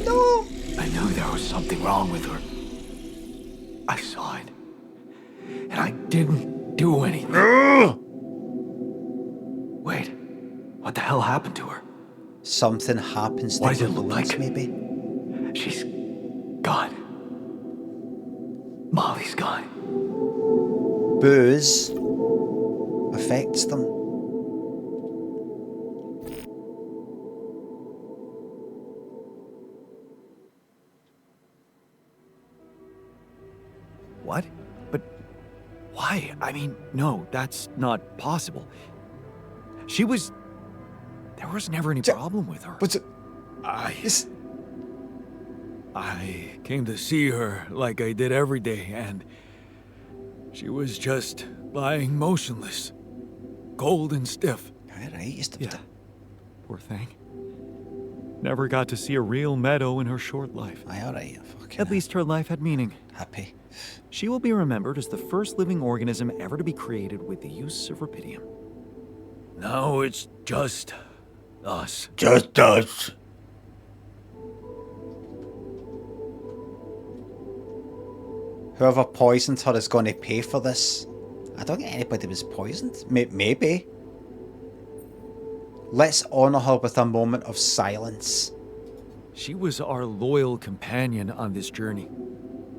No. I knew there was something wrong with her. I saw it. And I didn't do anything. Wait. What the hell happened to her? Something happens to What does it look balloons, like? maybe. She's gone. Molly's gone. Booze affects them. What? But why? I mean, no, that's not possible. She was... There was never any problem with her. What's it? I came to see her like I did every day, and she was just lying motionless, cold and stiff. Alright, Yeah. Poor thing. Never got to see a real meadow in her short life. Aye, alright. Fucking At least her life had meaning. happy. She will be remembered as the first living organism ever to be created with the use of rubidium. Now it's just us. Just us. Whoever poisoned her is going to pay for this. I don't think anybody was poisoned. Maybe. Let's honour her with a moment of silence. She was our loyal companion on this journey.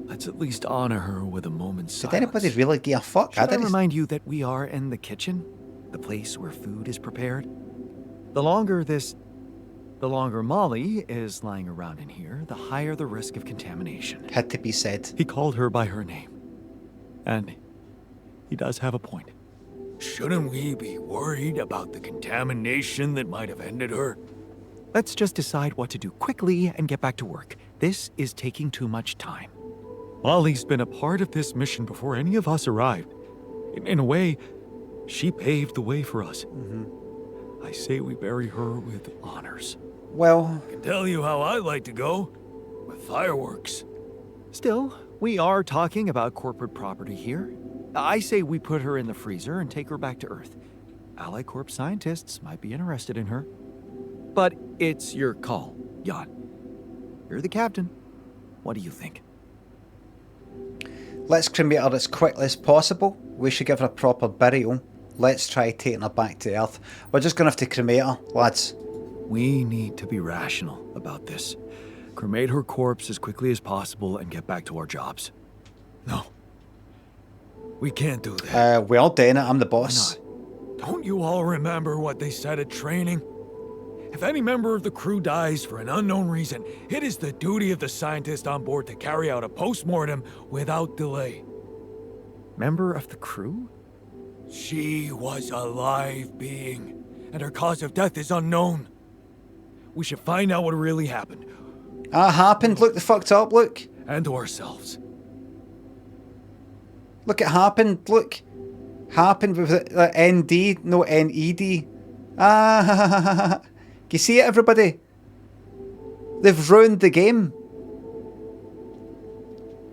Let's at least honor her with a moment's Did silence. anybody really give a fuck? Should I didn't. remind you that we are in the kitchen? The place where food is prepared? The longer Molly is lying around in here, the higher the risk of contamination. Had to be said. He called her by her name. And he does have a point. Shouldn't we be worried about the contamination that might have ended her? Let's just decide what to do quickly and get back to work. This is taking too much time. Molly's been a part of this mission before any of us arrived. In a way, she paved the way for us. I say we bury her with honors. Well, I can tell you how I like to go. With fireworks. Still, we are talking about corporate property here. I say we put her in the freezer and take her back to Earth. Ally Corp scientists might be interested in her. But it's your call, Jan. You're the captain. What do you think? let's cremate her as quickly as possible. We should give her a proper burial. Let's try taking her back to Earth. We're just going to have to cremate her, lads. We need to be rational about this. Cremate her corpse as quickly as possible and get back to our jobs. No. We can't do that. We are doing it. I'm the Why boss. not? Don't you all remember what they said at training? If any member of the crew dies for an unknown reason, it is the duty of the scientist on board to carry out a post-mortem without delay. Member of the crew? She was a live being, and her cause of death is unknown. We should find out what really happened. Happened. Look, the fucked up. Look. And to ourselves. Look, it happened. Look. Happened with the ND, no NED. Ah, you see it, everybody? They've ruined the game.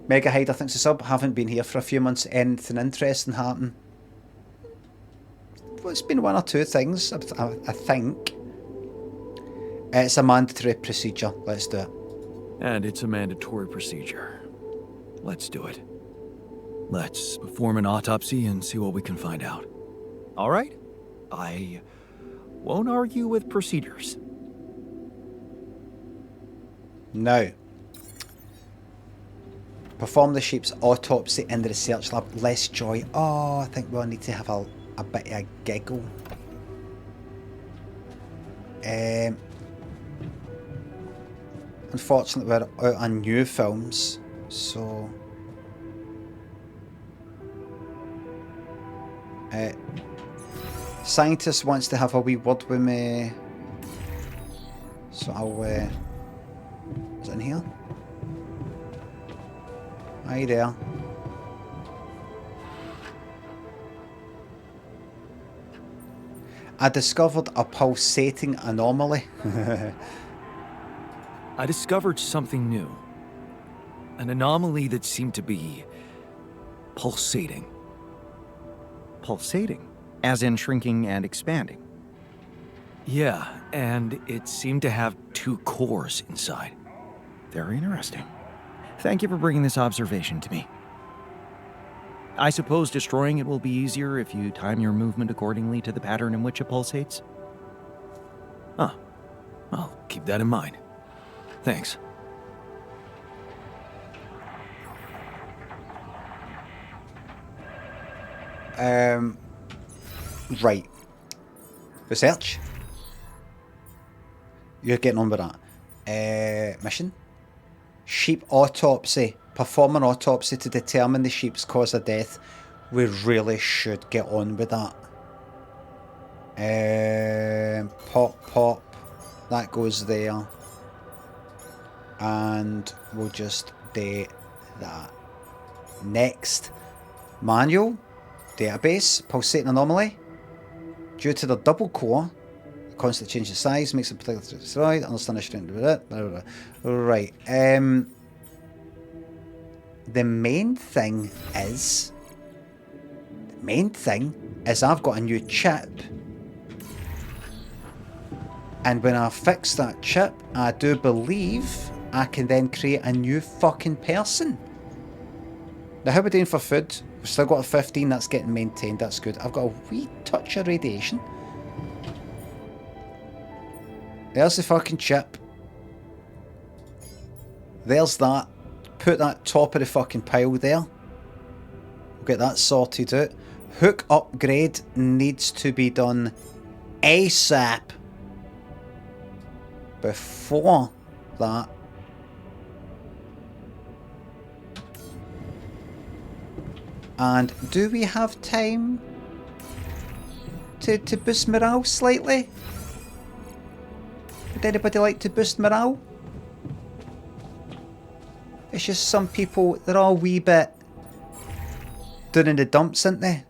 Mega Hider thinks a sub. Haven't been here for a few months. Anything interesting happen? Well, it's been one or two things, I think. It's a mandatory procedure. Let's do it. And it's a mandatory procedure. Let's do it. Let's perform an autopsy and see what we can find out. All right? I won't argue with procedures. Now, perform the sheep's autopsy in the research lab. Less joy. Oh, I think we'll need to have a bit of a giggle. Unfortunately, we're out on new films, so... Scientist wants to have a wee word with me, so I'll... is it in here? Hi there. I discovered a pulsating anomaly. I discovered something new. An anomaly that seemed to be pulsating. Pulsating, as in shrinking and expanding. Yeah, and it seemed to have two cores inside. Very interesting. Thank you for bringing this observation to me. I suppose destroying it will be easier if you time your movement accordingly to the pattern in which it pulsates? Huh. I'll keep that in mind. Thanks. Right. Research. You're getting on with that. Mission. Sheep autopsy. Perform an autopsy to determine the sheep's cause of death. We really should get on with that. Pop. That goes there. And we'll just do that. Next. Manual. Database. Pulsating anomaly. Due to the double core, constantly change the size, makes it particularly destroyed. Understand it. Right. The main thing is I've got a new chip. And when I fix that chip, I do believe I can then create a new fucking person. Now, how are we doing for food? We've still got a 15, that's getting maintained, that's good. I've got a wee touch of radiation. There's the fucking chip. There's that. Put that top of the fucking pile there. We'll get that sorted out. Hook upgrade needs to be done ASAP. Before that, and do we have time to boost morale slightly? Would anybody like to boost morale? It's just some people, they're all a wee bit down in the dumps, aren't they?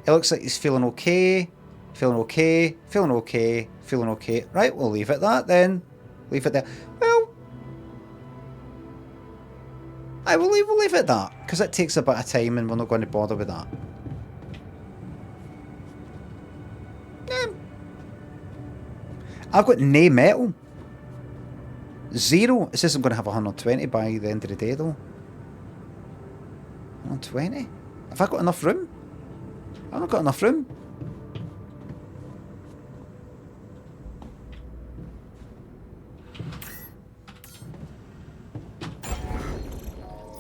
It looks like he's feeling okay, feeling okay, feeling okay, feeling okay. Right, we'll leave it at that then. Leave it there. Well, we'll leave it at that, because it takes a bit of time and we're not going to bother with that. I've got no metal. 0. It says I'm going to have 120 by the end of the day though. 120? Have I got enough room? I've not got enough room.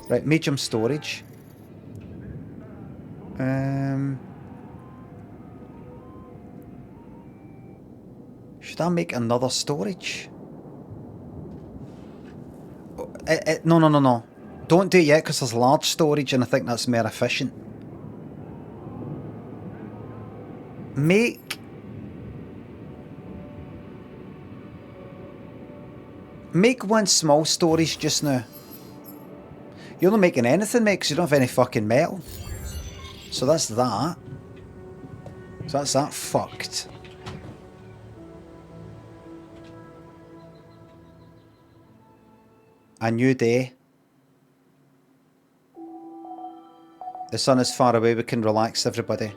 Right, medium storage. Should I make another storage? No. Don't do it yet because there's large storage and I think that's more efficient. Make one small storage just now. You're not making anything, mate, because you don't have any fucking metal. So that's that. So that's that fucked. A new day. The sun is far away, we can relax, everybody.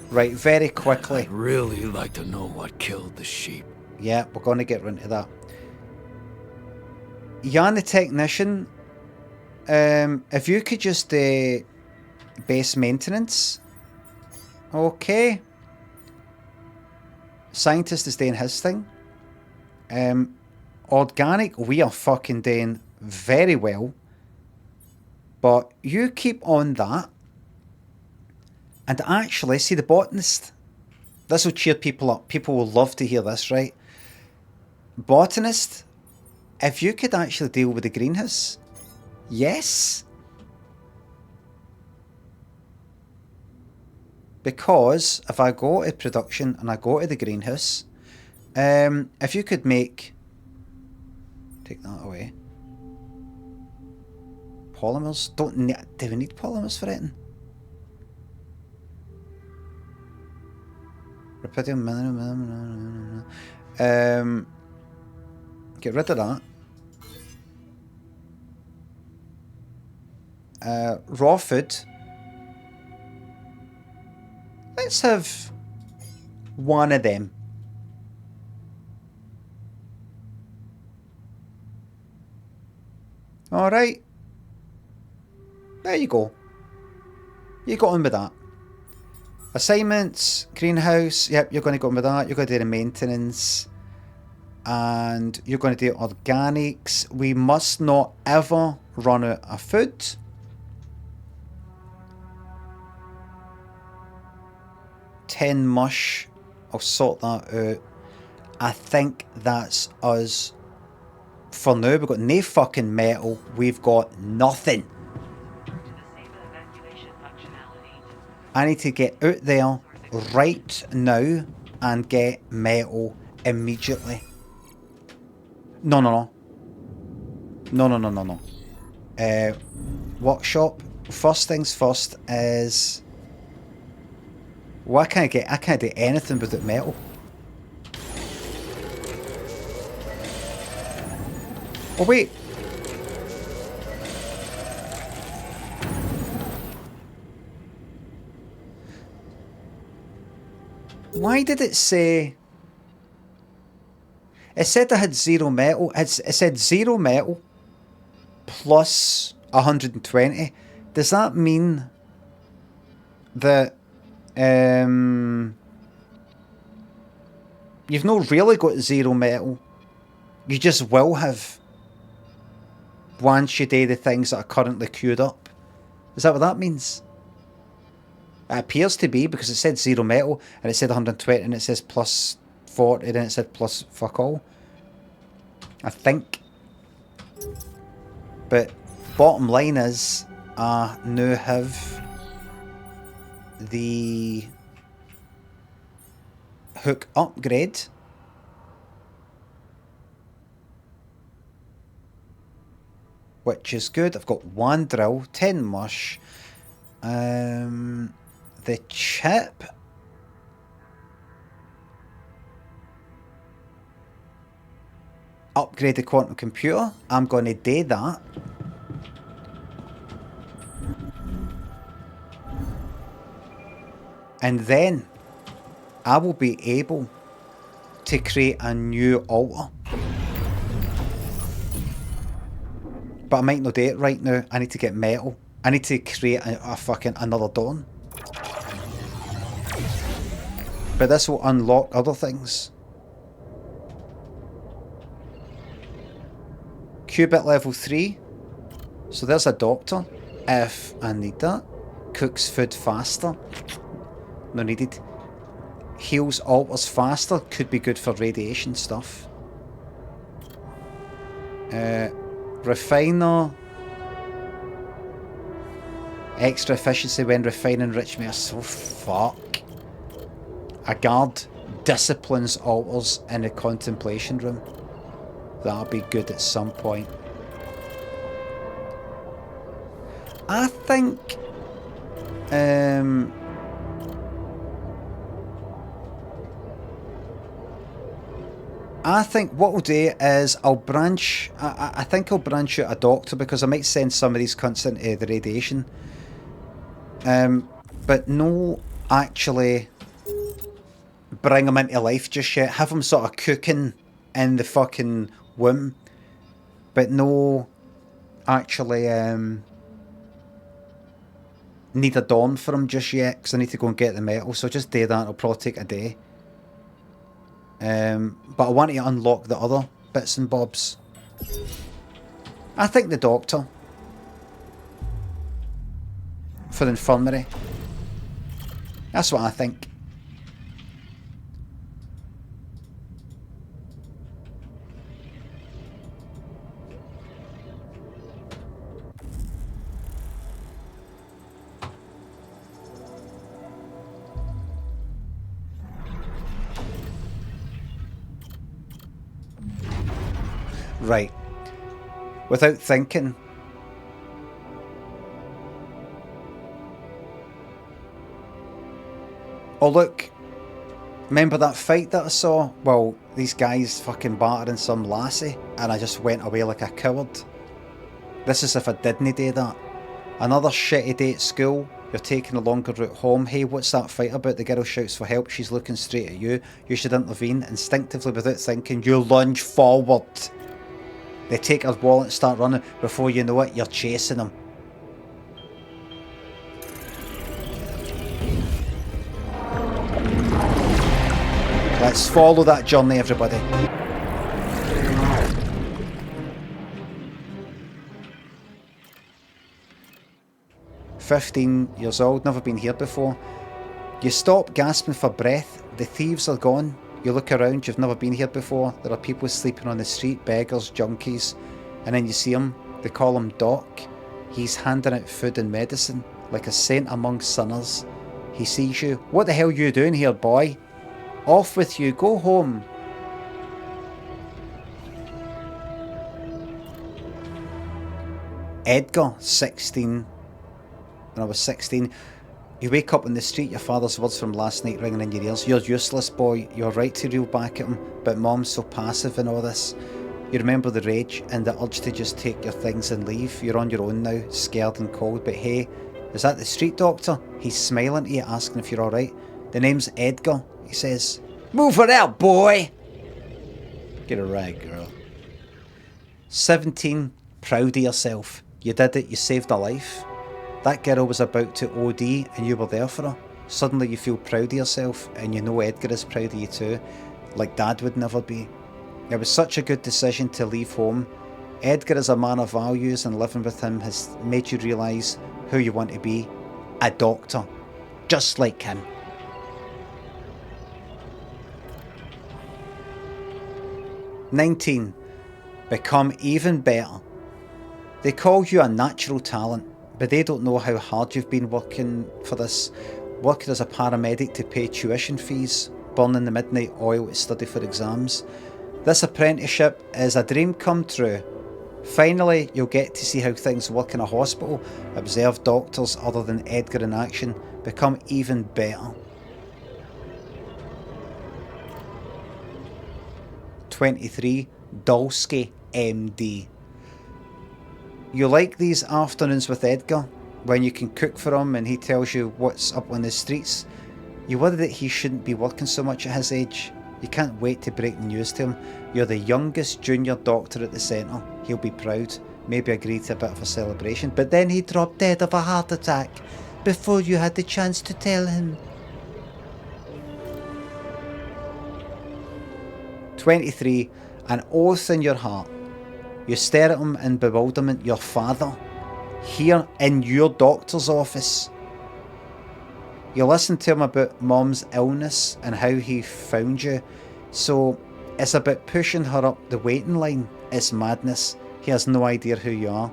Right, very quickly. I'd really like to know what killed the sheep. Yeah, we're going to get into that. Jan the technician, if you could just base maintenance. Okay. Scientist is doing his thing. Organic, we are fucking doing very well. But you keep on that. And actually, see the botanist. This will cheer people up. People will love to hear this, right? Botanist, if you could actually deal with the greenhouse. Yes. Because if I go to production and I go to the greenhouse, if you could make... Take that away. Polymers? Do we need polymers for anything? Rubidium, get rid of that. Raw food. Let's have one of them. Alright. There you go. You got on with that. Assignments, greenhouse, yep, you're going to go on with that. You're going to do the maintenance. And you're going to do organics. We must not ever run out of food. Ten mush. I'll sort that out. I think that's us. For now, we've got no fucking metal. We've got nothing. I need to get out there right now and get metal immediately. No. workshop. First things first is... Well, I can't do anything without metal. Oh wait. Why did it say... It said I had 0 metal. It said 0 metal plus 120. Does that mean that you've not really got 0 metal? You just will have once you do the things that are currently queued up. Is that what that means? It appears to be, because it said 0 metal and it said 120 and it says plus 40 and it said plus fuck all. I think. But bottom line is I now have the hook upgrade. Which is good. I've got 1 drill, 10 mush. The chip. Upgrade the quantum computer. I'm going to do that. And then I will be able to create a new altar. But I might not do it right now. I need to get metal. I need to create a fucking another dawn. But this will unlock other things. Qubit level 3. So there's a doctor. If I need that. Cooks food faster. No needed. Heals altars faster. Could be good for radiation stuff. Refiner. Extra efficiency when refining enrichment. So fuck. A guard disciplines altars in the contemplation room. That'll be good at some point. I think what we'll do is I'll branch. I think I'll branch out a doctor because I might send some of these cunts into the radiation. But no, actually bring them into life just yet. Have them sort of cooking in the fucking womb. But no, actually need a dawn for them just yet because I need to go and get the metal. So just do that. It'll probably take a day. But I want to unlock the other bits and bobs. I think the doctor for the infirmary. That's what I think. Right. Without thinking. Oh look. Remember that fight that I saw? Well, these guys fucking battering some lassie and I just went away like a coward. This is if I didn't do that. Another shitty day at school. You're taking a longer route home. Hey, what's that fight about? The girl shouts for help. She's looking straight at you. You should intervene. Instinctively, without thinking, you lunge forward. They take her wallet and start running. Before you know it, you're chasing them. Let's follow that journey, everybody. "15 years old, never been here before. You stop, gasping for breath. The thieves are gone. You look around, you've never been here before. There are people sleeping on the street, beggars, junkies. And then you see him, they call him Doc. He's handing out food and medicine, like a saint among sinners. He sees you. What the hell are you doing here, boy? Off with you, go home. Edgar, 16. When I was 16, you wake up in the street, your father's words from last night ringing in your ears. You're useless, boy. You're right to reel back at him, but Mom's so passive in all this. You remember the rage and the urge to just take your things and leave. You're on your own now, scared and cold, but hey, is that the street doctor? He's smiling at you, asking if you're alright. The name's Edgar, he says. Move her out, boy! Get a rag, girl. 17, proud of yourself. You did it, you saved her life. That girl was about to OD and you were there for her. Suddenly you feel proud of yourself and you know Edgar is proud of you too, like Dad would never be. It was such a good decision to leave home. Edgar is a man of values and living with him has made you realise who you want to be. A doctor. Just like him. "19. Become even better. They call you a natural talent, but they don't know how hard you've been working for this. Working as a paramedic to pay tuition fees, burning the midnight oil to study for exams. This apprenticeship is a dream come true. Finally, you'll get to see how things work in a hospital, observe doctors other than Edgar in action, become even better." 23. Dulski, MD. You like these afternoons with Edgar, when you can cook for him and he tells you what's up on the streets. You worry that he shouldn't be working so much at his age. You can't wait to break the news to him. You're the youngest junior doctor at the centre. He'll be proud, maybe agree to a bit of a celebration, but then he dropped dead of a heart attack before you had the chance to tell him. 23. An oath in your heart. You stare at him in bewilderment. Your father, here in your doctor's office. You listen to him about Mom's illness and how he found you. So it's about pushing her up the waiting line. It's madness. He has no idea who you are,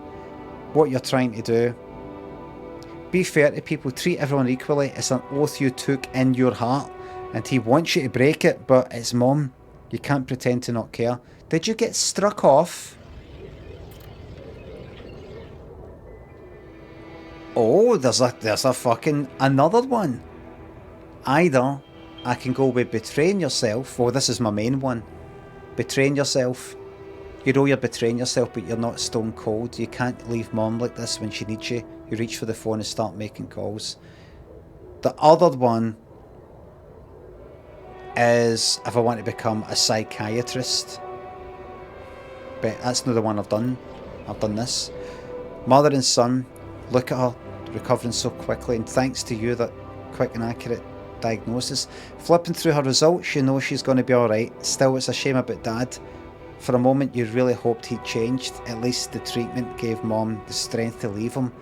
what you're trying to do. Be fair to people. Treat everyone equally. It's an oath you took in your heart, and he wants you to break it, but it's Mom. You can't pretend to not care. Did you get struck off? Oh, there's a fucking another one. Either I can go with betraying yourself. Oh, this is my main one. Betraying yourself. You know you're betraying yourself, but you're not stone cold. You can't leave Mom like this when she needs you. You reach for the phone and start making calls. The other one is if I want to become a psychiatrist. But that's not the one I've done. I've done this. Mother and son, look at her recovering so quickly, and thanks to you, that quick and accurate diagnosis. Flipping through her results, you know she's going to be alright. Still, it's a shame about Dad. For a moment you really hoped he'd changed. At least the treatment gave Mom the strength to leave him,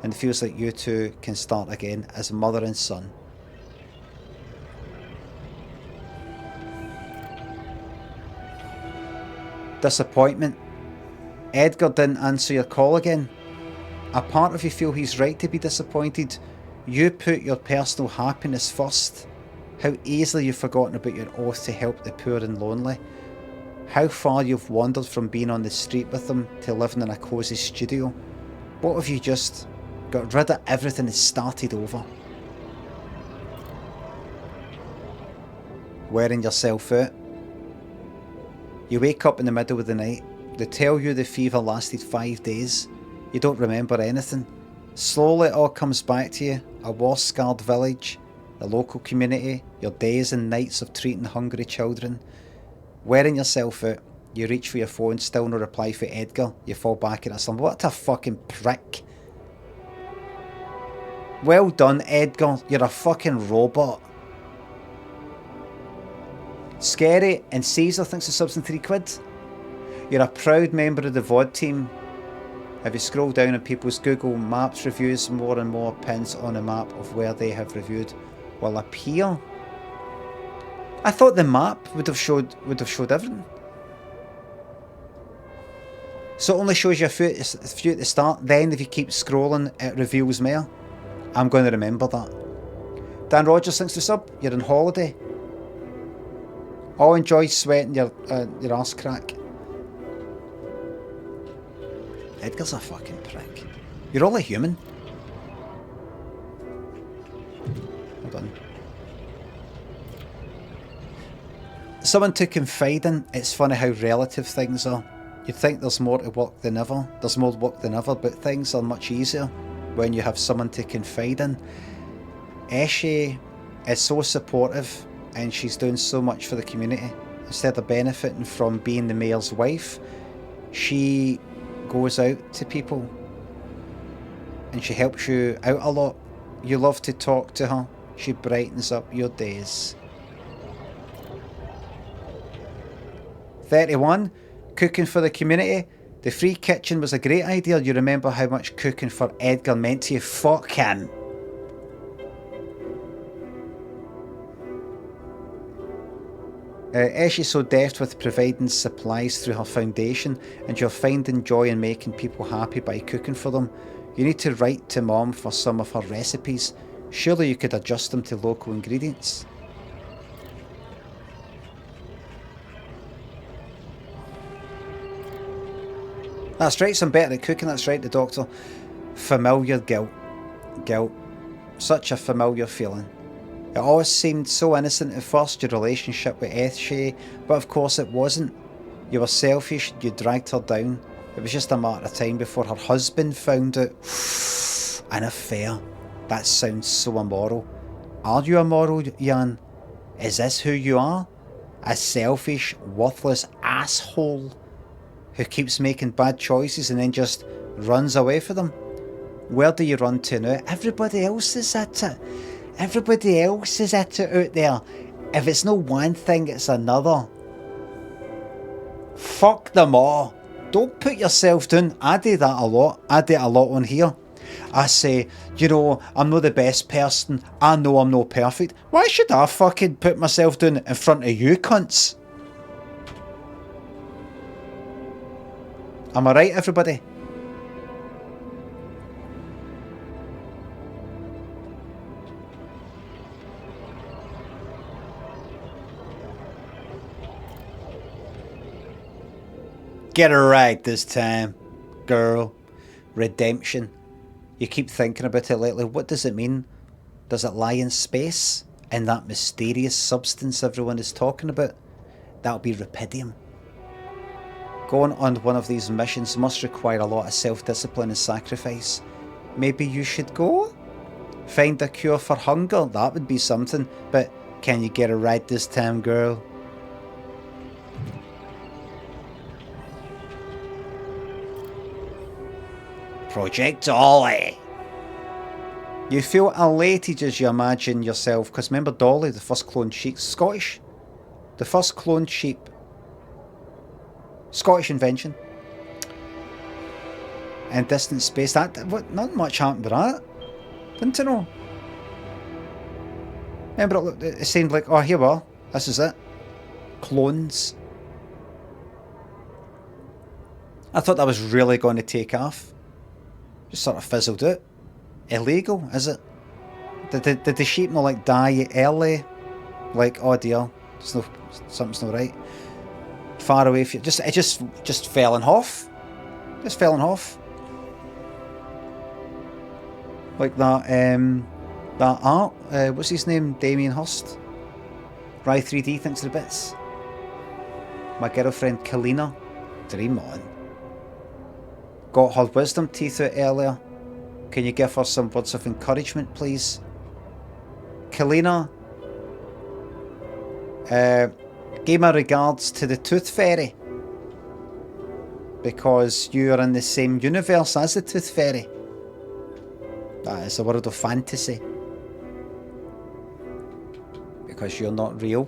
and it feels like you two can start again as mother and son. Disappointment. Edgar didn't answer your call again. A part of you feel he's right to be disappointed. You put your personal happiness first. How easily you've forgotten about your oath to help the poor and lonely. How far you've wandered from being on the street with them to living in a cosy studio. What if you just got rid of everything and started over? Wearing yourself out. You wake up in the middle of the night. They tell you the fever lasted 5 days. You don't remember anything. Slowly it all comes back to you. A war-scarred village, the local community, your days and nights of treating hungry children. Wearing yourself out. You reach for your phone, still no reply for Edgar. You fall back into slumber. What a fucking prick. Well done, Edgar. You're a fucking robot. Scary, and Caesar thinks the sub's in £3. You're a proud member of the VOD team. If you scroll down on people's Google Maps reviews, more and more pins on a map of where they have reviewed will appear. I thought the map would have showed everything. So it only shows you a few at the start, then if you keep scrolling it reveals more. I'm going to remember that. Dan Rogers thinks the sub, you're on holiday. Oh, enjoy sweating your arse crack. Edgar's a fucking prick. You're all a human. Hold on. Someone to confide in. It's funny how relative things are. You'd think there's more to work than ever. There's more work than ever, but things are much easier when you have someone to confide in. Eshe is so supportive and she's doing so much for the community. Instead of benefiting from being the mayor's wife, she goes out to people and she helps you out a lot. You love to talk to her. She brightens up your days. 31. Cooking for the community. The free kitchen was a great idea. You remember how much cooking for Edgar meant to you? Fucking. She's so deft with providing supplies through her foundation, and you're finding joy in making people happy by cooking for them. You need to write to Mom for some of her recipes. Surely you could adjust them to local ingredients. That's right, so I'm better at cooking, that's right, the doctor. Familiar guilt. Guilt. Such a familiar feeling. It always seemed so innocent at first, your relationship with Eshe, but of course it wasn't. You were selfish, you dragged her down. It was just a matter of time before her husband found out. An affair. That sounds so immoral. Are you immoral, Jan? Is this who you are? A selfish, worthless asshole who keeps making bad choices and then just runs away from them? Where do you run to now? Everybody else is at it. Everybody else is at it out there. If it's no one thing, it's another. Fuck them all. Don't put yourself down. I do that a lot. I do it a lot on here. I say, you know, I'm not the best person. I know I'm not perfect. Why should I fucking put myself down in front of you cunts? Am I right, everybody? Get it right this time, girl. Redemption. You keep thinking about it lately. What does it mean? Does it lie in space? In that mysterious substance everyone is talking about? That'll be rupidium. Going on one of these missions must require a lot of self-discipline and sacrifice. Maybe you should go? Find a cure for hunger? That would be something. But can you get it right this time, girl? Project Dolly. You feel elated as you imagine yourself, because remember Dolly, the first cloned sheep, Scottish. The first cloned sheep. Scottish invention. In distant space. Not much happened with that. Didn't you know? Remember it seemed like, oh, here we are. This is it. Clones. I thought that was really going to take off. Just sort of fizzled out. Illegal, is it? Did the sheep not like die early? Like, oh dear, something's not right. Far away from it just fell in half. Just fell in half. Like that art. What's his name? Damien Hirst. Rye 3D thinks of the bits. My girlfriend Kalina. Dream on. Got her wisdom teeth out earlier. Can you give her some words of encouragement, please? Kalina, gave my regards to the Tooth Fairy. Because you are in the same universe as the Tooth Fairy. That is a world of fantasy. Because you're not real.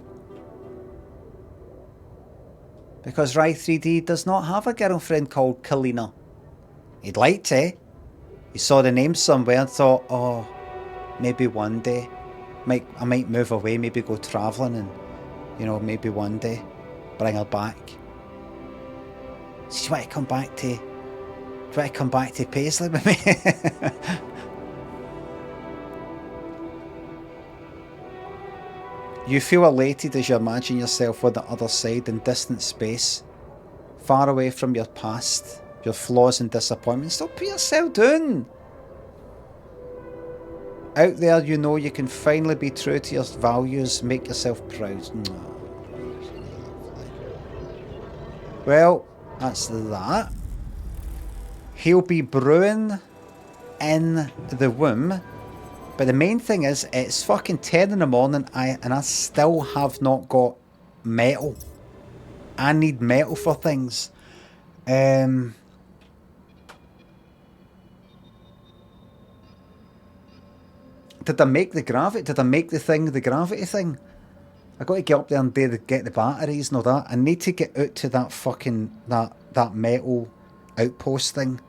Because Rye 3D does not have a girlfriend called Kalina. He'd like to. He saw the name somewhere and thought, oh, maybe one day. I might move away, maybe go travelling and, you know, maybe one day bring her back. So you want to come back to Paisley with me? You feel elated as you imagine yourself on the other side in distant space, far away from your past. Your flaws and disappointments. Don't put yourself down. Out there, you know you can finally be true to your values. Make yourself proud. Well, that's that. He'll be brewing in the womb. But the main thing is, it's fucking 10 in the morning and I still have not got metal. I need metal for things. Did I make the gravity? Did I make the gravity thing? I got to get up there and get the batteries and all that. I need to get out to that fucking, that metal outpost thing.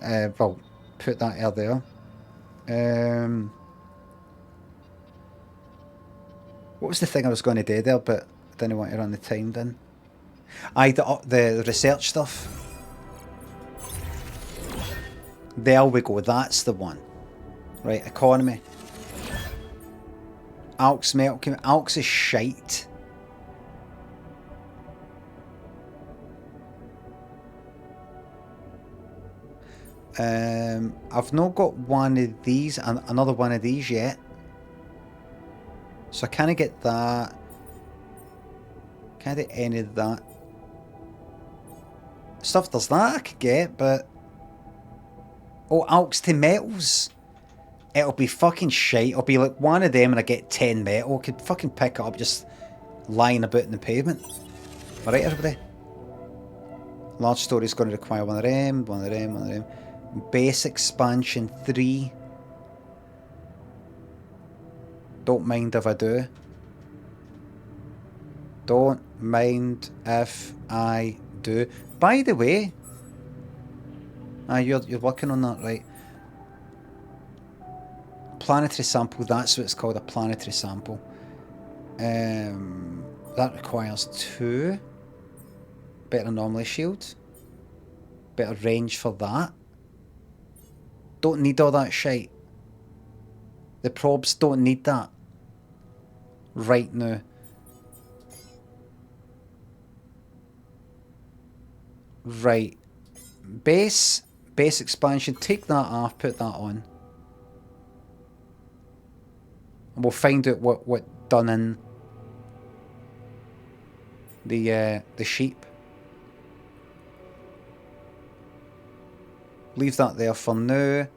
Well, put that out there. What was the thing I was going to do there, but I didn't want to run the time down. The research stuff. There we go, that's the one. Right, economy. Alk's metal. Alk's is shite. I've not got one of these, another one of these yet. So I can't get that. Can't get any of that. Stuff there's that I could get, but... Oh, Alk's to metals. It'll be fucking shite. It'll be like one of them and I get 10 metal. I could fucking pick it up just lying about in the pavement. Alright, everybody? Large story's going to require one of them, one of them, one of them. Base expansion 3. Don't mind if I do. Don't mind if I do. By the way... you're working on that, right? Planetary sample, that's what it's called, a planetary sample. That requires 2. Better anomaly shield. Better range for that. Don't need all that shite. The probes don't need that. Right now. Right. Base expansion, take that off, put that on. And we'll find out what done in the sheep. Leave that there for now.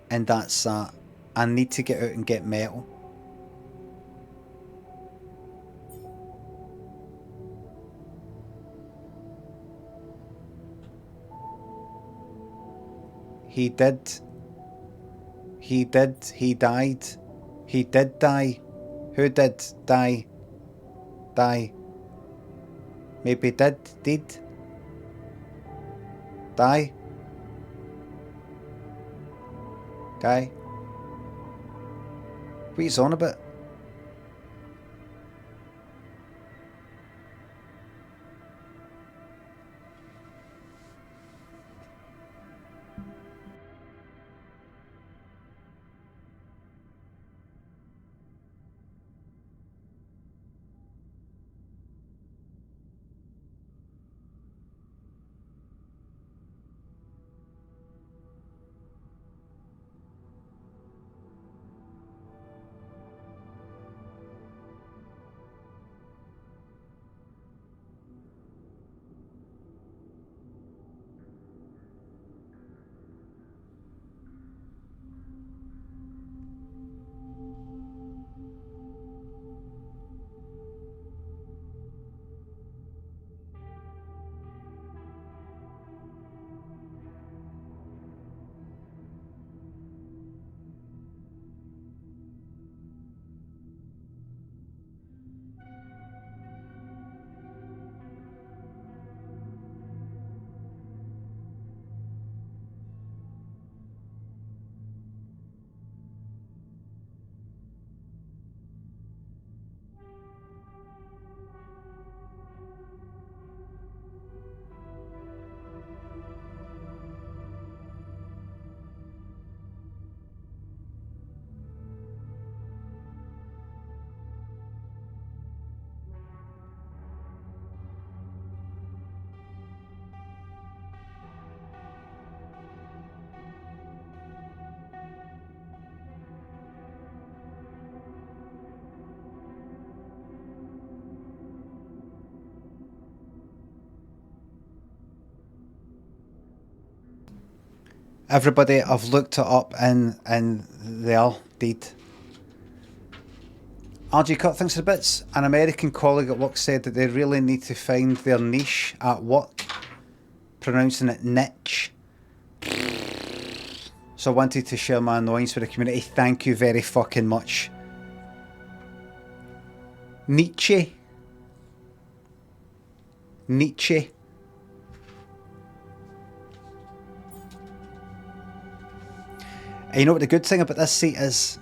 And that's that. I need to get out and get metal. He did. He died. He did die. Who did die? Maybe did? Die? Guy? What he's on about? Everybody, I've looked it up and they are dead. RG Cut thinks of bits. An American colleague at work said that they really need to find their niche at work, pronouncing it niche. So I wanted to share my annoyance with the community. Thank you very fucking much. Nietzsche. Nietzsche. And you know what the good thing about this seat is?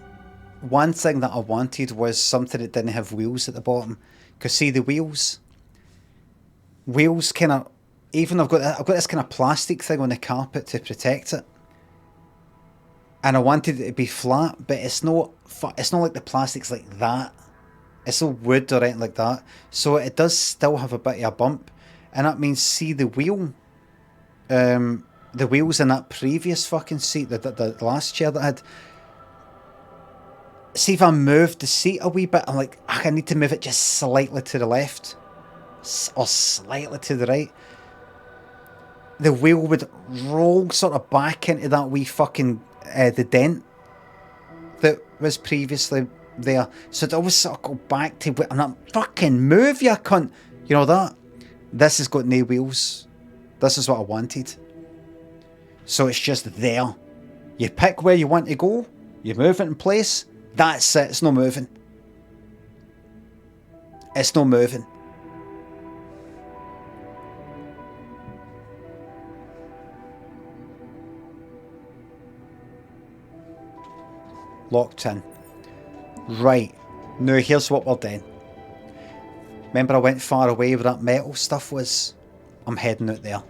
One thing that I wanted was something that didn't have wheels at the bottom. Because see the wheels kind of, even I've got this kind of plastic thing on the carpet to protect it. And I wanted it to be flat, but it's not like the plastic's like that. It's all wood or anything like that. So it does still have a bit of a bump. And that means, see the wheel, the wheels in that previous fucking seat, the last chair that I had. See if I moved the seat a wee bit, I'm like, I need to move it just slightly to the left. Or slightly to the right. The wheel would roll sort of back into that wee fucking, the dent that was previously there. So it always sort of go back to, I'm not fucking move, you cunt. You know that? This has got no wheels. This is what I wanted. So it's just there. You pick where you want to go, you move it in place, that's it, it's not moving. It's not moving. Locked in. Right, now here's what we're doing. Remember I went far away where that metal stuff was? I'm heading out there.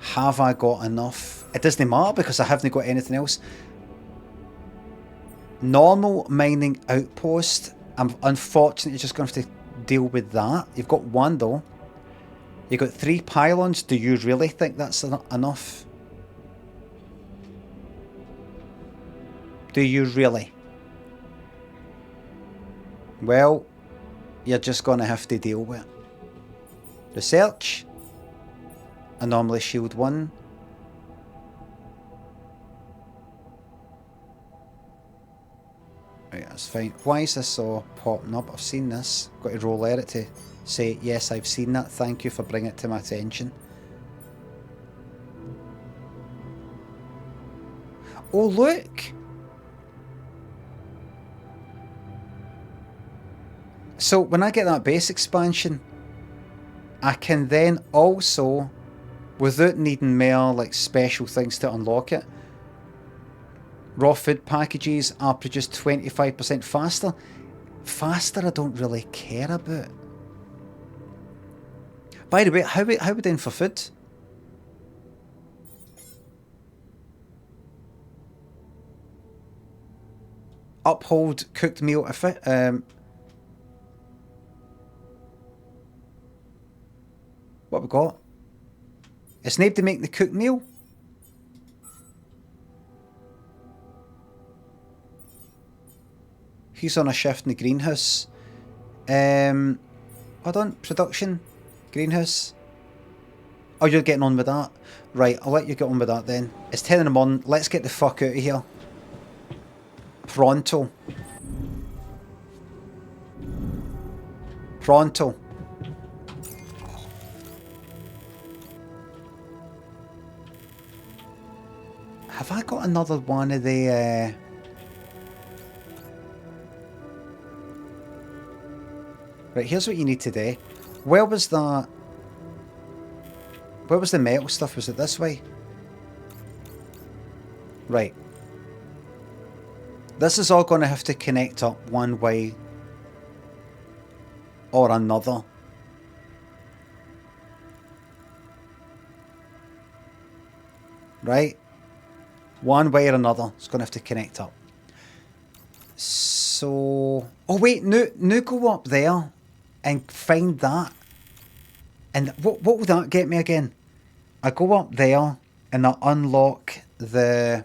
Have I got enough? It doesn't matter because I haven't got anything else. Normal mining outpost. I'm unfortunately just going to have to deal with that. You've got one though. You've got 3 pylons. Do you really think that's enough? Do you really? Well, you're just going to have to deal with it. Research. Anomaly shield 1. Right, that's fine. Why is this all popping up? I've seen this. Got to roll at it to say, yes, I've seen that. Thank you for bringing it to my attention. Oh, look! So, when I get that base expansion, I can then also, without needing more like special things to unlock it, raw food packages are produced 25% faster. Faster I don't really care about. By the way, how we doing for food? Uphold cooked meal what we got? It's need to make the cooked meal. He's on a shift in the greenhouse. Hold on, production, greenhouse. Oh, you're getting on with that. Right, I'll let you get on with that then. It's 10 in the morning. Let's get the fuck out of here. Pronto. Pronto. Have I got another one of the... Right, here's what you need to do. Where was that... Where was the metal stuff? Was it this way? Right. This is all going to have to connect up one way or another. Right? One way or another, it's going to have to connect up. So... Oh wait, no go up there and find that. And what will that get me again? I go up there and I unlock the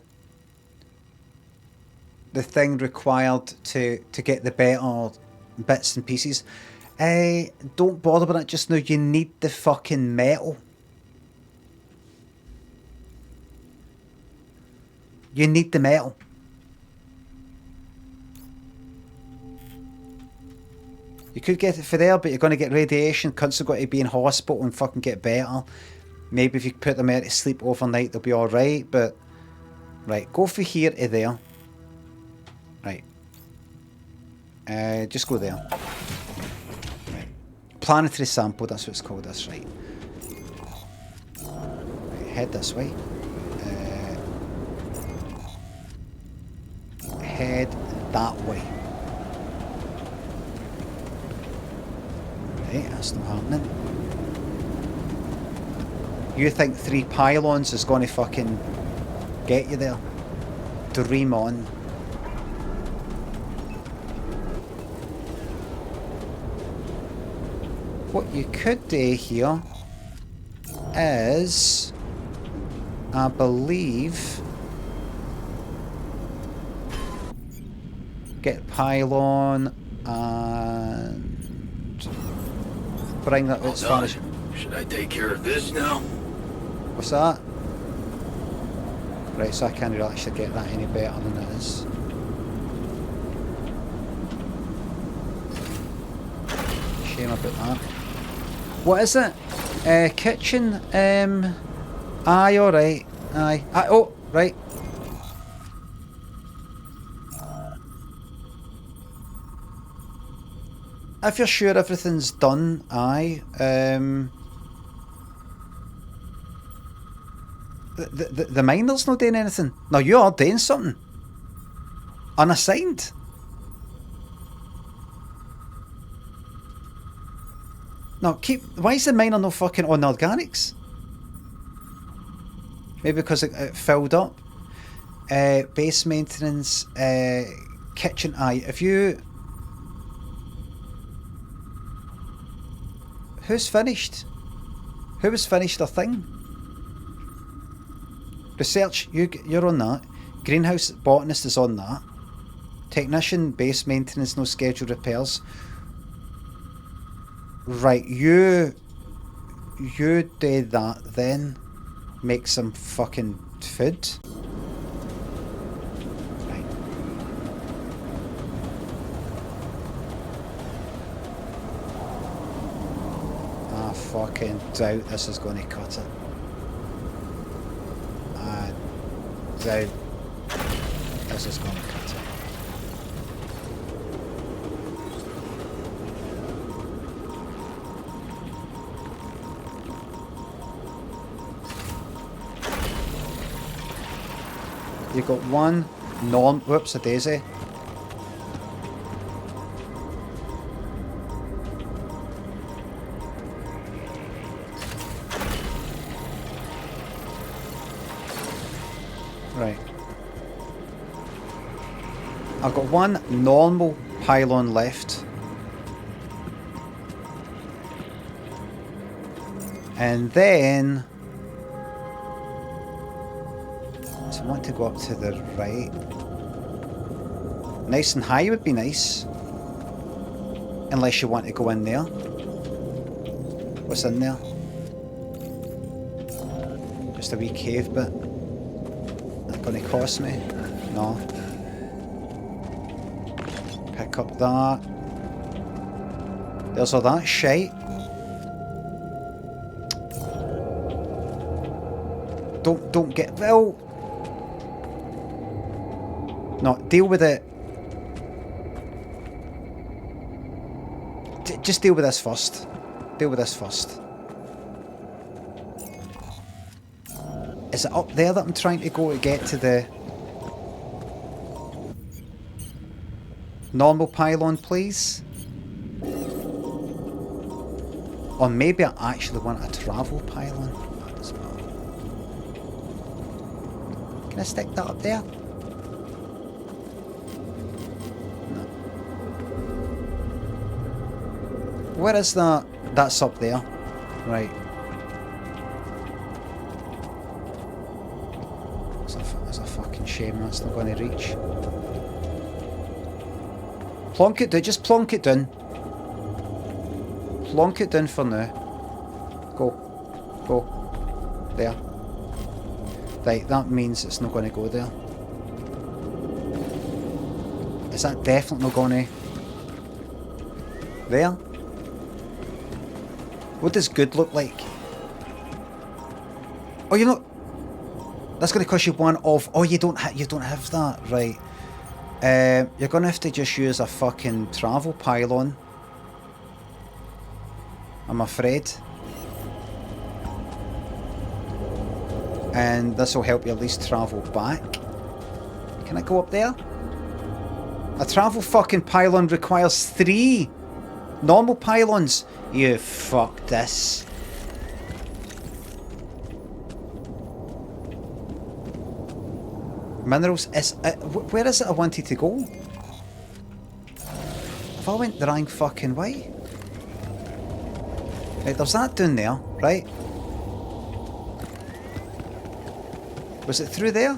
thing required to get the better bits and pieces. Don't bother with that just now. You need the fucking metal. You need the metal. You could get it for there, but you're going to get radiation. Cunts have got to be in hospital and fucking get better. Maybe if you put them out to sleep overnight, they'll be alright, but... Right, go for here to there. Right. Just go there. Right. Planetary sample, that's what it's called, that's right. Right, head this way. Head that way. Right, that's not happening. You think 3 pylons is going to fucking get you there? Dream on. What you could do here is, I believe, get pylon and bring that as far as... Should I take care of this now? What's that? Right, so I can't really actually get that any better than it is. Shame about that. What is it? Kitchen? Aye, alright. Aye. Oh, right. If you're sure everything's done, aye. The miner's not doing anything. No, you are doing something. Unassigned. No, why is the miner not fucking on the organics? Maybe because it filled up. Base maintenance. Kitchen. Aye. If you... Who's finished? Who has finished their thing? Research, you're on that. Greenhouse botanist is on that. Technician, base maintenance, no scheduled repairs. Right, you do that then. Make some fucking food. Right. I fucking doubt this is going to cut it. I doubt this is going to cut it. You've got one whoops, a daisy. Right. I've got one normal pylon left. And then... I want to go up to the right. Nice and high would be nice. Unless you want to go in there. What's in there? Just a wee cave bit. Not going to cost me? No. Pick up that. There's all that shite. Don't get... Well... No, deal with it. Just deal with this first. Deal with this first. Is it up there that I'm trying to go to get to the... normal pylon, please? Or maybe I actually want a travel pylon. That as well. Can I stick that up there? Where is that? That's up there. Right. It's a fucking shame that's not going to reach. Plonk it down. Just plonk it down. Plonk it down for now. Go. Go. There. Right, that means it's not going to go there. Is that definitely not gonna... There? What does good look like? Oh, you're not... That's gonna cost you one of... Oh, you don't have that, right. You're gonna have to just use a fucking travel pylon. I'm afraid. And this will help you at least travel back. Can I go up there? A travel fucking pylon requires 3 normal pylons. You fuck this. Minerals is... where is it I wanted to go? If I went the wrong fucking way. Right, there's that down there, right? Was it through there?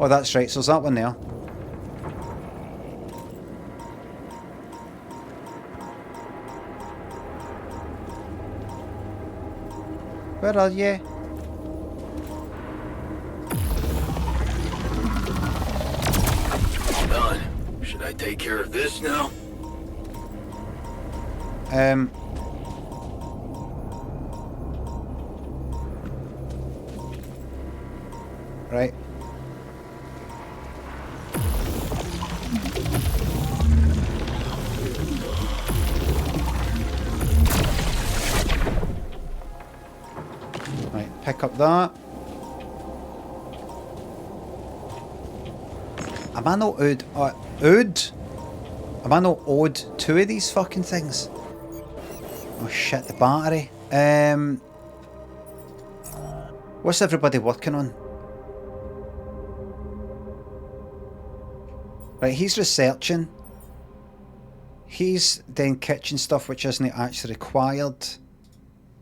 Oh, that's right, so there's that one there. Where are you? Done. Should I take care of this now? Right. Right, pick up that. Am I not owed? Am I not owed 2 of these fucking things? Oh shit, the battery. What's everybody working on? Right, he's researching. He's doing kitchen stuff which isn't actually required.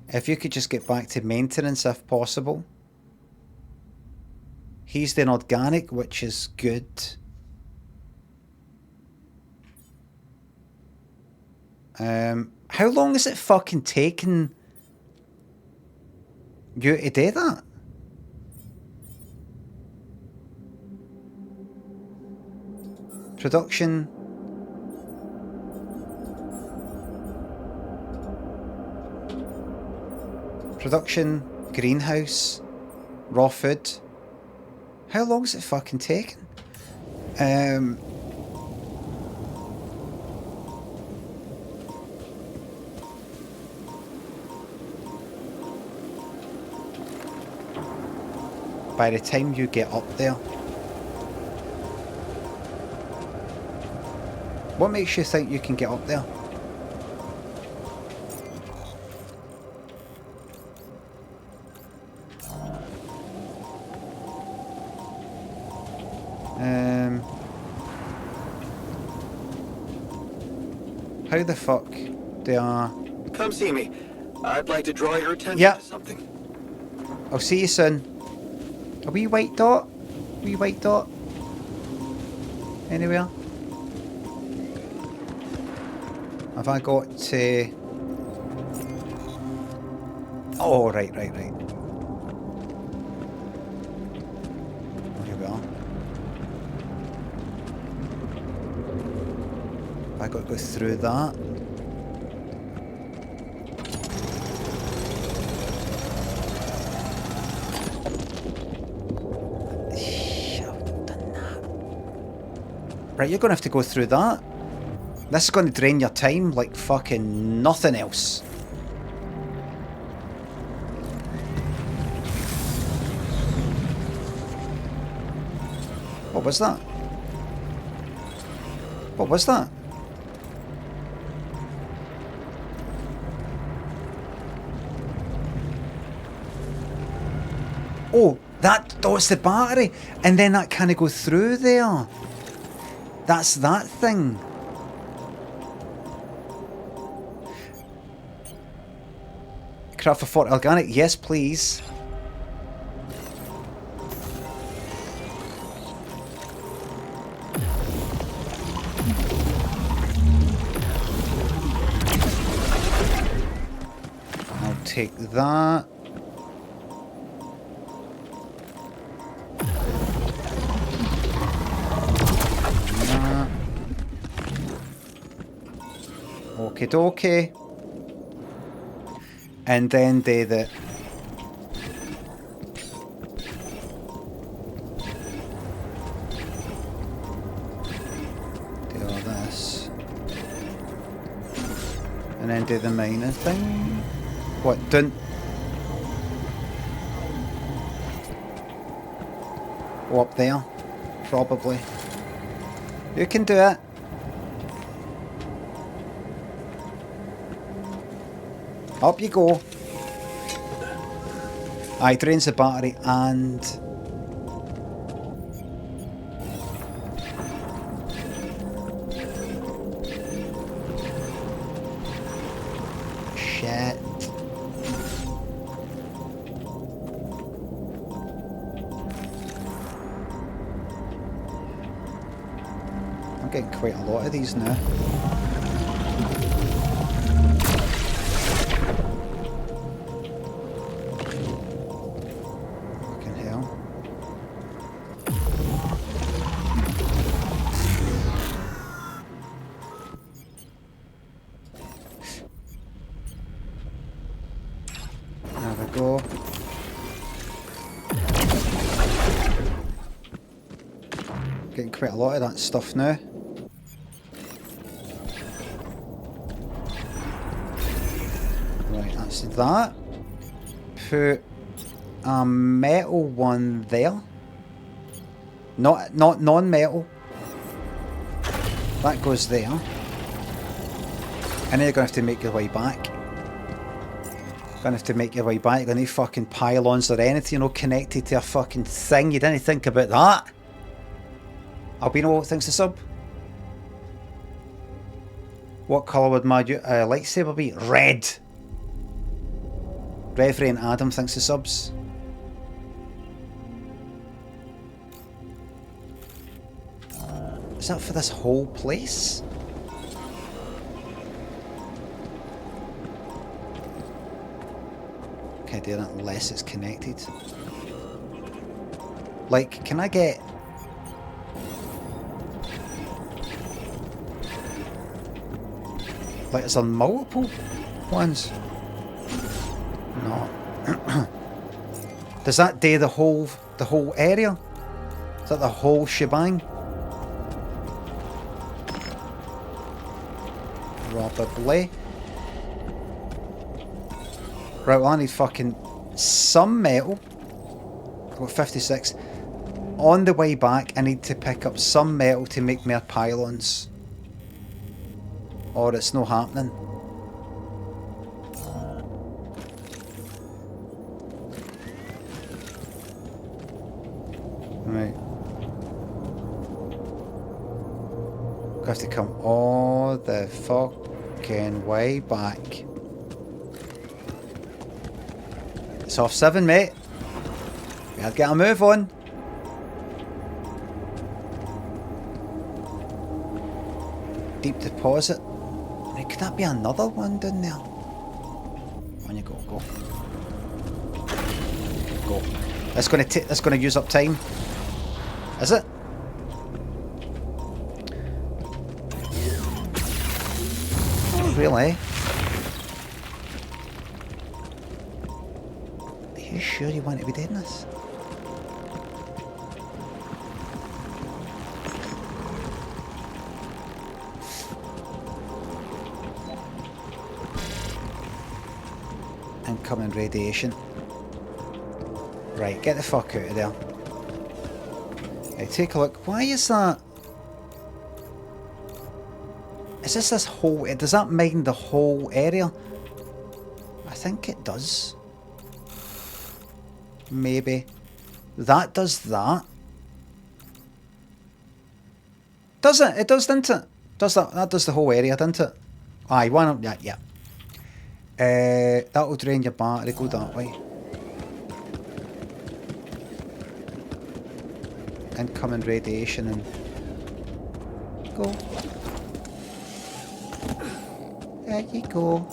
If you could just get back to maintenance if possible. He's doing organic, which is good. How long is it fucking taking you to do that? Production. Production, greenhouse, raw food. How long is it fucking taking? By the time you get up there. What makes you think you can get up there? How the fuck do I... Come see me. I'd like to draw your attention Yeah. to something. I'll see you soon. A wee white dot? Wee white dot? Anywhere? Have I got to... Oh, right. Oh, here we are. I got to go through that. Right, you're going to have to go through that. This is going to drain your time like fucking nothing else. What was that? What was that? Oh, it's the battery. And then that kind of goes through there. That's that thing. Craft for 40 organic? Yes, please. take that. That. Okie dokie. And then do the... do all this. And then do the mining thing. What, don't... oh, up there. Probably. You can do it. Up you go. Aye, drains the battery and... shit. I'm getting quite a lot of these now. Getting quite a lot of that stuff now. Right, that's that. Put a metal one there. Not non-metal. That goes there. And then you're gonna have to make your way back. Gonna have to make your way back. You're gonna need fucking pylons or anything, you know, connected to a fucking thing. You didn't think about that. Albino, thanks to sub. What colour would my lightsaber be? Red. Reverend Adam, thanks to subs. Is that for this whole place? Can't do that unless it's connected. Like, can I get... like, is there multiple ones? No. Does that do the whole area? Is that the whole shebang? Probably. Right, well, I need fucking some metal. I've got 56. On the way back, I need to pick up some metal to make more pylons. Or it's not happening. Right. I have to come all the fucking way back. It's off 7, mate. We had to get a move on. Deep deposit. Right, could that be another one down there? On you go, go. Go. That's gonna use up time. Is it? Oh, really? Are you sure you want to be doing this? Incoming radiation. Right, get the fuck out of there. Right, take a look. Why is that? Is this whole... does that mine the whole area? I think it does. Maybe. That does that. Does it? It does, doesn't it? Does that? That does the whole area, doesn't it? Aye, why not? Yeah, yeah. That'll drain your battery. Go that way. Incoming radiation and go. There you go.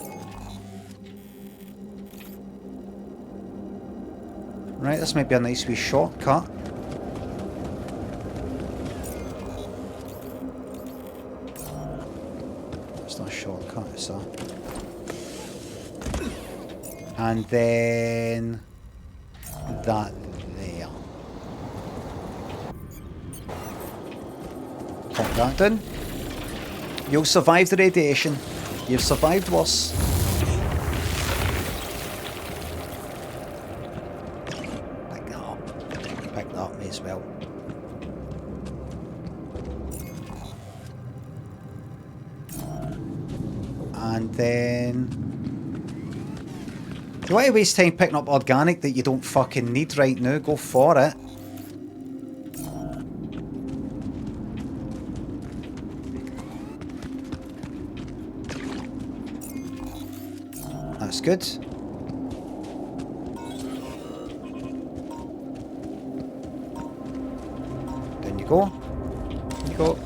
Right, this might be a nice wee shortcut. It's not a shortcut, it's a... And then... that there. Pop that down. You'll survive the radiation. You've survived worse. Pick that up. Pick that up as well. And then... If you want to waste time picking up organic that you don't fucking need right now, go for it. That's good. Down you go. Down you go.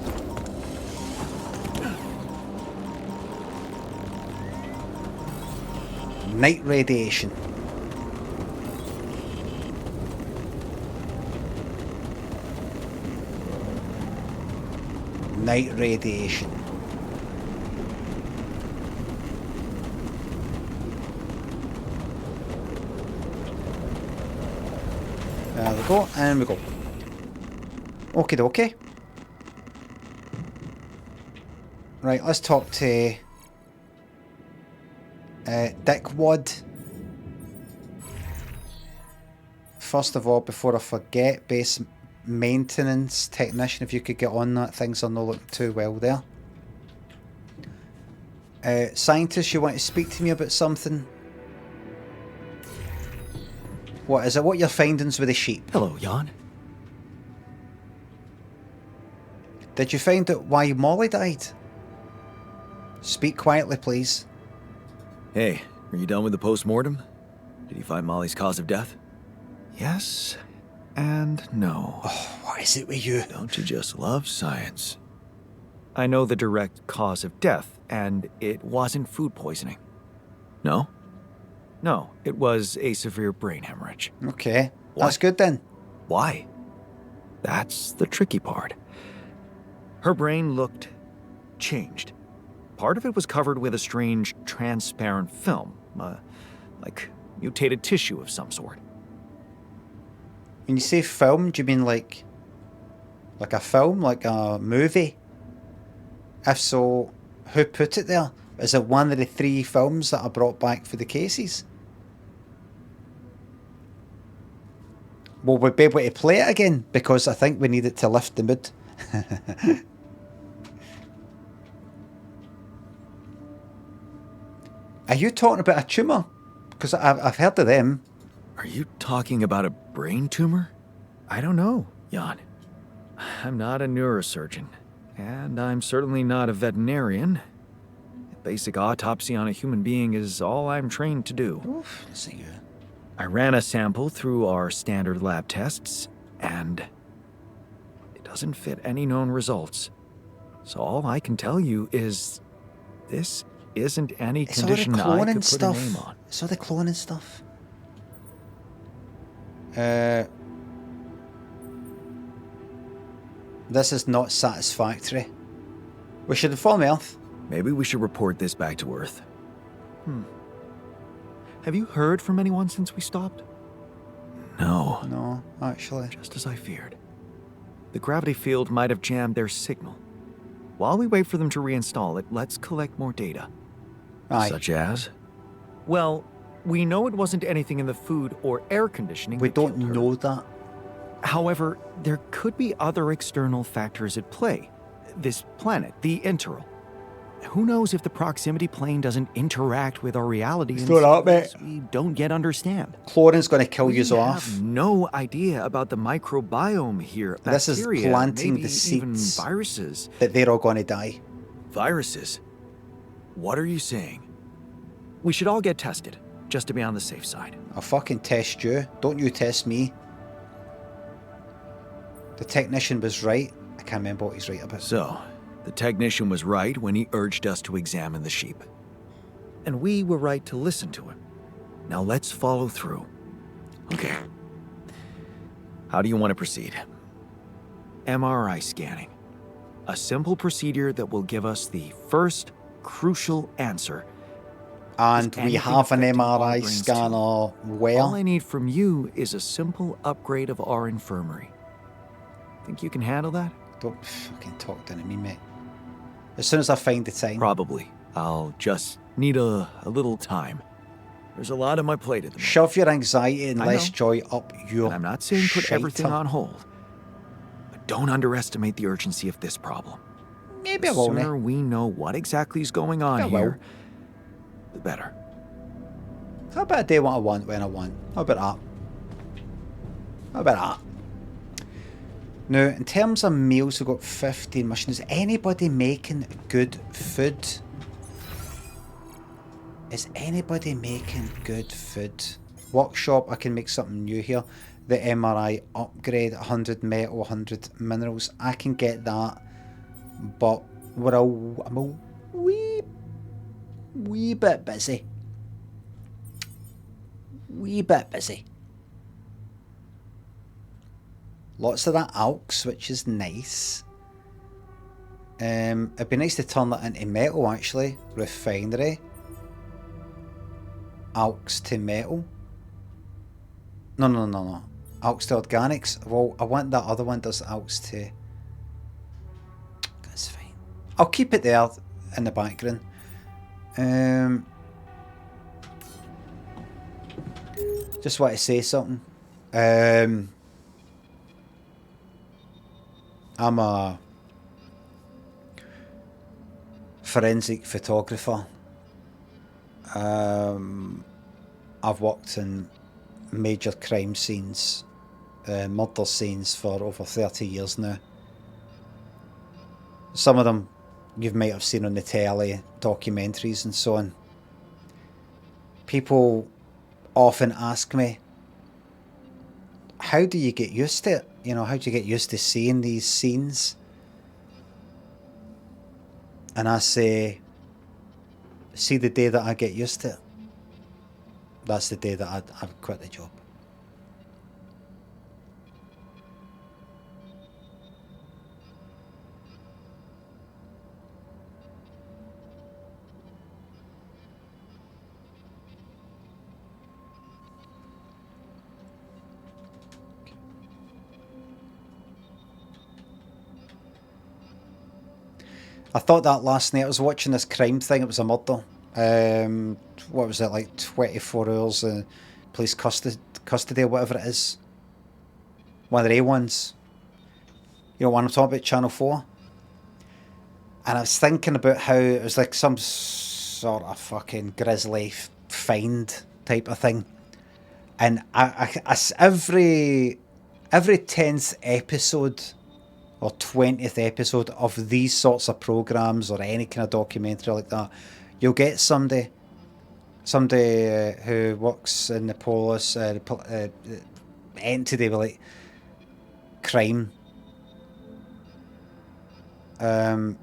Night radiation. Night radiation. There we go, and we go. Okie dokie. Right, let's talk to Dickwad. First of all, before I forget, base maintenance technician, if you could get on that. Things are not looking too well there. Scientist, you want to speak to me about something? What is it? What are your findings with the sheep? Hello, Jan. Did you find out why Molly died? Speak quietly, please. Hey, are you done with the post-mortem? Did you find Molly's cause of death? Yes and no. Oh, what is it with you? Don't you just love science? I know the direct cause of death, and it wasn't food poisoning. No? No, it was a severe brain hemorrhage. Okay, What? that's good then. Why? That's the tricky part. Her brain looked changed. Part of it was covered with a strange, transparent film, like mutated tissue of some sort. When you say film, do you mean like a film, like a movie? If so, who put it there? Is it one of the 3 films that are brought back for the cases? Will we be able to play it again? Because I think we need it to lift the mood. Are you talking about a tumour? Because I've heard of them. Are you talking about a brain tumor? I don't know, Jan. I'm not a neurosurgeon, and I'm certainly not a veterinarian. A basic autopsy on a human being is all I'm trained to do. Oof, see you. I ran a sample through our standard lab tests, and it doesn't fit any known results. So all I can tell you is this isn't any It's all the condition I cloning could put stuff. a name on. It's all the cloning stuff. This is not satisfactory. We should inform Earth. Maybe we should report this back to Earth. Have you heard from anyone since we stopped? No. No, actually. Just as I feared. The gravity field might have jammed their signal. While we wait for them to reinstall it, let's collect more data. Aye. Such as? Well, we know it wasn't anything in the food or air conditioning. We that don't killed her. know that. However, there could be other external factors at play. This planet, the Interral. Who knows if the proximity plane doesn't interact with our reality in Throw it out, ways mate. we don't yet understand. Chlorina's going to kill you We off. have no idea about the microbiome here. This is Bacteria, planting maybe the even seeds. viruses. That they're all going to die. Viruses? What are you saying? We should all get tested, just to be on the safe side. I'll fucking test you. Don't you test me. The technician was right. I can't remember what he's right about. So, the technician was right when he urged us to examine the sheep. And we were right to listen to him. Now let's follow through. Okay. How do you want to proceed? MRI scanning. A simple procedure that will give us the first crucial answer. And Is we anything have an affecting our MRI brains scanner All where? I need from you is a simple upgrade of our infirmary. Think you can handle that? Don't fucking talk down to me, mate. As soon as I find the time. Probably. I'll just need a little time. There's a lot on my plate at the moment. Shove your anxiety and I less know. joy up your And I'm not saying put everything shiter. on hold. But don't underestimate the urgency of this problem. Maybe I The won't. sooner we know what exactly is going on I will. here, the better. How about I do what I want when I want? How about that? How about that? Now, in terms of meals, we've got 15 missions. Is anybody making good food? Is anybody making good food? Workshop, I can make something new here. The MRI upgrade, 100 metal, 100 minerals. I can get that, but I'm a wee bit busy. Wee bit busy. Lots of that alks, which is nice. It'd be nice to turn that into metal, actually. Refinery. Alks to metal. No. Alks to organics. Well, I want that other one does alks to... That's fine. I'll keep it there in the background. Just want to say something. I'm a forensic photographer. I've worked in major crime scenes, murder scenes for over 30 years now. Some of them you might have seen on the telly, documentaries and so on. People often ask me, how do you get used to it? You know, how do you get used to seeing these scenes? And I say, see the day that I get used to it. That's the day that I quit the job. I thought that last night. I was watching this crime thing. It was a murder. What was it, like 24 hours police custody or whatever it is. One of the A ones. You know what I'm talking about, Channel 4. And I was thinking about how it was like some sort of fucking grisly find type of thing. And every 10th episode or 20th episode of these sorts of programs or any kind of documentary like that, you'll get somebody who works in the police, entity with like crime. How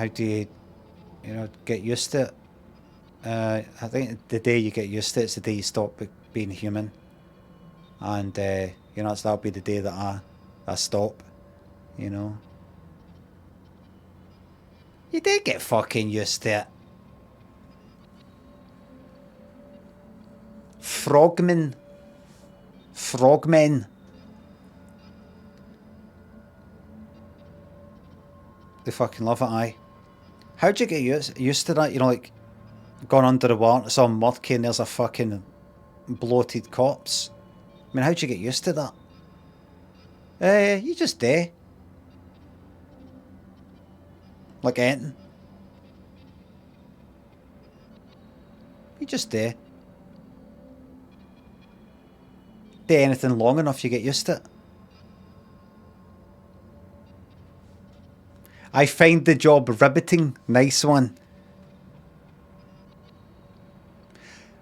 do you get used to it? I think the day you get used to it is the day you stop being human. And that'll be the day that I stop. You do get fucking used to it. Frogmen. They fucking love it, aye. How'd you get used to that? Like, gone under the water, it's all murky and there's a fucking bloated corpse. I mean, how'd you get used to that? You just do. Like anything. You just do. Do anything long enough, you get used to it. I find the job riveting. Nice one.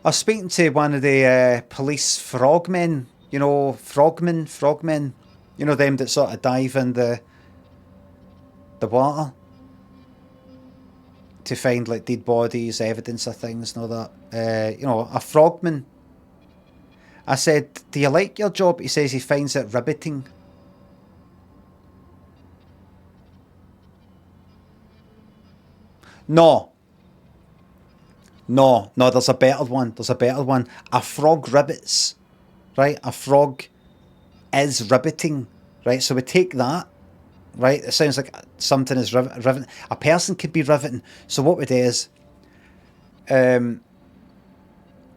I was speaking to one of the police frogmen. Frogmen. You know them that sort of dive in the water to find like dead bodies, evidence of things and all that. A frogman. I said, do you like your job? He says he finds it riveting. No, there's a better one. A frog ribbits, right? A frog is riveting, right? So we take that, right? It sounds like something is riveting. A person could be riveting. So what we do is, I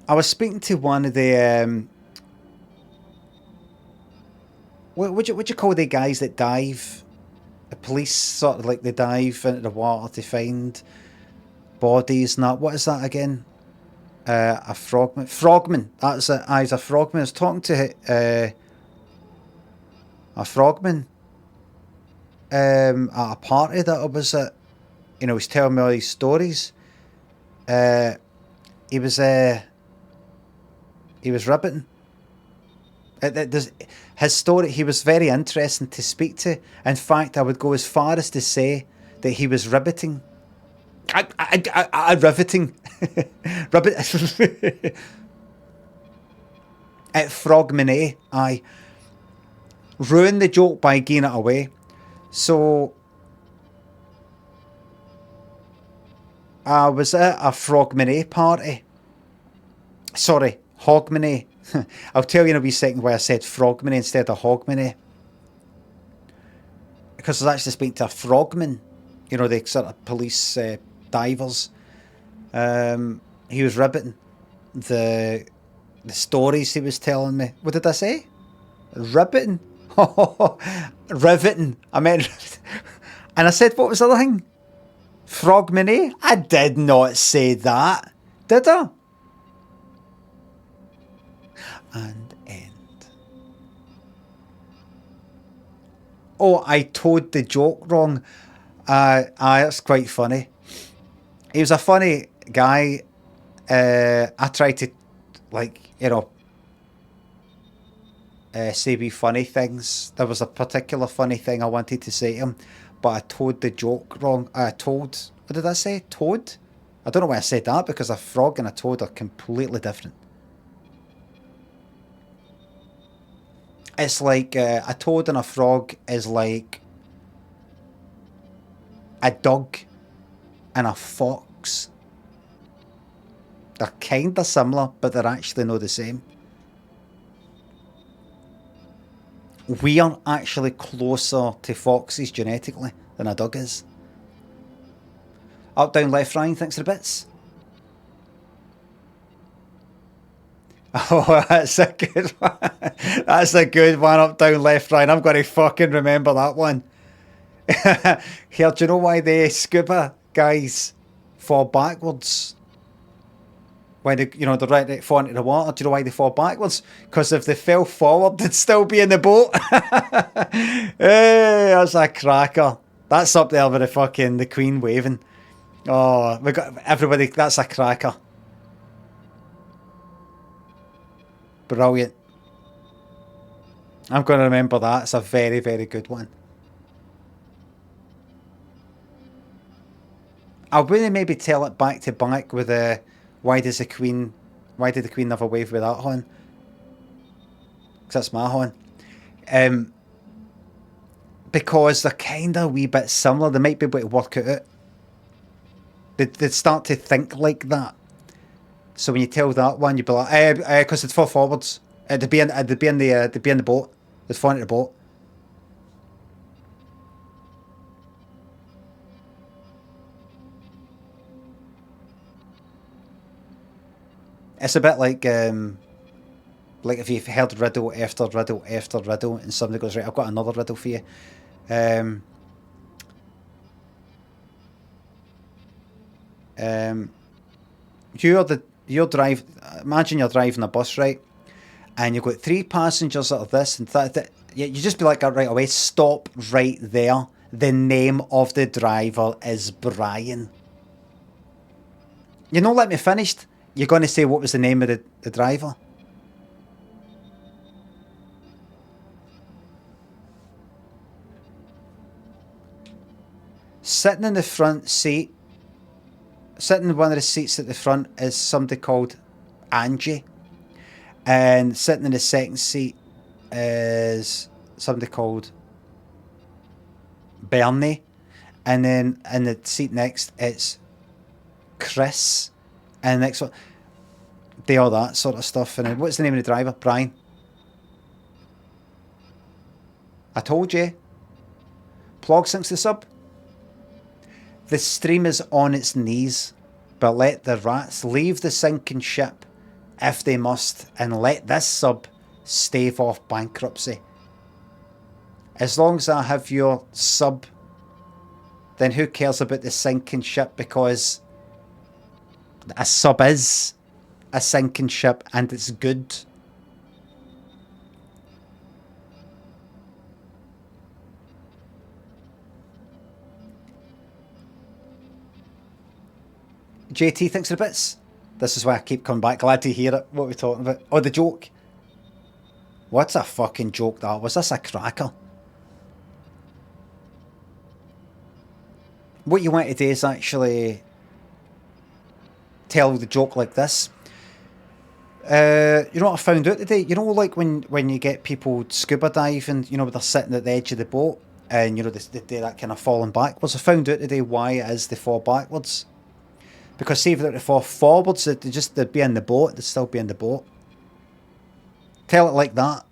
was speaking to one of the, what you call the guys that dive? The police sort of like they dive into the water to find bodies and that. What is that again? A frogman. Frogman. That's it. He's a frogman. I was talking to a frogman at a party that I was at. You know, he was telling me all these stories. He was ribbiting. His story, he was very interesting to speak to. In fact, I would go as far as to say that he was riveting. Riveting. At Frogman, aye. Ruin the joke by giving it away. So, I was at a Frogman party. Sorry, Hogman. I'll tell you in a wee second why I said Frogman instead of Hogman. Because I was actually speaking to a frogman. You know, the sort of police divers. He was ribbiting the stories he was telling me. What did I say? Ribbiting? Riveting. I meant... And I said, what was the other thing? Frogman. I did not say that. Did I? And end. Oh, I told the joke wrong. That's quite funny. He was a funny guy. I tried to, like, you know, say wee funny things. There was a particular funny thing I wanted to say to him, but I told the joke wrong. What did I say? Toad? I don't know why I said that, because a frog and a toad are completely different. It's like a toad and a frog is like a dog and a fox. They're kind of similar, but they're actually not the same. We are actually closer to foxes genetically than a dog is. Up, down, left, right, thanks for the bits. Oh, that's a good one. That's a good one. Up, down, left, right. I'm going to fucking remember that one. Here, do you know why the scuba guys fall backwards? Why they, you know, they're right to fall into the water. Do you know why they fall backwards? Because if they fell forward, they'd still be in the boat. Hey, that's a cracker. That's up there with the Queen waving. Oh, we got everybody. That's a cracker. Brilliant. I'm going to remember that. It's a very, very good one. I wouldn't maybe tell it back to back with why did the Queen never wave with that horn? Because that's my horn. Because they're kind of a wee bit similar. They might be able to work it out. They'd start to think like that. So when you tell that one, you'd be like, because they'd fall forwards. They'd be in the boat. They'd fall into the boat. It's a bit like if you've heard riddle after riddle after riddle, and somebody goes, right, I've got another riddle for you. Imagine you're driving a bus, right? And you've got 3 passengers that are this and that. You just be like, right away, stop right there. The name of the driver is Brian. You know, let me finish. You're going to say what was the name of the driver? Sitting in the front seat, sitting in one of the seats at the front is somebody called Angie. And sitting in the second seat is somebody called Bernie. And then in the seat next, it's Chris. And the next one, they all that sort of stuff. And then what's the name of the driver? Brian. I told you. Plog sinks the sub. The stream is on its knees, but let the rats leave the sinking ship if they must, and let this sub stave off bankruptcy. As long as I have your sub, then who cares about the sinking ship, because a sub is a sinking ship and it's good. JT thinks of the bits. This is why I keep coming back. Glad to hear it. What are we talking about? Oh, the joke. What's a fucking joke that was? This a cracker? What you want to do is actually tell the joke like this. You know what I found out today? You know, like when you get people scuba diving, you know, they're sitting at the edge of the boat and, you know, they do that kind of falling backwards. I found out today why it is they fall backwards. Because see if they were to fall forwards, they'd be in the boat, they'd still be in the boat. Tell it like that.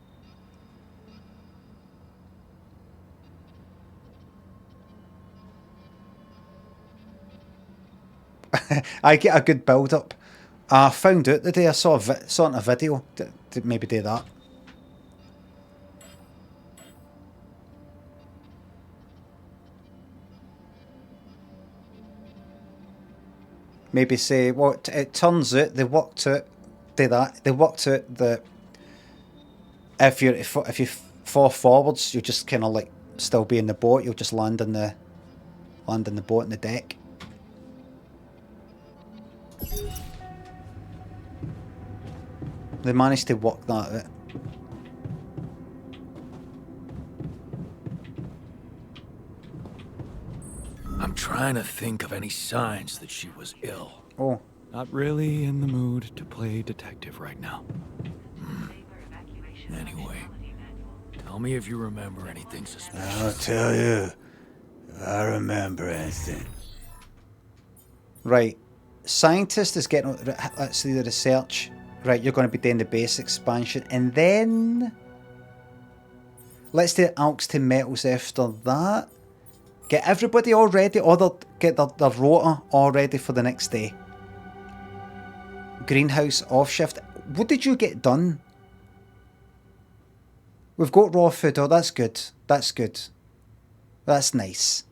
I get a good build up. I found out today, I saw it in a video to maybe do that. Maybe say, well, it turns out they worked out, do that. They worked out that if you fall forwards, you'll just kind of like still be in the boat. You'll just land in the boat in the deck. They managed to work that out. I'm trying to think of any signs that she was ill. Oh. Not really in the mood to play detective right now. Anyway, tell me if you remember anything suspicious. I'll tell you. I remember anything. Right. Scientist is getting... Let's see the research. Right, you're going to be doing the base expansion. And then... Let's do alks to metals after that. Get everybody all ready, or get their rota all ready for the next day. Greenhouse off shift. What did you get done? We've got raw food. Oh, that's good. That's good. That's nice.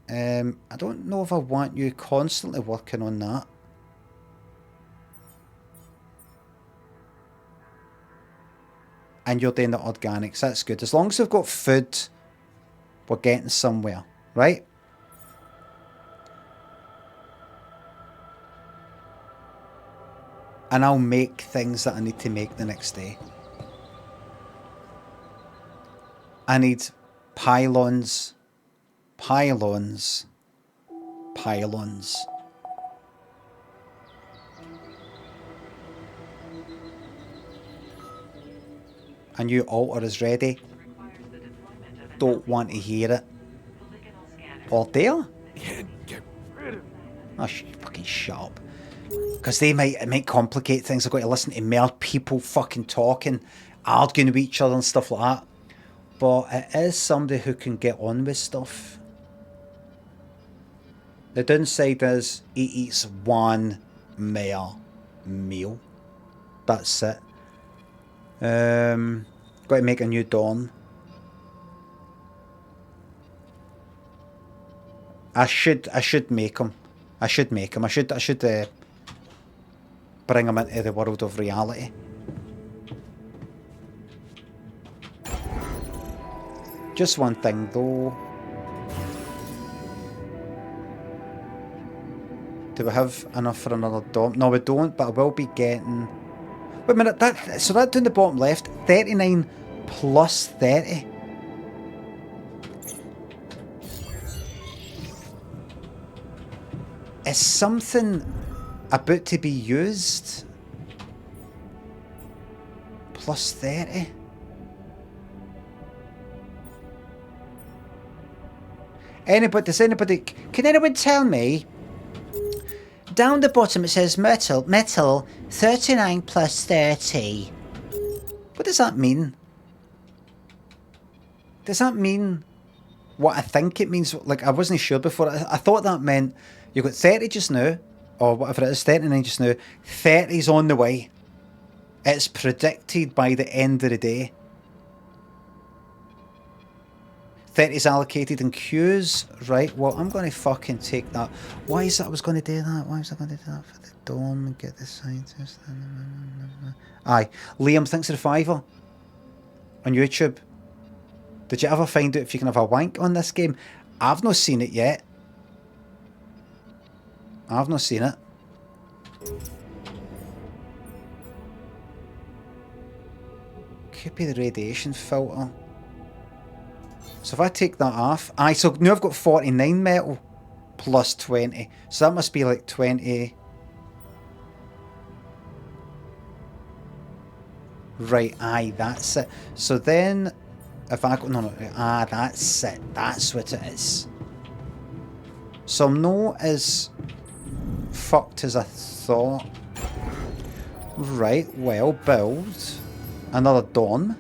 I don't know if I want you constantly working on that. And you're doing the organics. That's good. As long as we've got food, we're getting somewhere, right? And I'll make things that I need to make the next day. I need pylons, pylons, pylons. A new altar is ready. Don't want to hear it. Or dare? Get rid of me. Oh, fucking shut up. Because it might complicate things. I've got to listen to more people fucking talking, arguing with each other and stuff like that. But it is somebody who can get on with stuff. The downside is he eats one mere meal. That's it. Got to make a new dawn. I should make him. I should bring him into the world of reality. Just one thing though. Do we have enough for another dom? No, we don't, but I will be getting... Wait a minute, so that down the bottom left, 39 plus 30. Is something about to be used? plus 30. Can anyone tell me? Down the bottom it says metal 39 plus 30. What does that mean? Does that mean what I think it means? Like, I wasn't sure before. I thought that meant you got 30 just now, or whatever it is, 39 just now. 30's on the way. It's predicted by the end of the day. 30's allocated in queues. Right, well, I'm going to fucking take that. Why is that I was going to do that? Why was I going to do that for the dawn and get the scientist? Aye. Liam, thanks for the $5 on YouTube. Did you ever find out if you can have a wank on this game? I've not seen it yet. I've not seen it. Could be the radiation filter. So if I take that off... Aye, so now I've got 49 metal plus 20. So that must be like 20... Right, aye, that's it. So then... If I go... No, that's it. That's what it is. So I'm not as fucked as I thought. Right, well, build another dawn.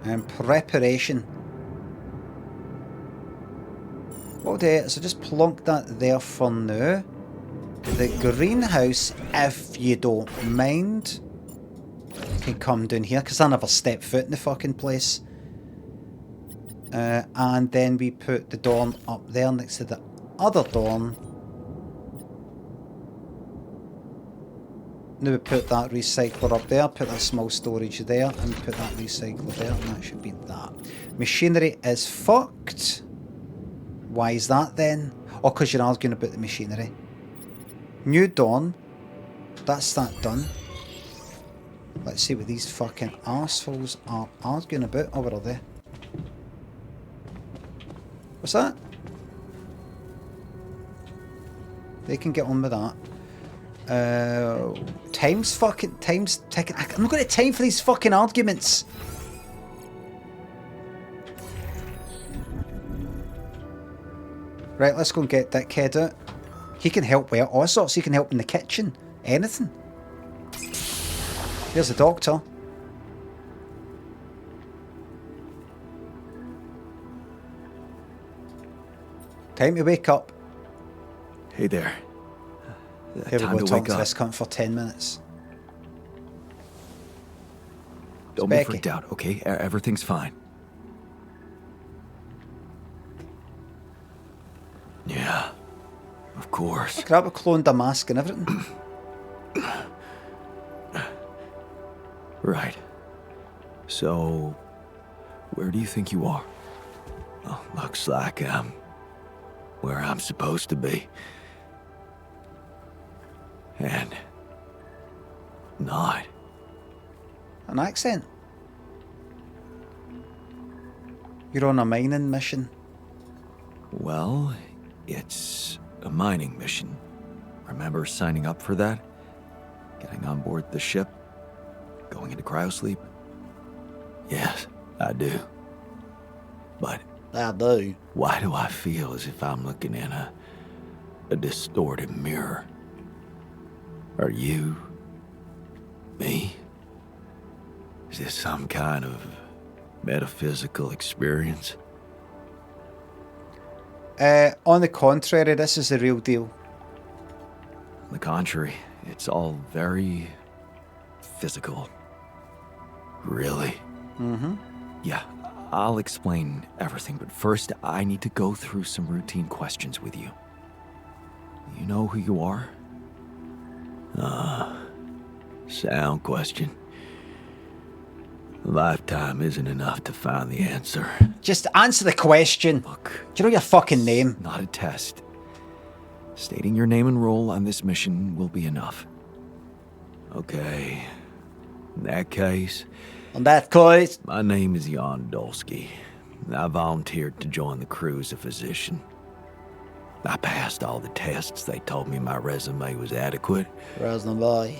And preparation. What do so just plonk that there for now. The greenhouse, if you don't mind, can come down here because I never stepped foot in the fucking place. And then we put the dawn up there next to the other dawn. Now we put that recycler up there, put that small storage there, and put that recycler there, and that should be that. Machinery is fucked. Why is that then? Oh, because you're arguing about the machinery. New dawn. That's that done. Let's see what these fucking arseholes are arguing about. Oh, where are they? What's that? They can get on with that. Time's ticking. I'm not got time for these fucking arguments. Right, let's go and get that kid out. He can help with all sorts. He can help in the kitchen. Anything. There's the doctor. Time to wake up. Hey there. Here we Time go, to talk wake to up. this cunt for 10 minutes. Don't be Becky. freaked out, okay? Everything's fine. Yeah, of course. Grab a cloned a mask and everything. Right. So, where do you think you are? Well, looks like I'm where I'm supposed to be. And not. An accent. You're on a mining mission. Well, it's a mining mission. Remember signing up for that? Getting on board the ship? Going into cryosleep? Yes, I do. But I do. why do I feel as if I'm looking in a distorted mirror? Are you? Me? Is this some kind of metaphysical experience? On the contrary, this is the real deal. On the contrary, it's all very physical. Really? Mm-hmm. Yeah, I'll explain everything, but first I need to go through some routine questions with you. You know who you are? Sound question. A lifetime isn't enough to find the answer. Just answer the question. Look, Do you know your fucking name? not a test. Stating your name and role on this mission will be enough. Okay. In that case, On that case. my name is Jan Dolsky. I volunteered to join the crew as a physician. I passed all the tests. They told me my resume was adequate. Reasonable.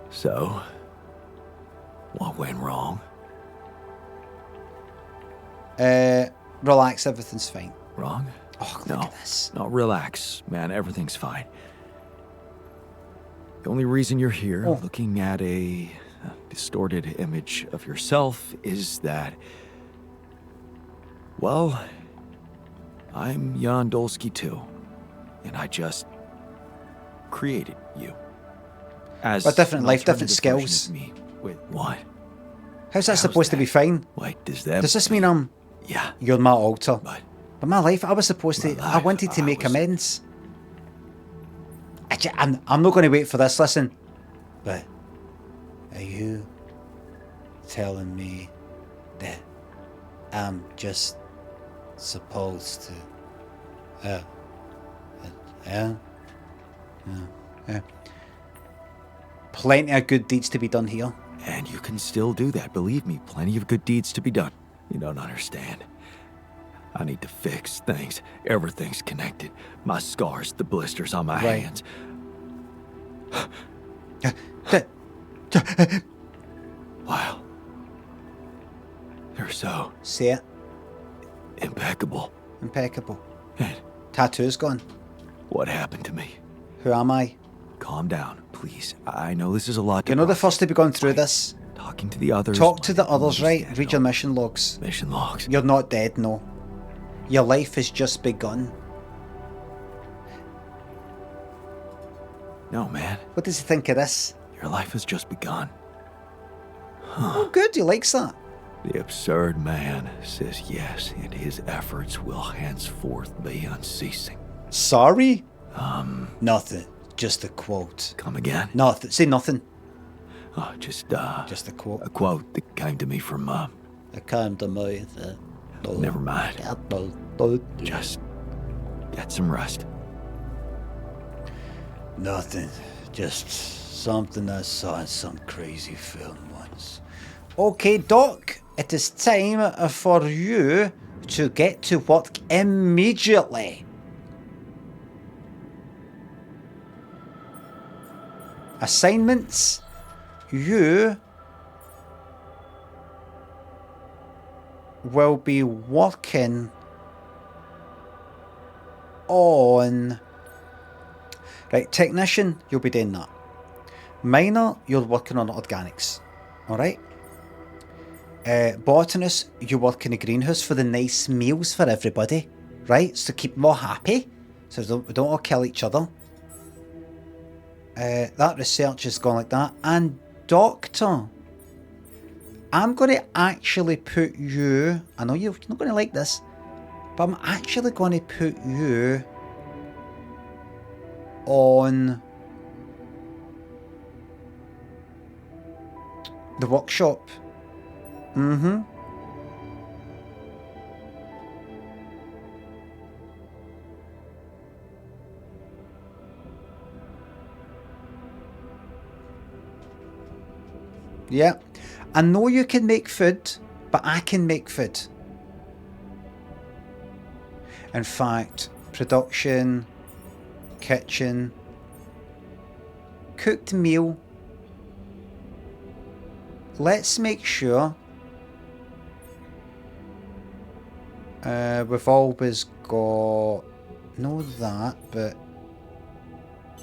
So, what went wrong? Relax, everything's fine. Wrong? Oh, look at this. No, relax, man. Everything's fine. The only reason you're here looking at a distorted image of yourself is that, well, I'm Jan Dolsky too, and I just created you. As But different an life, different alternative version skills. of Me. Wait, what? How's that supposed to be fine? Wait, does that? Does this mean Yeah, you're my alter? but But my life, I was supposed to. I life, wanted to I make was- amends. I'm not going to wait for this. Listen. But are you telling me that I'm just supposed to... yeah? Plenty of good deeds to be done here. and you can still do that. Believe me, plenty of good deeds to be done. You don't understand. I need to fix things. Everything's connected. My scars, the blisters on my Right. hands. Wow. They're so Say it. impeccable. Impeccable. And Tattoo's gone. what happened to me? Who am I? Calm down, please. I know this is a lot to You're not the process. first to be going through this. Talking to the others. Talk to might the others, right? understand Read it your all. mission logs. Mission logs. You're not dead, no. Your life has just begun. No, man. What does he think of this? Your life has just begun. Oh, good. He likes that. The absurd man says yes, and his efforts will henceforth be unceasing. Sorry? Nothing. Just a quote. Come again? Nothing. Say nothing. Oh, just Just a quote. a quote that came to me from It came to me that... never mind. Just get some rest. Nothing. Just something I saw in some crazy film once. Okay, Doc. It is time for you to get to work immediately. Assignments. You will be working on... Right, technician, you'll be doing that. Miner, you're working on organics. Alright? Botanist, you work in a greenhouse for the nice meals for everybody. Right? So keep them all happy. So we don't all kill each other. That research has gone like that. And doctor, I'm going to actually put you... I know you're not going to like this, but I'm actually going to put you on the workshop. Mm-hmm. Yeah. I know you can make food, but I can make food. In fact, production, kitchen, cooked meal. Let's make sure we've always got, no that, but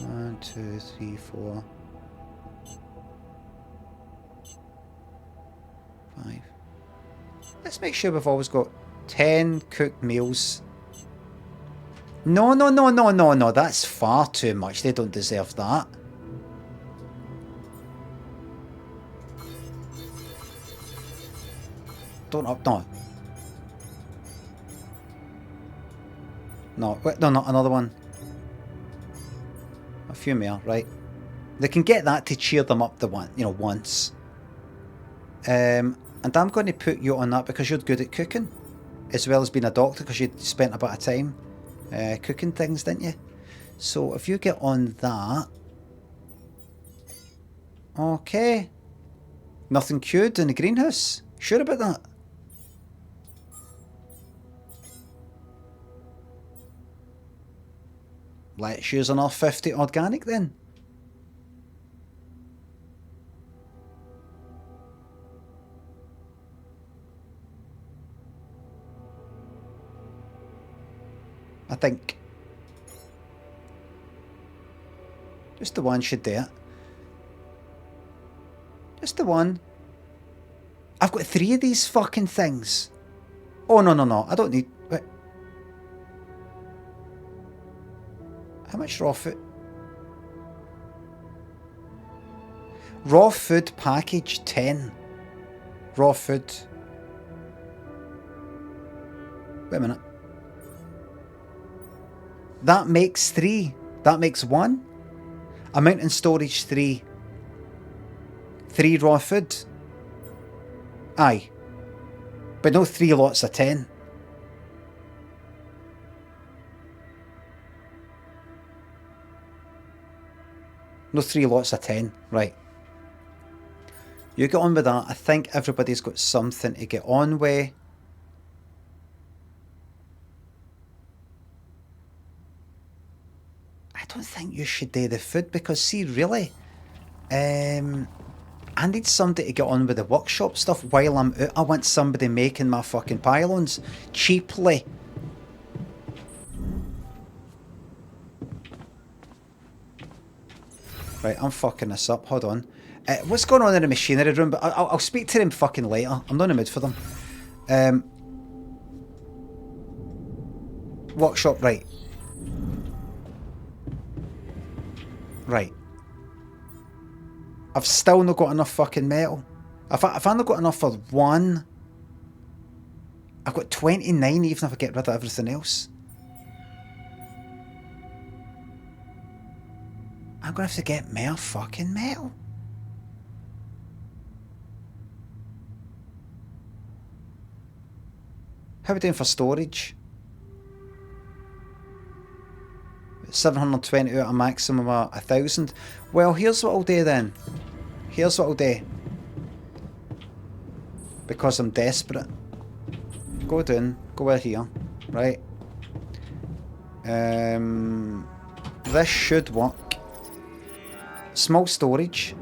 1, 2, 3, 4, 5. Let's make sure we've always got 10 cooked meals. No, that's far too much. They don't deserve that. Don't up, no. No, wait, no, not another one. A few more, right? They can get that to cheer them up the one, once. And I'm going to put you on that because you're good at cooking, as well as being a doctor, because you spent a bit of time cooking things, didn't you? So if you get on that, okay. Nothing queued in the greenhouse. Sure about that? let's use another 50 organic then. I think. Just the one should do it. Just the one. I've got 3 of these fucking things. Oh, no. I don't need... Wait. How much raw food? Raw food package 10. Raw food. Wait a minute. That makes 3. That makes 1. Amount in storage 3. 3 raw food. Aye. But no 3 lots of 10. No 3 lots of 10. Right. You get on with that. I think everybody's got something to get on with. I don't think you should do the food because, see, really, I need somebody to get on with the workshop stuff while I'm out. I want somebody making my fucking pylons cheaply. Right, I'm fucking this up. Hold on. What's going on in the machinery room? But I'll speak to them fucking later. I'm not in the mood for them. Workshop, right. Right. I've still not got enough fucking metal. I've only got enough for 1. I've got 29 even if I get rid of everything else. I'm going to have to get more fucking metal. How are we doing for storage? 720 out of maximum of 1,000. Well, here's what I'll do then. Here's what I'll do. Because I'm desperate. Go down. Go over here. Right. This should work. Small storage.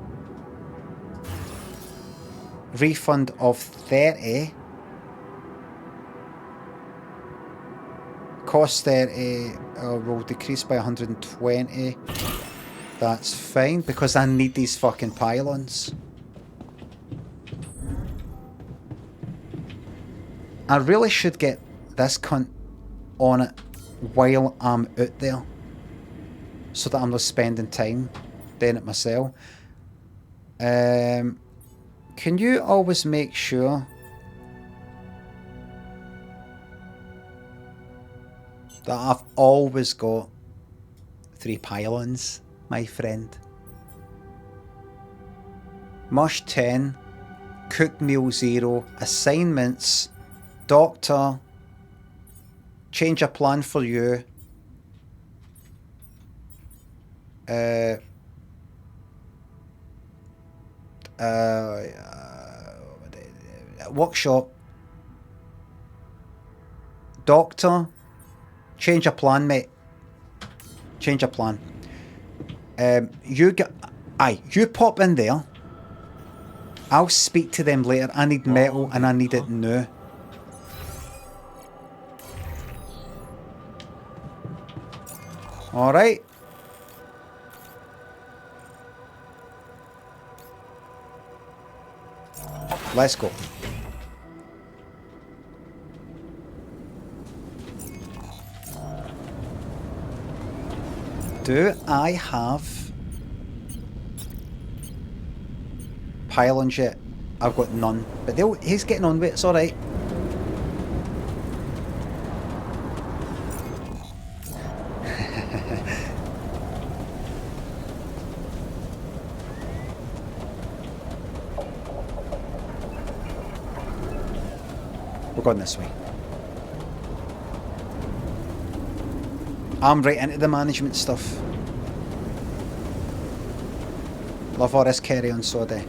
Refund of 30. Cost 30 will decrease by 120. That's fine because I need these fucking pylons. I really should get this cunt on it while I'm out there so that I'm not spending time doing it myself. Can you always make sure that I've always got 3 pylons, my friend? Mush 10, cook meal 0, assignments, doctor, change a plan for you, workshop, doctor, change a plan, mate. Change a plan. You pop in there. I'll speak to them later. I need metal and I need it now. Alright. Let's go. Do I have pylons yet? I've got none. But he's getting on with it, it's alright. We're going this way. I'm right into the management stuff. Love all this carry on soda.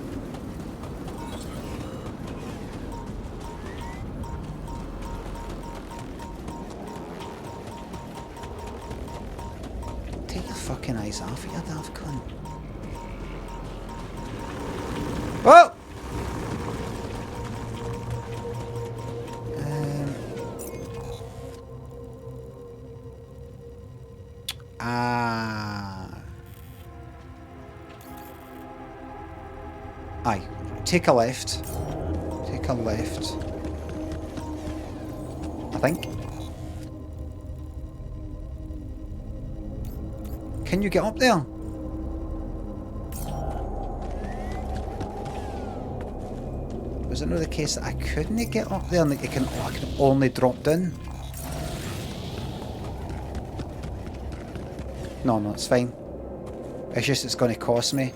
fucking eyes off, you daft cunt. Whoa! Aye. Take a left. Take a left. I think. Can you get up there? Was it not the case that I couldn't get up there and that I can only drop down? No, it's fine. It's just it's going to cost me.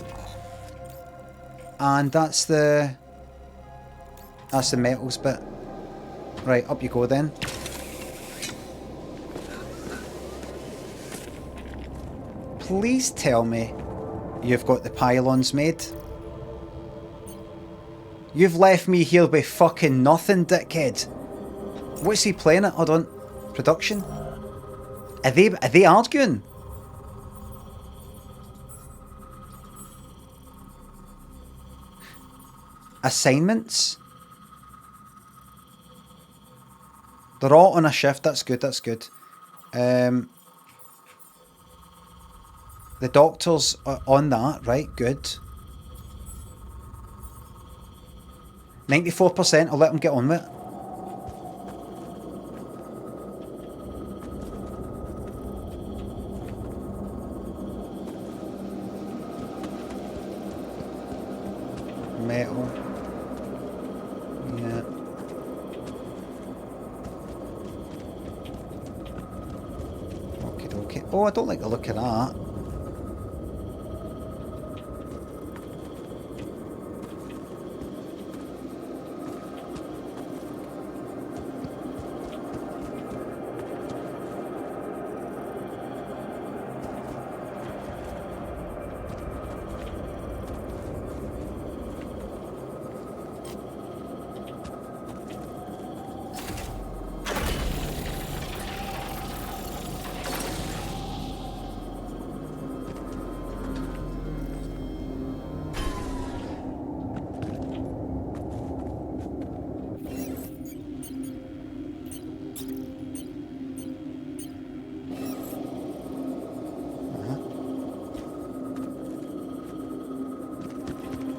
And that's the metals bit. Right, up you go then. Please tell me you've got the pylons made. You've left me here with fucking nothing, dickhead. What's he playing at? Hold on. Production? Are they arguing? Assignments? They're all on a shift. That's good. That's good. The doctor's on that, right? Good. 94%. I'll let them get on with it. Metal. Yeah. Okay. Oh, I don't like the look of that.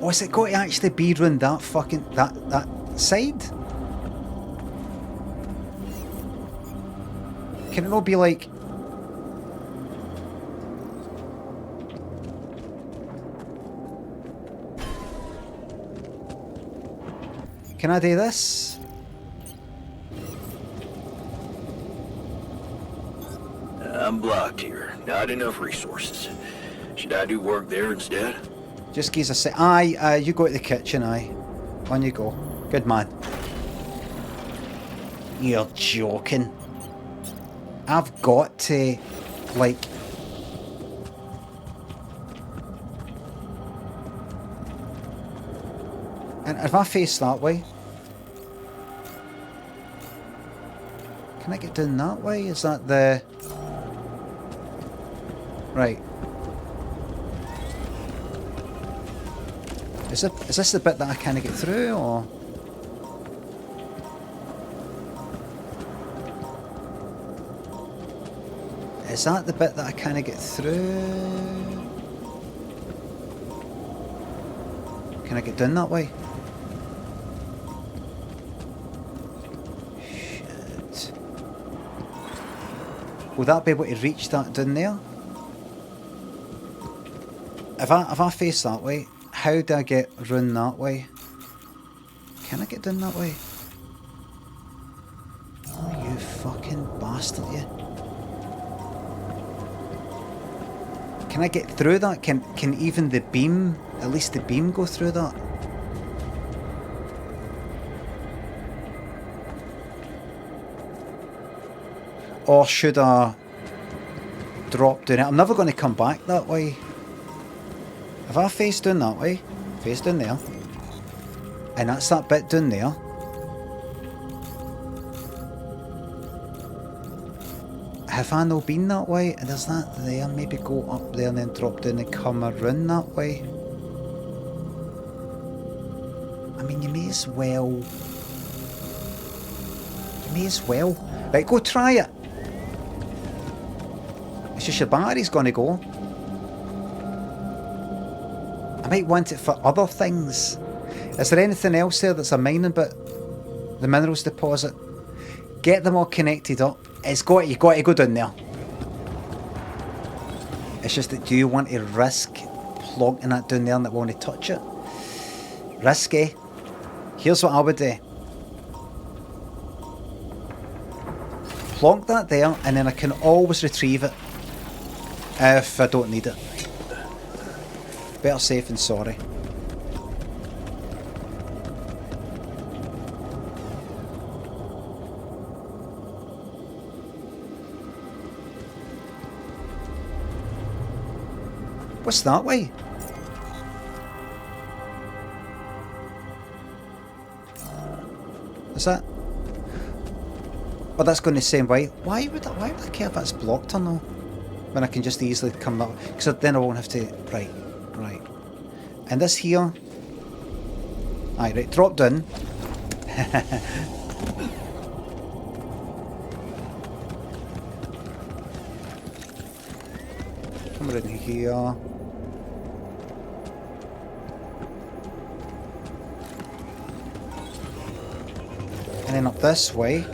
Oh, is it going to actually be round that fucking that side? Can it not be like? Can I do this? I'm blocked here. Not enough resources. Should I do work there instead? Just gives a say. Aye, you go to the kitchen, aye. On you go. Good man. You're joking. I've got to, like... And if I face that way... Can I get down that way? Is that the... Right. Is this the bit that I kind of get through, or...? Is that the bit that I kind of get through? Can I get down that way? Shit. Will that be able to reach that down there? If I face that way, how do I get round that way? Can I get down that way? Oh, you fucking bastard, you. Can I get through that? Can even the beam, at least the beam, go through that? Or should I drop down it? I'm never going to come back that way. If I face down that way, face down there, and that's that bit down there, have I not been that way? And there's that there. Maybe go up there and then drop down and come around that way. I mean, you may as well. You may as well. Right, go try it. It's just your battery's gonna go. I might want it for other things. Is there anything else there that's a mining bit? The minerals deposit. Get them all connected up. You've got to go down there. It's just that do you want to risk plonking that down there and it won't touch it? Risky. Here's what I would do. Plonk that there and then I can always retrieve it if I don't need it. Better safe than sorry. What's that way? Is that? Oh, that's going the same way. Why would I care if that's blocked or no? When I can just easily come up, because then I won't have to. Right. And this here. Right, drop down. Come in here. And then up this way.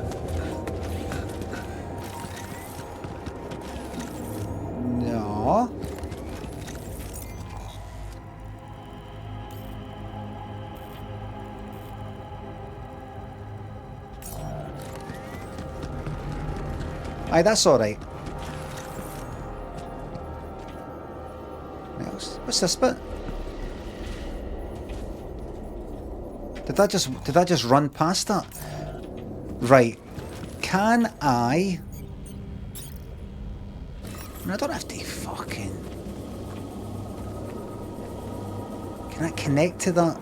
No. Aye, that's alright. What's this bit? Did I just run past that? Right. Can I don't have to fucking... Can I connect to that?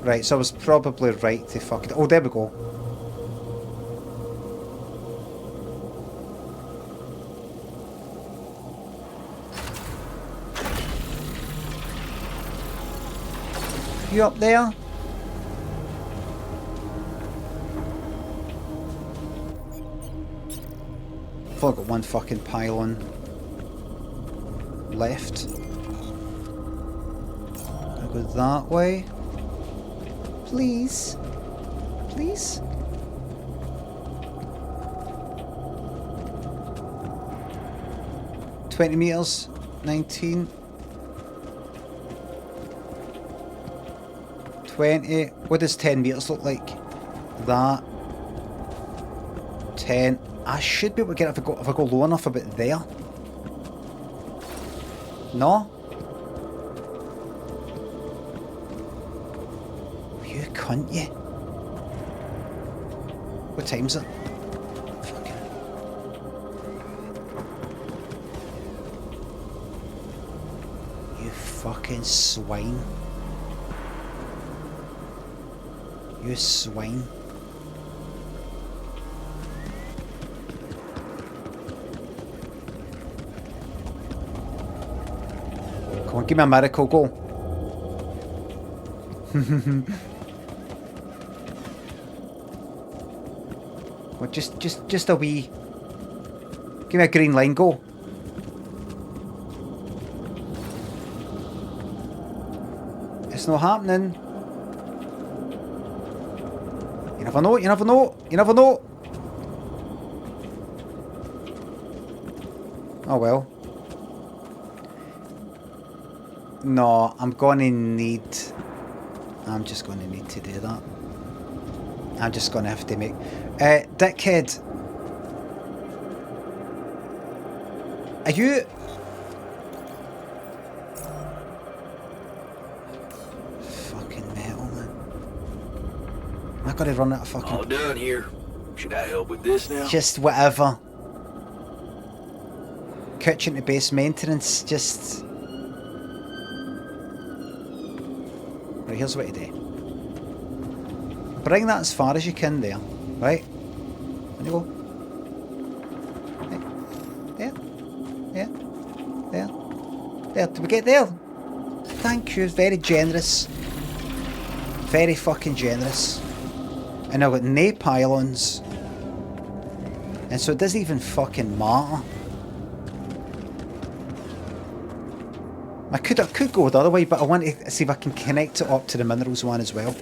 Right, so I was probably right to fucking... Oh, there we go. You up there? I've only got one fucking pylon left. I'll go that way. Please. Please. $20 meters. 19. 20. What does 10 meters look like? That. 10. I should be able to get it if I go low enough about there. No? You cunt, you. What time's it? Fucking. You fucking swine. You swine. Come on, give me a miracle, go. Well, just a wee. Give me a green line, go. It's not happening. You never know, you never know, you never know. Oh well. No, I'm just gonna need to do that. I'm just gonna have to make... dickhead. Are you... Fucking metal, man. I gotta run out of fucking... All done here. Should I help with this now? Just whatever. Kitchen to base maintenance, just... Right, here's what you do. Bring that as far as you can there. Right? On you go. Right. There. There. There. There. Did we get there? Thank you. Very generous. Very fucking generous. And I've got nae pylons. And so it doesn't even fucking matter. I could go the other way, but I want to see if I can connect it up to the minerals one as well.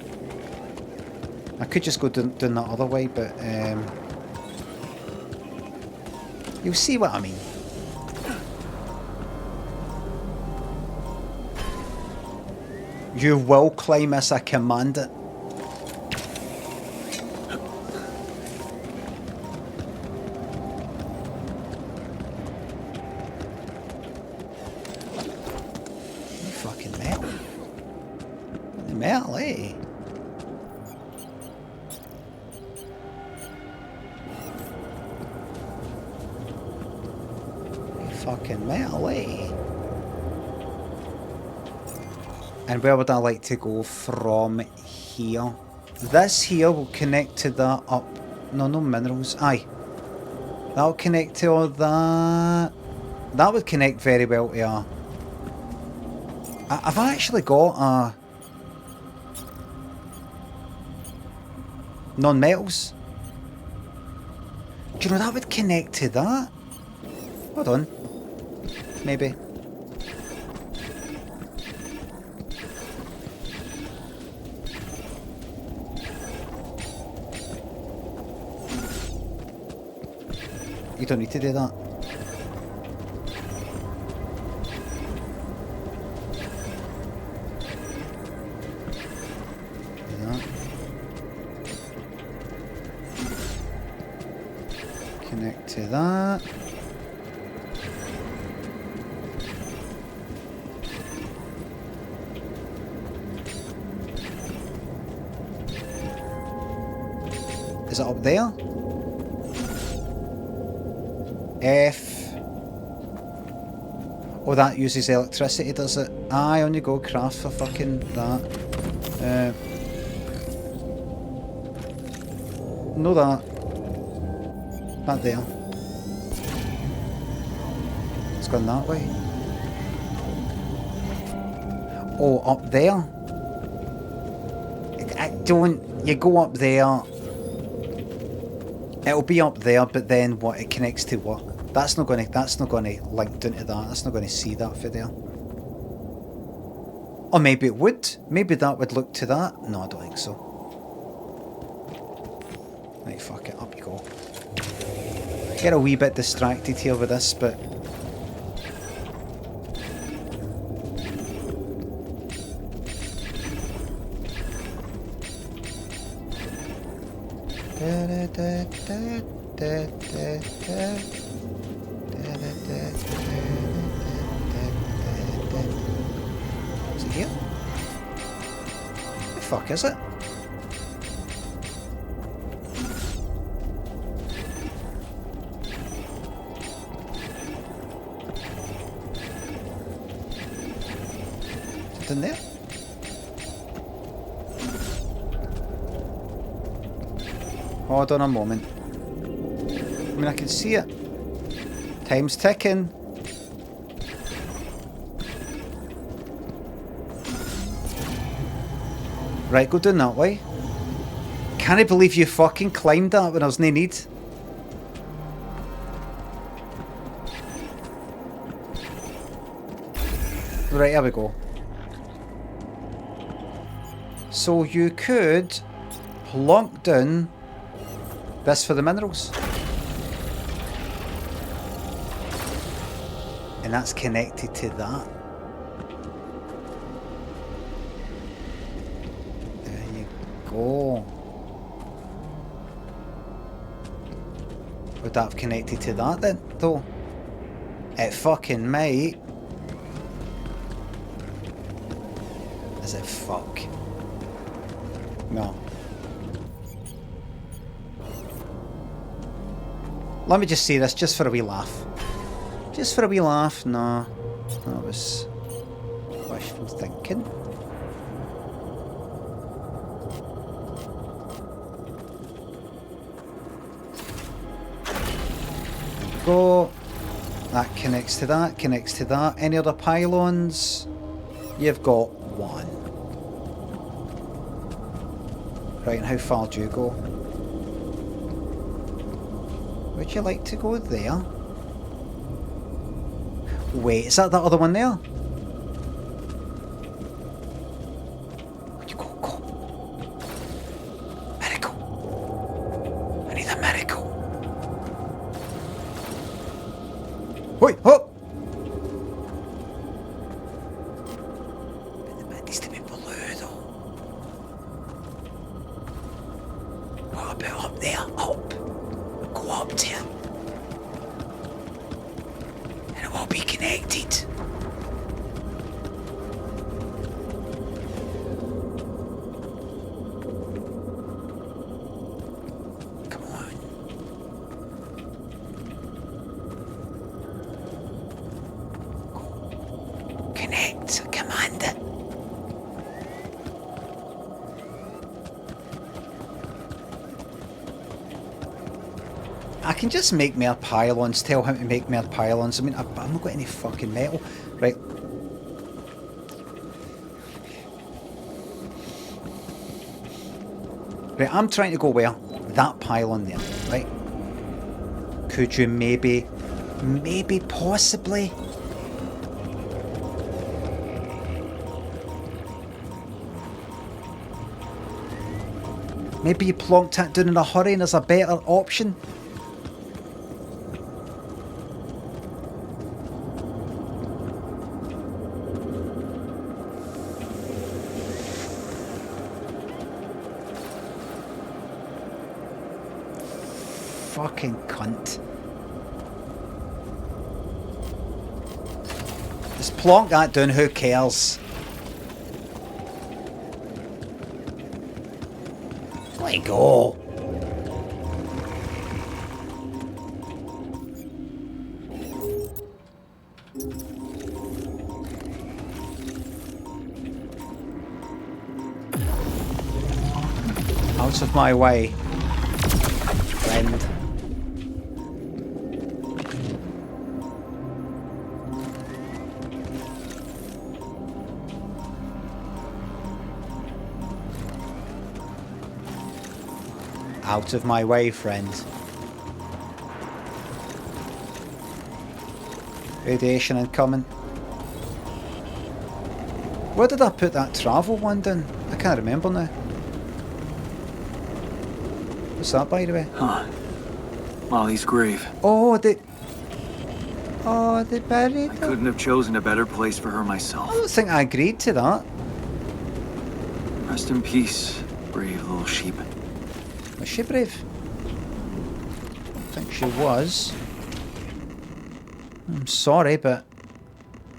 I could just go down that other way, but you'll see what I mean. You will climb as I command it. Metal, eh? Fucking metal, eh? And where would I like to go from here? This here will connect to that up. No minerals. Aye. That'll connect to all that. That would connect very well to I've actually got a non-metals. Do you know that would connect to that? Hold on. Maybe. You don't need to do that. Connect to that. Is it up there? F. Oh, that uses electricity, does it? Aye, on you go, craft for fucking that. No that. Not there. It's gone that way. Oh, up there? I don't... You go up there. It'll be up there, but then what? It connects to what? That's not gonna link down to that. That's not gonna see that for there. Or maybe it would. Maybe that would look to that. No, I don't think so. Right, fuck it. Up you go. Get a wee bit distracted here with this, but is it here? The fuck is it? In there. Hold on a moment. I mean, I can see it. Time's ticking. Right, go down that way. Can't believe you fucking climbed that when there was no need. Right, here we go. So you could plonk down this for the minerals. And that's connected to that. There you go. Would that have connected to that then, though? It fucking might. Is it fuck? No. Let me just say this, just for a wee laugh. Just for a wee laugh, no. That was wishful thinking. go. That connects to that, connects to that. Any other pylons? You've got one. Right, and how far do you go? Would you like to go there? Wait, is that other one there? Would you go? Miracle. I need a miracle. Wait, hop! It needs to be blue though. What about up there? Up. Go up to it. And it will be connected. Come on. Connect. Command it. I can just make more pylons, tell him to make more pylons. I mean, I've not got any fucking metal. Right. Right, I'm trying to go where? That pylon there, right? Could you maybe, possibly... Maybe you plonked that down in a hurry and there's a better option? Fucking cunt. Just plonk that down, who cares? Let go. Out of my way, friend. Out of my way, friend. Radiation incoming. Where did I put that travel one in? I can't remember now. What's that, by the way? Huh. Molly's grave. Oh, they buried I her. couldn't have chosen a better place for her myself. I don't think I agreed to that. Rest in peace, brave little sheep. Was she brave? I think she was. I'm sorry, but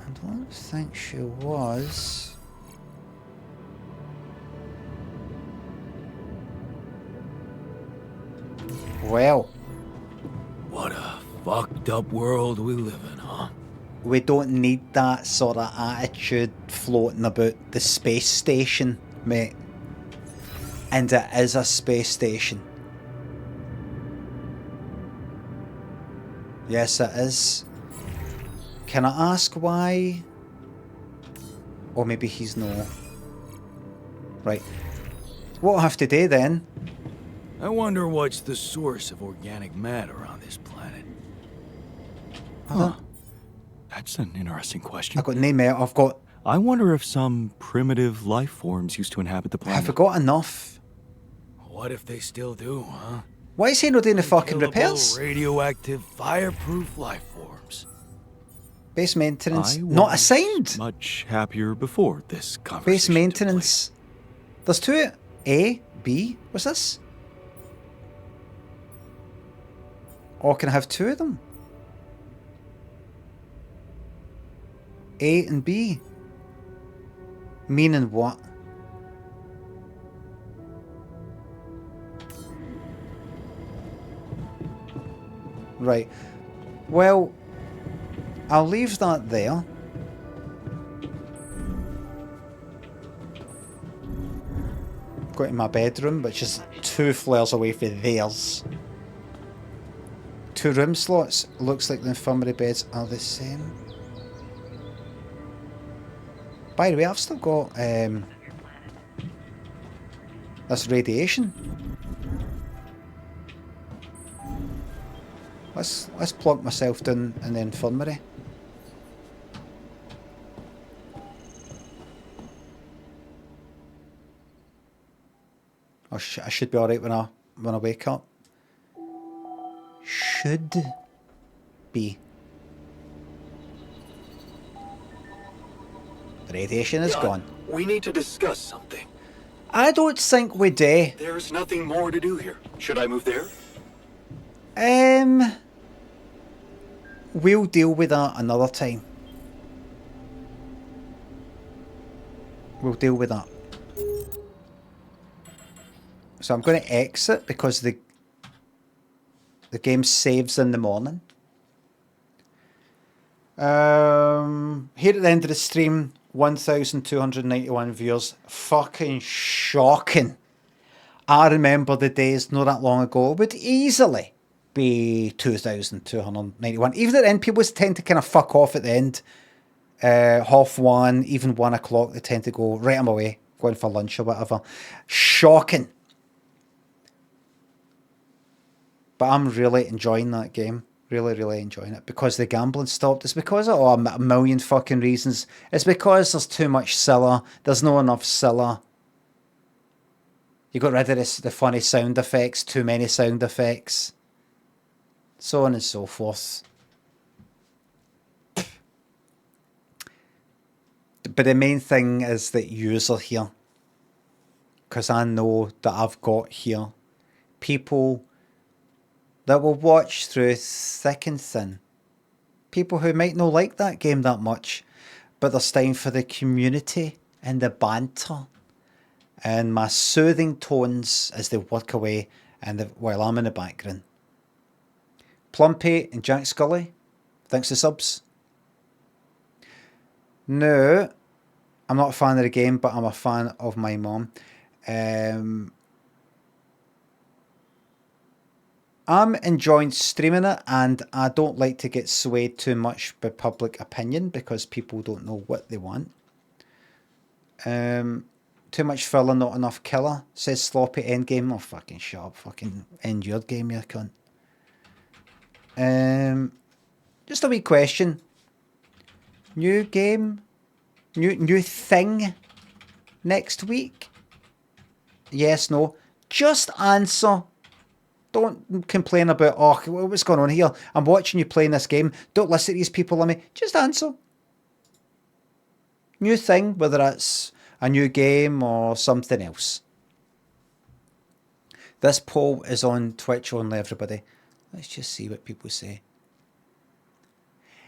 I don't think she was. Well, What a fucked up world we live in, huh? we don't need that sort of attitude floating about the space station, mate. And it is a space station. Yes, it is. Can I ask why? Or maybe he's no. Right. What I'll have to do then... I wonder what's the source of organic matter on this planet. Huh. That's an interesting question. I've got no metal. I've got... I wonder if some primitive life forms used to inhabit the planet. Have I got enough? What if they still do, huh? Why is he not doing the fucking Unkillable, repairs? radioactive, fireproof life forms. Base maintenance. I Not was assigned. much happier before this conversation. Base maintenance. There's two. A, B. What's this? Or can I have two of them? A and B. Meaning what? Right. Well, I'll leave that there. Go to my bedroom, which is 2 floors away from theirs. 2 room slots. Looks like the infirmary beds are the same. By the way, I've still got this radiation. Let's plonk myself down in the infirmary. I should be alright when I wake up. Should be. The radiation is gone. We need to discuss something. I don't think we do. There's nothing more to do here. Should I move there? We'll deal with that another time. We'll deal with that. So I'm going to exit because the game saves in the morning. Here at the end of the stream, 1,291 viewers. Fucking shocking. I remember the days not that long ago would easily be 2,291. Even at the end, people tend to kind of fuck off at the end. 1:30, even 1 o'clock, they tend to go right on my way, going for lunch or whatever. Shocking. But I'm really enjoying that game. Really, really enjoying it. Because the gambling stopped. It's because of a million fucking reasons. It's because there's too much Scylla. There's not enough Scylla. You got rid of the funny sound effects. Too many sound effects. So on and so forth. But the main thing is that yous are here. Because I know that I've got here people that will watch through thick and thin. People who might not like that game that much, but there's time for the community and the banter and my soothing tones as they work away and while I'm in the background. Plumpy and Jack Scully, thanks for subs. No, I'm not a fan of the game, but I'm a fan of my mom. I'm enjoying streaming it, and I don't like to get swayed too much by public opinion because people don't know what they want. Too much filler, not enough killer, says Sloppy Endgame. Oh, fucking shut up. Fucking end your game, you cunt. Just a wee question. New game? New thing next week? Yes, no. Just answer. Don't complain about, oh, what's going on here? I'm watching you playing this game. Don't listen to these people, Limmy. Just answer. New thing, whether it's a new game or something else. This poll is on Twitch only, everybody. Let's just see what people say.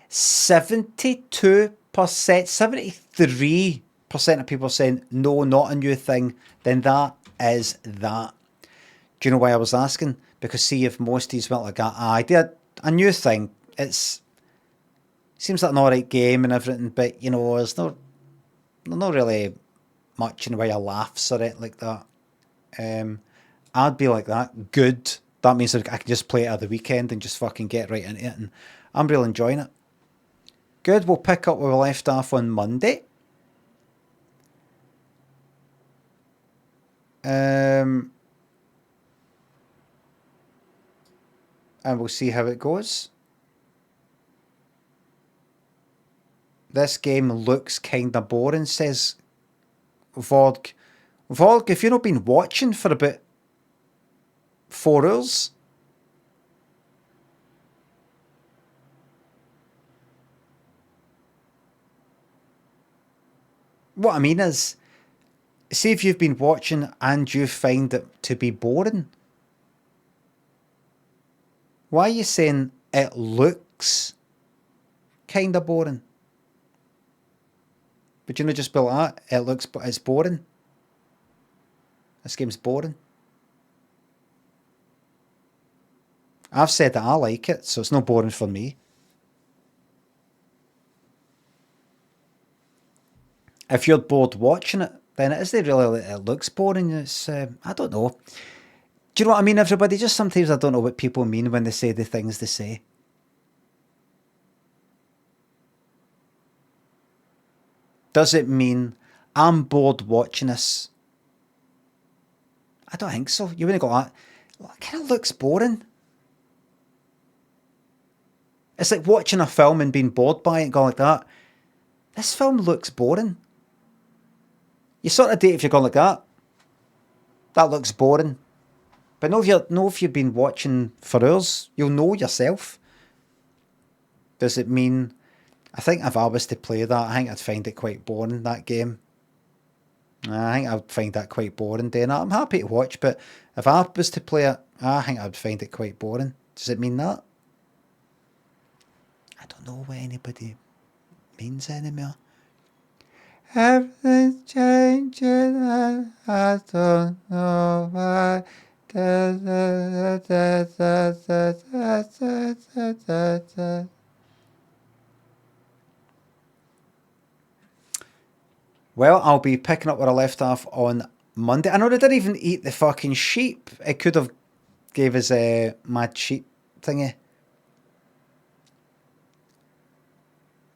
72%, 73% of people saying, no, not a new thing. Then that is that. Do you know why I was asking? Because see if most of these went like that. I did a new thing. Seems like an alright game and everything, but you know, there's not really much in the way of laughs or it like that. I'd be like that. Good. That means I can just play it at the weekend and just fucking get right into it, and I'm really enjoying it. Good. We'll pick up where we left off on Monday. And we'll see how it goes. This game looks kinda boring, says Vorg. Vorg, if you've not been watching for about 4 hours, what I mean is, see if you've been watching and you find it to be boring. Why are you saying it looks kind of boring? But you know, just be like that, it looks, but it's boring. This game's boring. I've said that I like it, so it's not boring for me. If you're bored watching it, then it isn't really, it looks boring. It's, I don't know. Do you know what I mean, everybody? Just sometimes I don't know what people mean when they say the things they say. Does it mean I'm bored watching this? I don't think so. You wouldn't go that. It kind of looks boring. It's like watching a film and being bored by it and going like that. This film looks boring. You sort of date if you're going like that. That looks boring. But if you've been watching for hours, you'll know yourself. Does it mean... I think if I was to play that, I think I'd find it quite boring, that game. I think I'd find that quite boring doing that. I'm happy to watch, but if I was to play it, I think I'd find it quite boring. Does it mean that? I don't know what anybody means anymore. Everything's changing and I don't know why. Well, I'll be picking up where I left off on Monday. I know they didn't even eat the fucking sheep. It could have gave us a mad sheep thingy.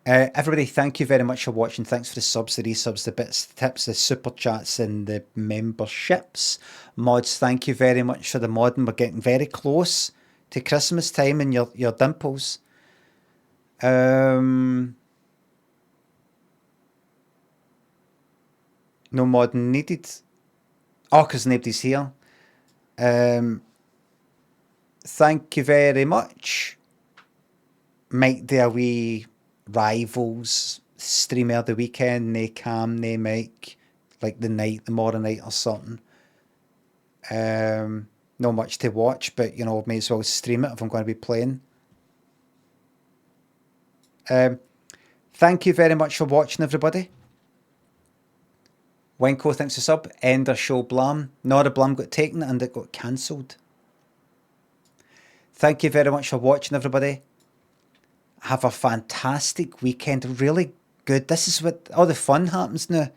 Everybody, thank you very much for watching. Thanks for the subs, the resubs, the bits, the tips, the super chats, and the memberships. Mods, thank you very much for the modding. We're getting very close to Christmas time and your dimples. No modding needed. Oh, because nobody's here. Thank you very much. Might do a wee Rivals streamer the weekend, nae Cam, nae Mike, like tomorrow night or something. Not much to watch, but may as well stream it if I'm going to be playing. Thank you very much for watching, everybody. Wenko, thanks for sub. Ender show Blam. No, the Blam got taken and it got cancelled. Thank you very much for watching, everybody. Have a fantastic weekend. Really good. This is what all the fun happens now.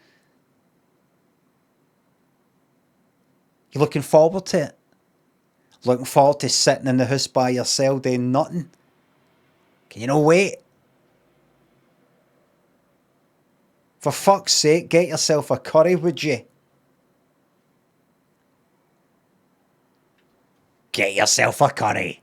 You looking forward to it? Looking forward to sitting in the house by yourself doing nothing? Can you not wait? For fuck's sake, get yourself a curry, would you? Get yourself a curry.